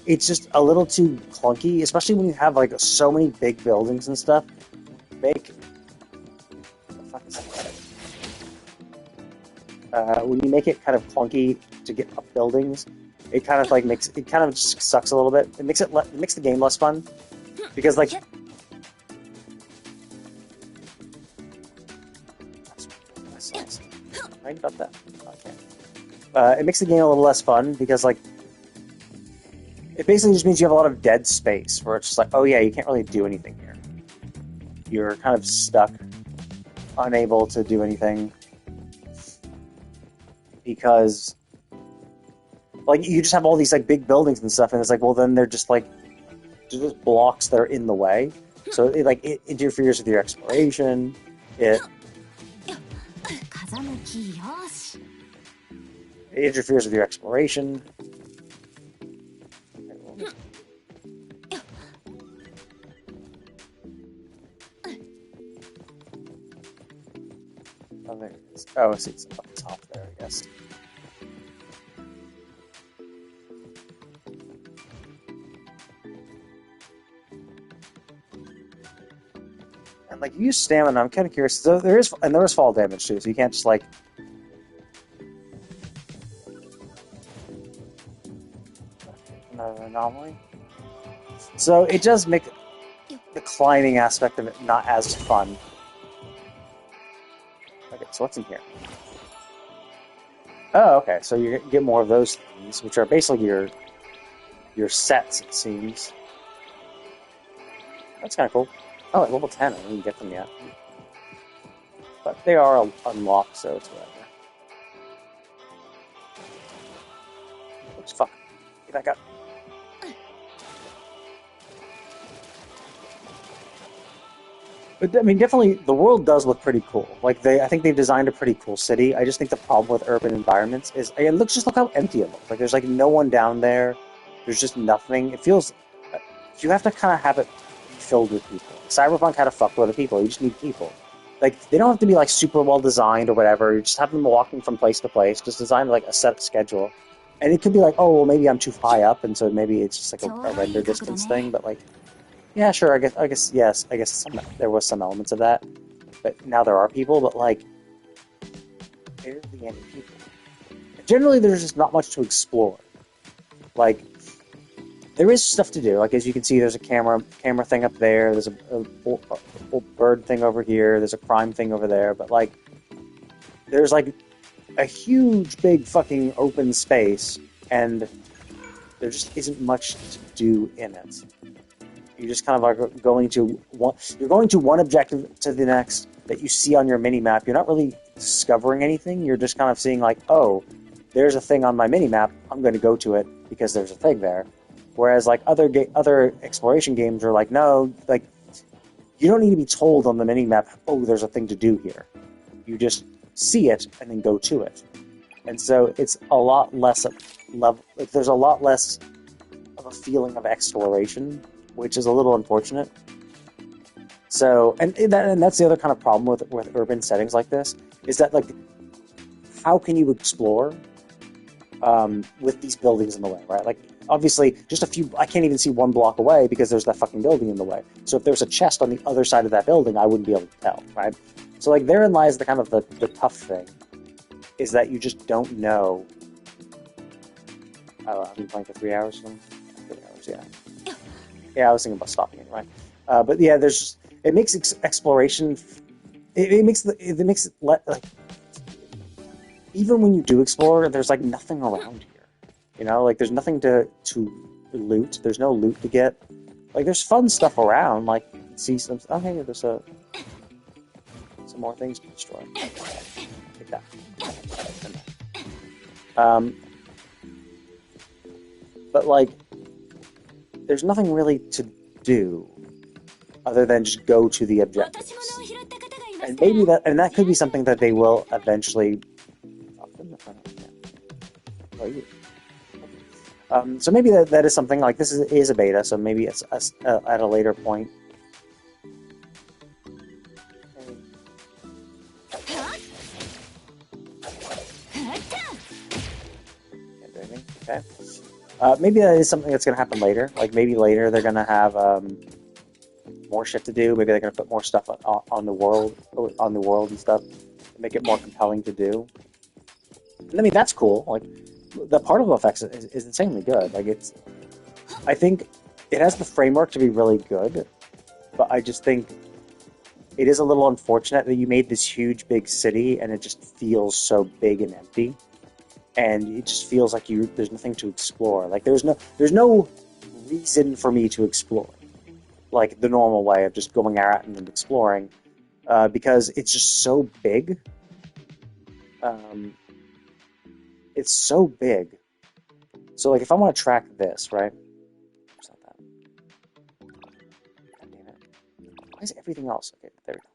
it's just a little too clunky, especially when you have, like, so many big buildings and stuff. What the fuck is that? When you make it kind of clunky to get up buildings, it kind of like just sucks a little bit. It makes the game less fun, because like right about that. Okay. It makes the game a little less fun because like it basically just means you have a lot of dead space where it's just like, oh yeah, you can't really do anything here. You're kind of stuck, unable to do anything because. Like, you just have all these, like, big buildings and stuff, and it's like, well, then they're just, like, just blocks that are in the way. So, it interferes with your exploration. It interferes with your exploration. Oh, there it is. Oh, it's up top there, I guess. Like, you use stamina, I'm kind of curious. So there is fall damage too, so you can't just like. anomaly. So it does make the climbing aspect of it not as fun. Okay, so what's in here? Oh, okay, so you get more of those things, which are basically your sets, it seems. That's kind of cool. Oh, at level 10, I didn't get them yet. But they are unlocked, so it's whatever. Oops, fuck. Get back up. But, I mean, definitely, the world does look pretty cool. Like, I think they've designed a pretty cool city. I just think the problem with urban environments is, look how empty it looks. Like, there's, like, no one down there. There's just nothing. It feels, you have to kind of have it filled with people. Cyberpunk had a fuckload of people. You just need people. Like, they don't have to be, like, super well designed or whatever. You just have them walking from place to place. Just design, like, a set schedule. And it could be like, oh, well, maybe I'm too high up, and so maybe it's just, like, a render distance thing, but, like, yeah, sure, I guess, yes, I guess there was some elements of that. But now there are people, but, like, barely any people. Generally, there's just not much to explore. Like, there is stuff to do. Like, as you can see, there's a camera thing up there, there's a bird thing over here, there's a crime thing over there, but, like, there's, like, a huge, big fucking open space, and there just isn't much to do in it. You just kind of are going to one objective to the next that you see on your mini-map. You're not really discovering anything. You're just kind of seeing, like, oh, there's a thing on my mini-map. I'm going to go to it because there's a thing there. Whereas, like, other exploration games are like, no, like, you don't need to be told on the mini-map, oh, there's a thing to do here. You just see it and then go to it. And so it's a lot less there's a lot less of a feeling of exploration, which is a little unfortunate. So, and that's the other kind of problem with urban settings like this, is that, like, how can you explore with these buildings in the way, right? Like, obviously, I can't even see one block away because there's that fucking building in the way. So if there's a chest on the other side of that building, I wouldn't be able to tell, right? So, like, therein lies the kind of the tough thing, is that you just don't know. I've been playing for 3 hours. 3 hours, yeah. Yeah, I was thinking about stopping it, right? But yeah, it makes exploration. It makes it like, even when you do explore, there's, like, nothing around here. You know, like, there's nothing to loot. There's no loot to get. Like, there's fun stuff around. Like, you can see some. Oh, hey, there's some more things to destroy. Take that. But, like, there's nothing really to do other than just go to the objectives. And maybe that could be something that they will eventually. So maybe that is something, like, this is a beta, so maybe it's at a later point. Okay. Maybe that is something that's going to happen later. Like, maybe later they're going to have more shit to do. Maybe they're going to put more stuff on the world and stuff to make it more compelling to do. And, I mean, that's cool. Like, the particle effects is insanely good. Like, I think it has the framework to be really good, but I just think it is a little unfortunate that you made this huge, big city and it just feels so big and empty. And it just feels like there's nothing to explore. Like, there's no reason for me to explore, like the normal way of just going out and exploring, because it's just so big. It's so big. So, like, if I want to track this, right? It's not that. God damn it. Why is everything else? Okay, there we go.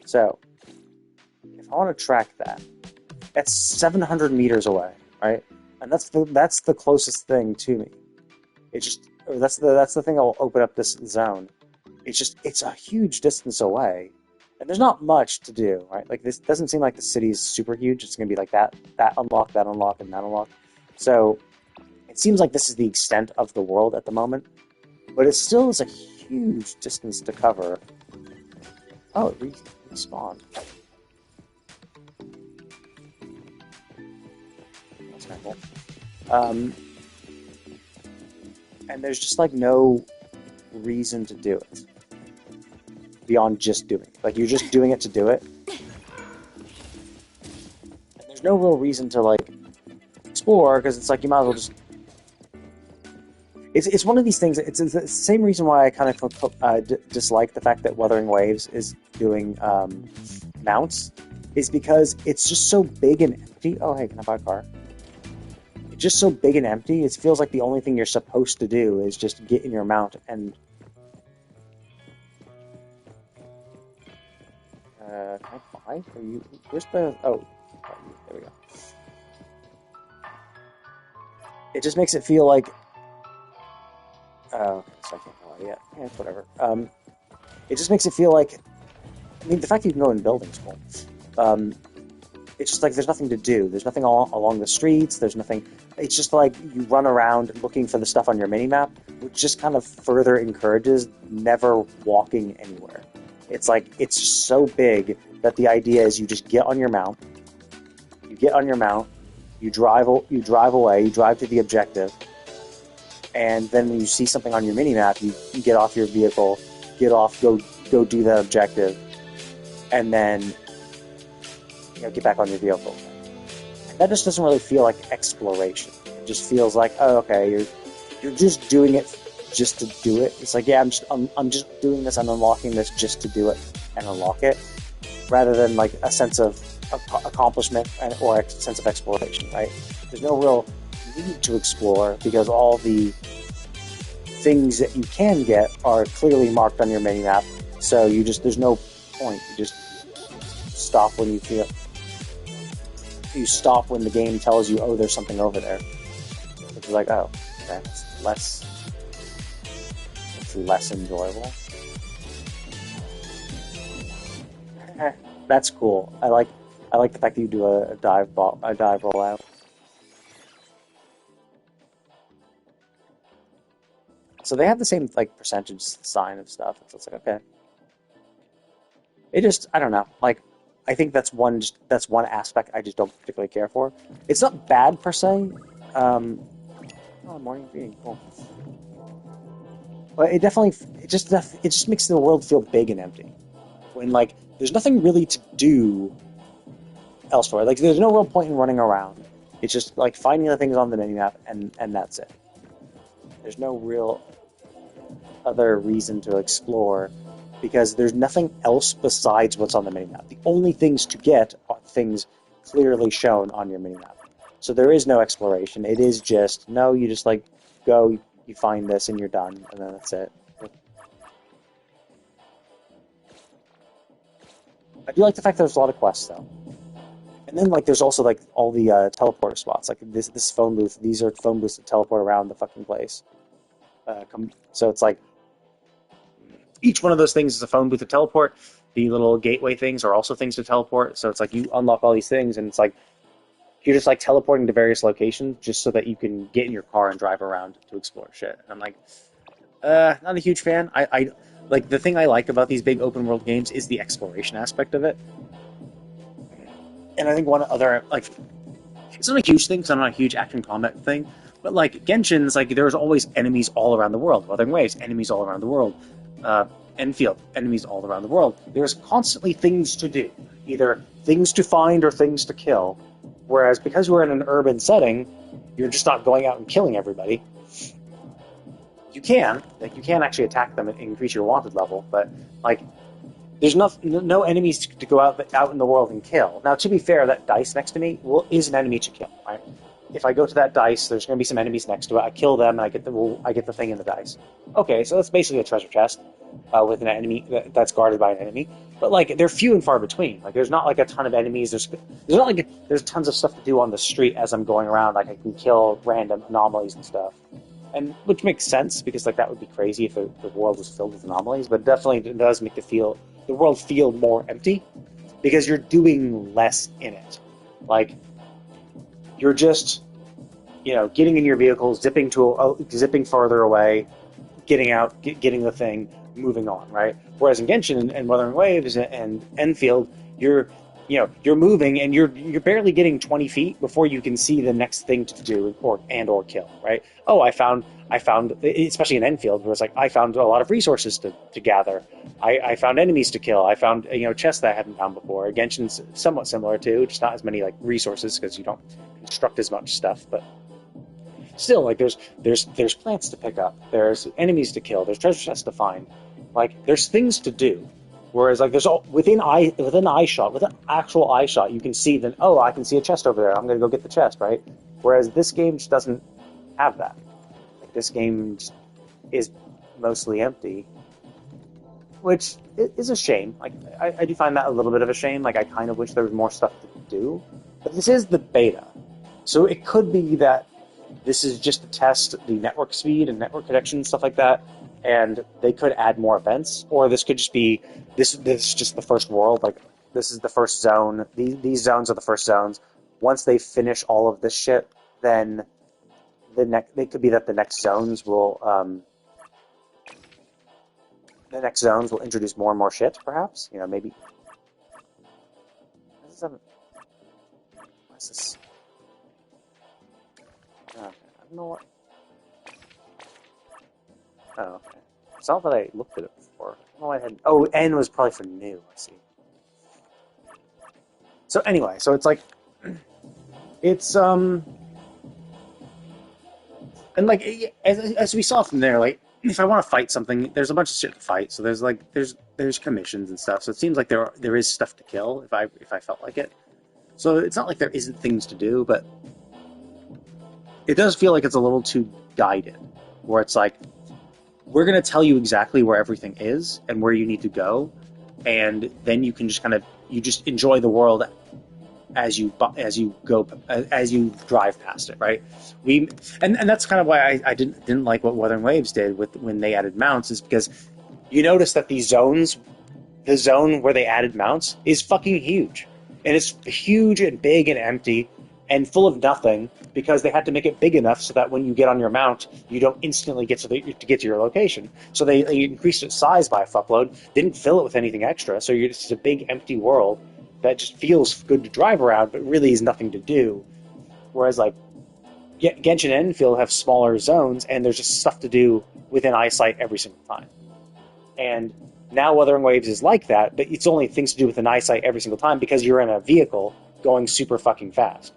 So, if I want to track that, that's 700 meters away, right? And that's the closest thing to me. That's the thing that will open up this zone. It's a huge distance away, and there's not much to do, right? Like, this doesn't seem like the city is super huge. It's gonna be like that unlock, and that unlock. So it seems like this is the extent of the world at the moment, but it still is a huge distance to cover. Oh, it respawned. That's kind of cool. And there's just like no reason to do it beyond just doing it. Like, you're just doing it to do it. And there's no real reason to like explore, because it's like you might as well just. It's one of these things. It's the same reason why I kind of dislike the fact that Wuthering Waves is doing mounts, is because it's just so big and empty. Oh, hey, can I buy a car? It's just so big and empty. It feels like the only thing you're supposed to do is just get in your mount and. Can I buy? Are you? Where's the? Oh, there we go. It just makes it feel like. So I can't buy yet. Yeah, it's whatever. It just makes it feel like. I mean, the fact that you can go in buildings, cool. It's just like there's nothing to do. There's nothing along the streets. There's nothing. It's just like you run around looking for the stuff on your minimap, which just kind of further encourages never walking anywhere. It's like it's just so big that the idea is you just get on your mount. You get on your mount. You drive away. You drive to the objective, and then when you see something on your minimap, you get off your vehicle, go do the objective, and then get back on your vehicle. And that just doesn't really feel like exploration. It just feels like, oh, okay, you're just doing it just to do it. It's like, yeah, I'm just doing this. I'm unlocking this just to do it and unlock it, rather than like a sense of accomplishment or a sense of exploration. Right? There's no real need to explore because all the things that you can get are clearly marked on your minimap. So there's no point. You just stop when you feel. You stop when the game tells you, oh, there's something over there. It's like, oh, okay, it's less enjoyable. That's cool. I like the fact that you do a dive rollout. So they have the same like percentage sign of stuff. So it's like, okay. It just, I don't know. Like, I think that's one aspect I just don't particularly care for. It's not bad per se. Morning reading, cool. But it just makes the world feel big and empty. When like there's nothing really to do elsewhere. Like there's no real point in running around. It's just like finding the things on the minimap and that's it. There's no real other reason to explore. Because there's nothing else besides what's on the minimap. The only things to get are things clearly shown on your minimap. So there is no exploration. It is just, no, you just like go, you find this and you're done, and then that's it. I do like the fact that there's a lot of quests though. And then like there's also like all the teleporter spots. Like this phone booth, these are phone booths that teleport around the fucking place. So it's like, each one of those things is a phone booth to teleport. The little gateway things are also things to teleport. So it's like you unlock all these things, and it's like you're just like teleporting to various locations just so that you can get in your car and drive around to explore shit. And I'm like, not a huge fan. I like the thing I like about these big open world games is the exploration aspect of it. And I think one other like it's not a huge thing because I'm not a huge action combat thing, but like Genshin's like there's always enemies all around the world. Wuthering Waves, enemies all around the world. Enfield, enemies all around the world. There's constantly things to do, either things to find or things to kill. Whereas because we're in an urban setting, you're just not going out and killing everybody. You can actually attack them and increase your wanted level, but like there's no enemies to go out in the world and kill. Now, to be fair, that dice next to me is an enemy to kill. Right? If I go to that dice, there's going to be some enemies next to it. I kill them, and I get the thing in the dice. Okay, so that's basically a treasure chest with an enemy that's guarded by an enemy. But like, they're few and far between. Like, there's not like a ton of enemies. There's tons of stuff to do on the street as I'm going around. Like, I can kill random anomalies and stuff, and which makes sense because like that would be crazy if the world was filled with anomalies. But definitely, it does make the world feel more empty because you're doing less in it. Like, you're just, getting in your vehicle, zipping farther away, getting out, getting the thing, moving on, right? Whereas in Genshin and Wuthering Waves and Enfield, you're you're moving and you're barely getting 20 feet before you can see the next thing to do or kill, right? Oh, I found, especially in Enfield, where it's like, I found a lot of resources to gather. I found enemies to kill. I found, chests that I hadn't found before. Genshin's somewhat similar too, just not as many like resources because you don't construct as much stuff, but still, like there's plants to pick up, there's enemies to kill, there's treasure chests to find, like there's things to do. Whereas, like, there's within eye shot, with an actual eye shot, you can see that, oh, I can see a chest over there. I'm going to go get the chest, right? Whereas this game just doesn't have that. Like, this game is mostly empty, which is a shame. Like, I do find that a little bit of a shame. Like, I kind of wish there was more stuff to do. But this is the beta. So it could be that this is just to test the network speed and network connection and stuff like that, and they could add more events, or this could just be this is just the first world. Like, this is the first zone. These zones are the first zones. Once they finish all of this shit, then it could be that the next zones will introduce more and more shit. Perhaps, maybe. What's this? I don't know what. Oh, okay. It's not that I looked at it before. I don't know why I hadn't. Oh, N was probably for new. I see. So anyway, so it's like, it's and like as we saw from there, like if I want to fight something, there's a bunch of shit to fight. So there's commissions and stuff. So it seems like there is stuff to kill if I felt like it. So it's not like there isn't things to do, but it does feel like it's a little too guided, where it's like, we're going to tell you exactly where everything is and where you need to go, and then you can just you just enjoy the world as you drive past it, right? And that's kind of why I didn't like what Wuthering Waves did when they added mounts, is because you notice that the zone where they added mounts is fucking huge, and it's huge and big and empty and full of nothing, because they had to make it big enough so that when you get on your mount, you don't instantly get to your location. So they increased its size by a fuckload, didn't fill it with anything extra, so it's just a big empty world that just feels good to drive around, but really is nothing to do. Whereas, like, Genshin and Enfield have smaller zones, and there's just stuff to do within eyesight every single time. And now Wuthering Waves is like that, but it's only things to do within eyesight every single time because you're in a vehicle going super fucking fast.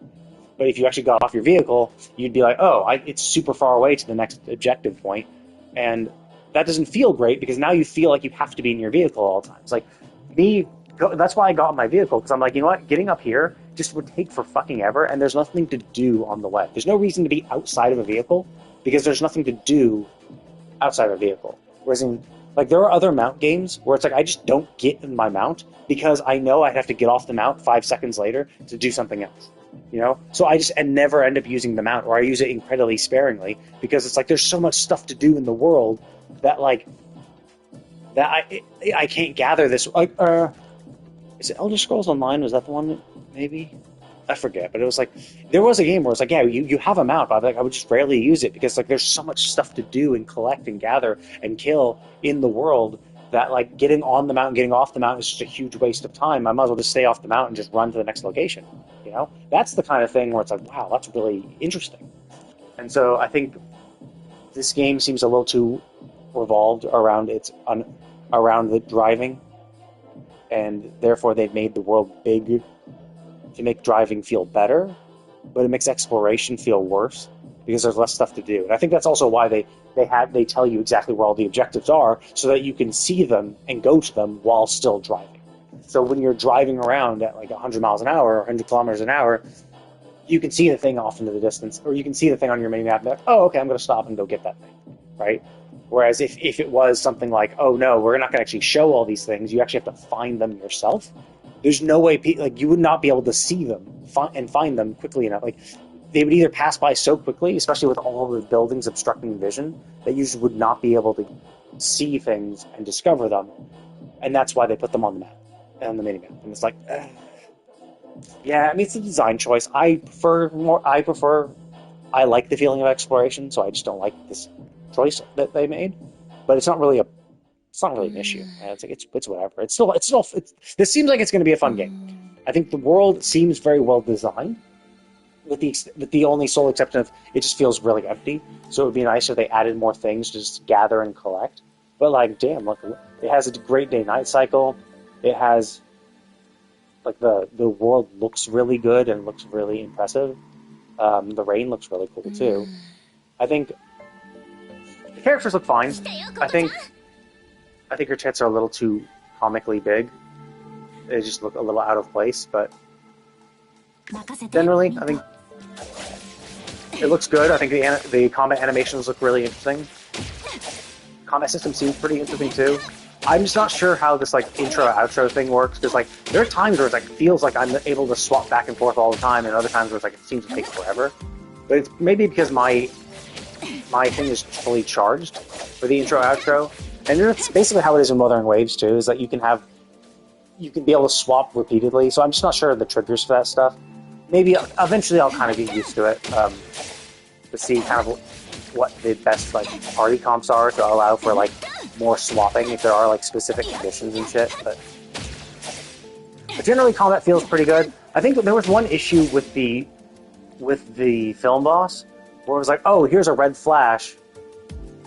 But if you actually got off your vehicle, you'd be like, oh, it's super far away to the next objective point. And that doesn't feel great, because now you feel like you have to be in your vehicle all the time. It's like, that's why I got in my vehicle, because I'm like, you know what, getting up here just would take for fucking ever, and there's nothing to do on the way. There's no reason to be outside of a vehicle, because there's nothing to do outside of a vehicle. Whereas there are other mount games where it's like, I just don't get in my mount, because I know I'd have to get off the mount 5 seconds later to do something else. So I just never end up using the mount, or I use it incredibly sparingly, because it's like there's so much stuff to do in the world that I can't gather this. Is it Elder Scrolls Online? Was that the one? Maybe, I forget. But it was like, there was a game where it's like, yeah, you have a mount, but I would just rarely use it, because like there's so much stuff to do and collect and gather and kill in the world that like getting on the mountain, getting off the mountain is just a huge waste of time. I might as well just stay off the mountain and just run to the next location. That's the kind of thing where it's like, wow, that's really interesting. And so I think this game seems a little too revolved around around the driving, and therefore they've made the world big to make driving feel better, but it makes exploration feel worse because there's less stuff to do. And I think that's also why they tell you exactly where all the objectives are, so that you can see them and go to them while still driving. So when you're driving around at like 100 miles an hour or 100 kilometers an hour, you can see the thing off into the distance, or you can see the thing on your mini map and be like, oh, okay, I'm going to stop and go get that thing, right? Whereas if it was something like, oh no, we're not going to actually show all these things, you actually have to find them yourself. There's no way, you would not be able to see them and find them quickly enough. Like, they would either pass by so quickly, especially with all the buildings obstructing vision, that you just would not be able to see things and discover them. And that's why they put them on the map, on the minimap. And it's like, yeah, I mean, it's a design choice. I like the feeling of exploration, so I just don't like this choice that they made. But it's not really an issue. It's whatever. This seems like it's going to be a fun game. I think the world seems very well designed, with the only sole exception of it just feels really empty. So it would be nice if they added more things to just gather and collect. But like, damn, look, it has a great day-night cycle. It has like the world looks really good and looks really impressive. The rain looks really cool too. I think the characters look fine. I think her tits are a little too comically big. They just look a little out of place, but generally, I think it looks good. I think the combat animations look really interesting. Combat system seems pretty interesting too. I'm just not sure how this like intro-outro thing works, because like there are times where it's like feels like I'm able to swap back and forth all the time, and other times where it's like it seems to take forever. But it's maybe because my thing is fully charged for the intro-outro, and that's basically how it is in Wuthering Waves too. Is that you can be able to swap repeatedly. So I'm just not sure of the triggers for that stuff. Maybe eventually I'll kind of get used to it to see kind of what the best like party comps are to allow for like more swapping if there are like specific conditions and shit. But generally, combat feels pretty good. I think there was one issue with the film boss where it was like, oh, here's a red flash,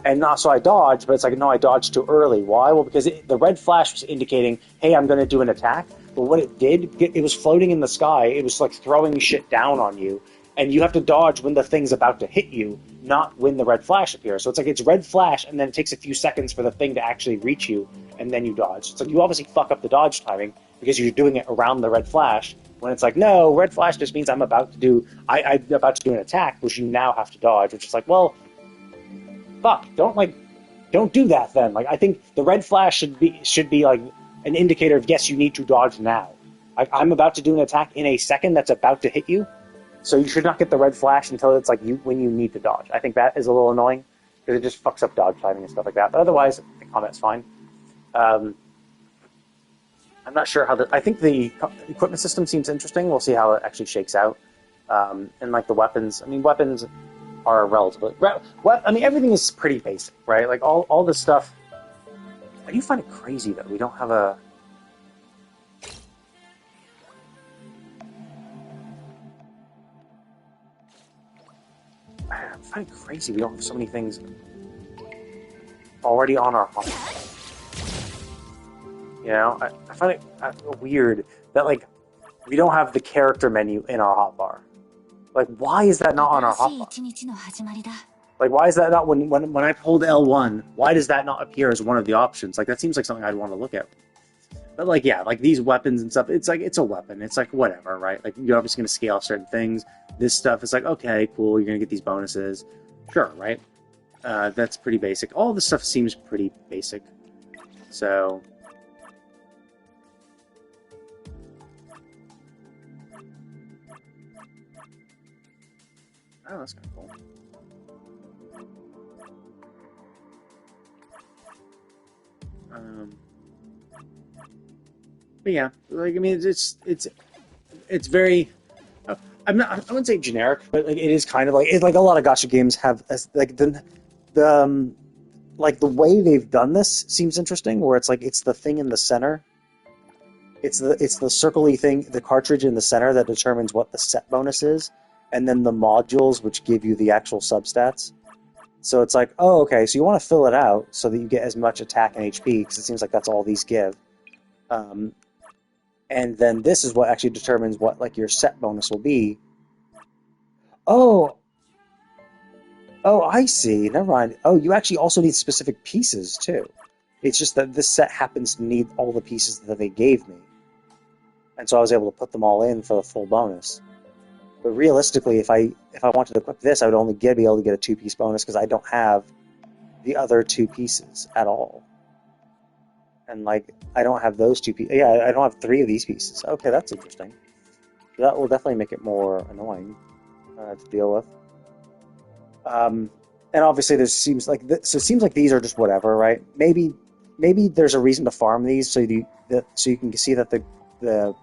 and not so I dodged, but it's like, no, I dodged too early. Why? Well, because the red flash was indicating, hey, I'm going to do an attack. But what it did, it was floating in the sky. It was like throwing shit down on you. And you have to dodge when the thing's about to hit you, not when the red flash appears. So it's like it's red flash, and then it takes a few seconds for the thing to actually reach you, and then you dodge. So you obviously fuck up the dodge timing because you're doing it around the red flash. When it's like, no, red flash just means I'm about to do an attack, which you now have to dodge. Which is like, well, fuck, don't do that then. Like, I think the red flash should be like an indicator of yes, you need to dodge now. I'm about to do an attack in a second that's about to hit you. So you should not get the red flash until it's like when you need to dodge. I think that is a little annoying because it just fucks up dodge timing and stuff like that. But otherwise, the combat's fine. I'm not sure how I think the equipment system seems interesting. We'll see how it actually shakes out. And like the weapons, I mean, weapons are relatively. I mean, everything is pretty basic, right? Like all this stuff. I do find it crazy that we don't have a. I find it crazy we don't have so many things already on our hotbar. You know, I find it weird that like we don't have the character menu in our hotbar. Like, why is that not on our hotbar? Like, why is that not when I hold L1? Why does that not appear as one of the options? Like, that seems like something I'd want to look at. But like, yeah, like these weapons and stuff, it's like, it's a weapon. It's like, whatever, right? Like, you're obviously going to scale certain things. This stuff is like, okay, cool, you're going to get these bonuses. Sure, right? That's pretty basic. All this stuff seems pretty basic. So... oh, that's kind of cool. But yeah, like, I mean, it's very. I wouldn't say generic, but like, it is kind of like it's like a lot of gacha games have like the like the way they've done this seems interesting. Where it's like it's the thing in the center. It's the circle-y thing, the cartridge in the center that determines what the set bonus is, and then the modules which give you the actual substats. So it's like, oh, okay, so you want to fill it out so that you get as much attack and HP, because it seems like that's all these give. And then this is what actually determines what like your set bonus will be. Oh, I see. Never mind. Oh, you actually also need specific pieces too. It's just that this set happens to need all the pieces that they gave me, and so I was able to put them all in for the full bonus. But realistically, if I wanted to equip this, I would only be able to get a 2-piece bonus because I don't have the other 2 pieces at all. And like, I don't have those 2 pieces. Yeah, I don't have 3 of these pieces. Okay, that's interesting. That will definitely make it more annoying to deal with. And obviously, it seems like these are just whatever, right? Maybe there's a reason to farm these so you can see that the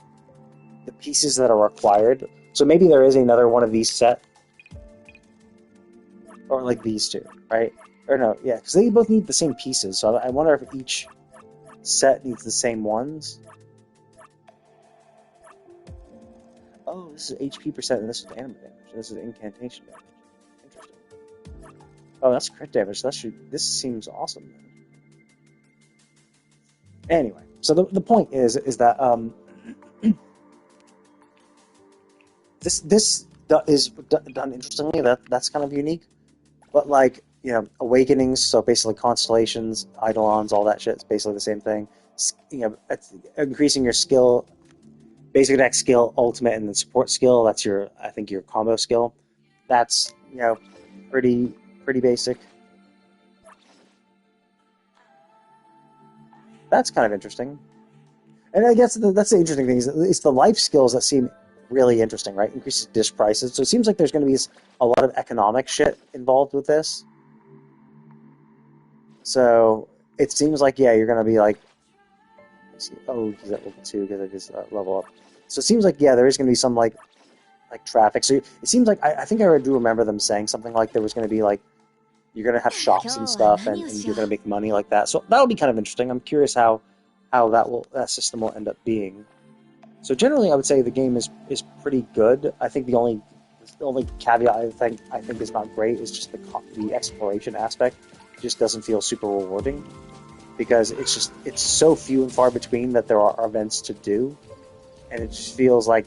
pieces that are required. So maybe there is another one of these set, or like these two, right? Or no, yeah, because they both need the same pieces. So I wonder if each set needs the same ones. Oh, this is HP percent, and this is animal damage. This is incantation damage. Interesting. Oh, that's crit damage. This seems awesome. Anyway, so the point is that this is done interestingly. That's kind of unique. But like, you know, awakenings, so basically constellations, eidolons, all that shit, it's basically the same thing. You know, increasing your skill, basic attack skill, ultimate, and then support skill. That's I think your combo skill. That's, you know, pretty basic. That's kind of interesting. And I guess that's the interesting thing, is it's the life skills that seem really interesting, right? Increases dish prices. So it seems like there's going to be a lot of economic shit involved with this. So it seems like, yeah, you're going to be like, oh, he's at level 2 because I just level up. So it seems like, yeah, there is going to be some like traffic. So it seems like, I think I do remember them saying something like there was going to be like, you're going to have shops and stuff, and you're going to make money like that. So that'll be kind of interesting. I'm curious how that system will end up being. So generally, I would say the game is pretty good. I think the only caveat I think is not great is just the exploration aspect. It just doesn't feel super rewarding, because it's so few and far between that there are events to do, and it just feels like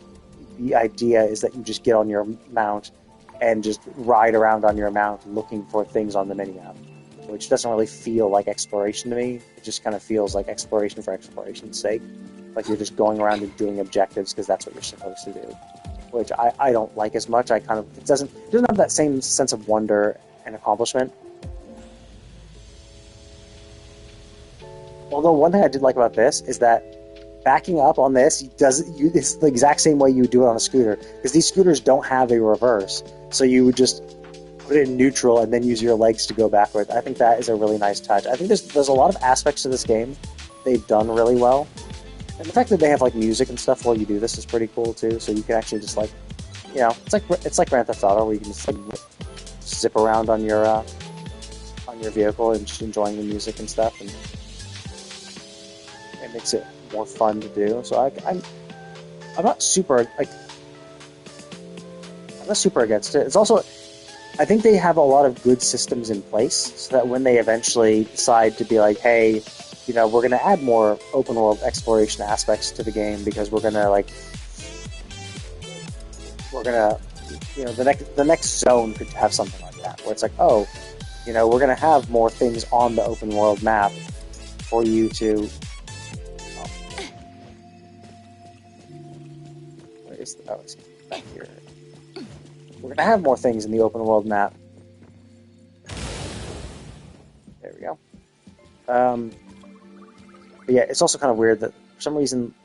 the idea is that you just get on your mount and just ride around on your mount looking for things on the mini-map, which doesn't really feel like exploration to me. It just kind of feels like exploration for exploration's sake. Like you're just going around and doing objectives because that's what you're supposed to do, which I don't like as much. It doesn't have that same sense of wonder and accomplishment. Although one thing I did like about this is that backing up on this, it's the exact same way you would do it on a scooter, because these scooters don't have a reverse, so you would just put it in neutral and then use your legs to go backwards. I think that is a really nice touch. I think there's a lot of aspects to this game they've done really well, and the fact that they have like music and stuff while you do this is pretty cool too. So you can actually just like, you know, it's like Grand Theft Auto, where you can just like zip around on your vehicle and just enjoying the music and stuff, and it makes it more fun to do. So I'm not super against it. It's also, I think they have a lot of good systems in place, so that when they eventually decide to be like, hey, you know, we're going to add more open world exploration aspects to the game, because we're going to, you know, the next zone could have something like that, where it's like, oh, you know, we're going to have more things on the open world map for you to. It's back here. We're going to have more things in the open world map. There we go. But yeah, it's also kind of weird that for some reason.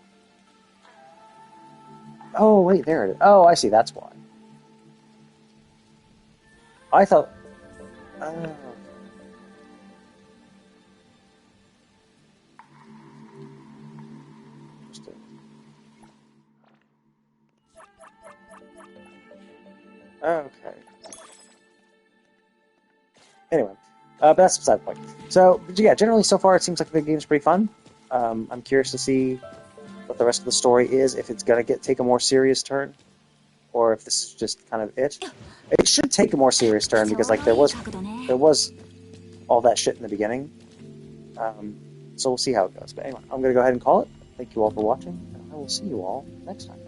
Oh wait, there it is. Oh, I see. That's why. I thought. Okay. Anyway, but that's beside the point. So, yeah, generally so far it seems like the game's pretty fun. I'm curious to see what the rest of the story is, if it's gonna take a more serious turn, or if this is just kind of it. It should take a more serious turn, because like there was all that shit in the beginning. So we'll see how it goes. But anyway, I'm gonna go ahead and call it. Thank you all for watching, and I will see you all next time.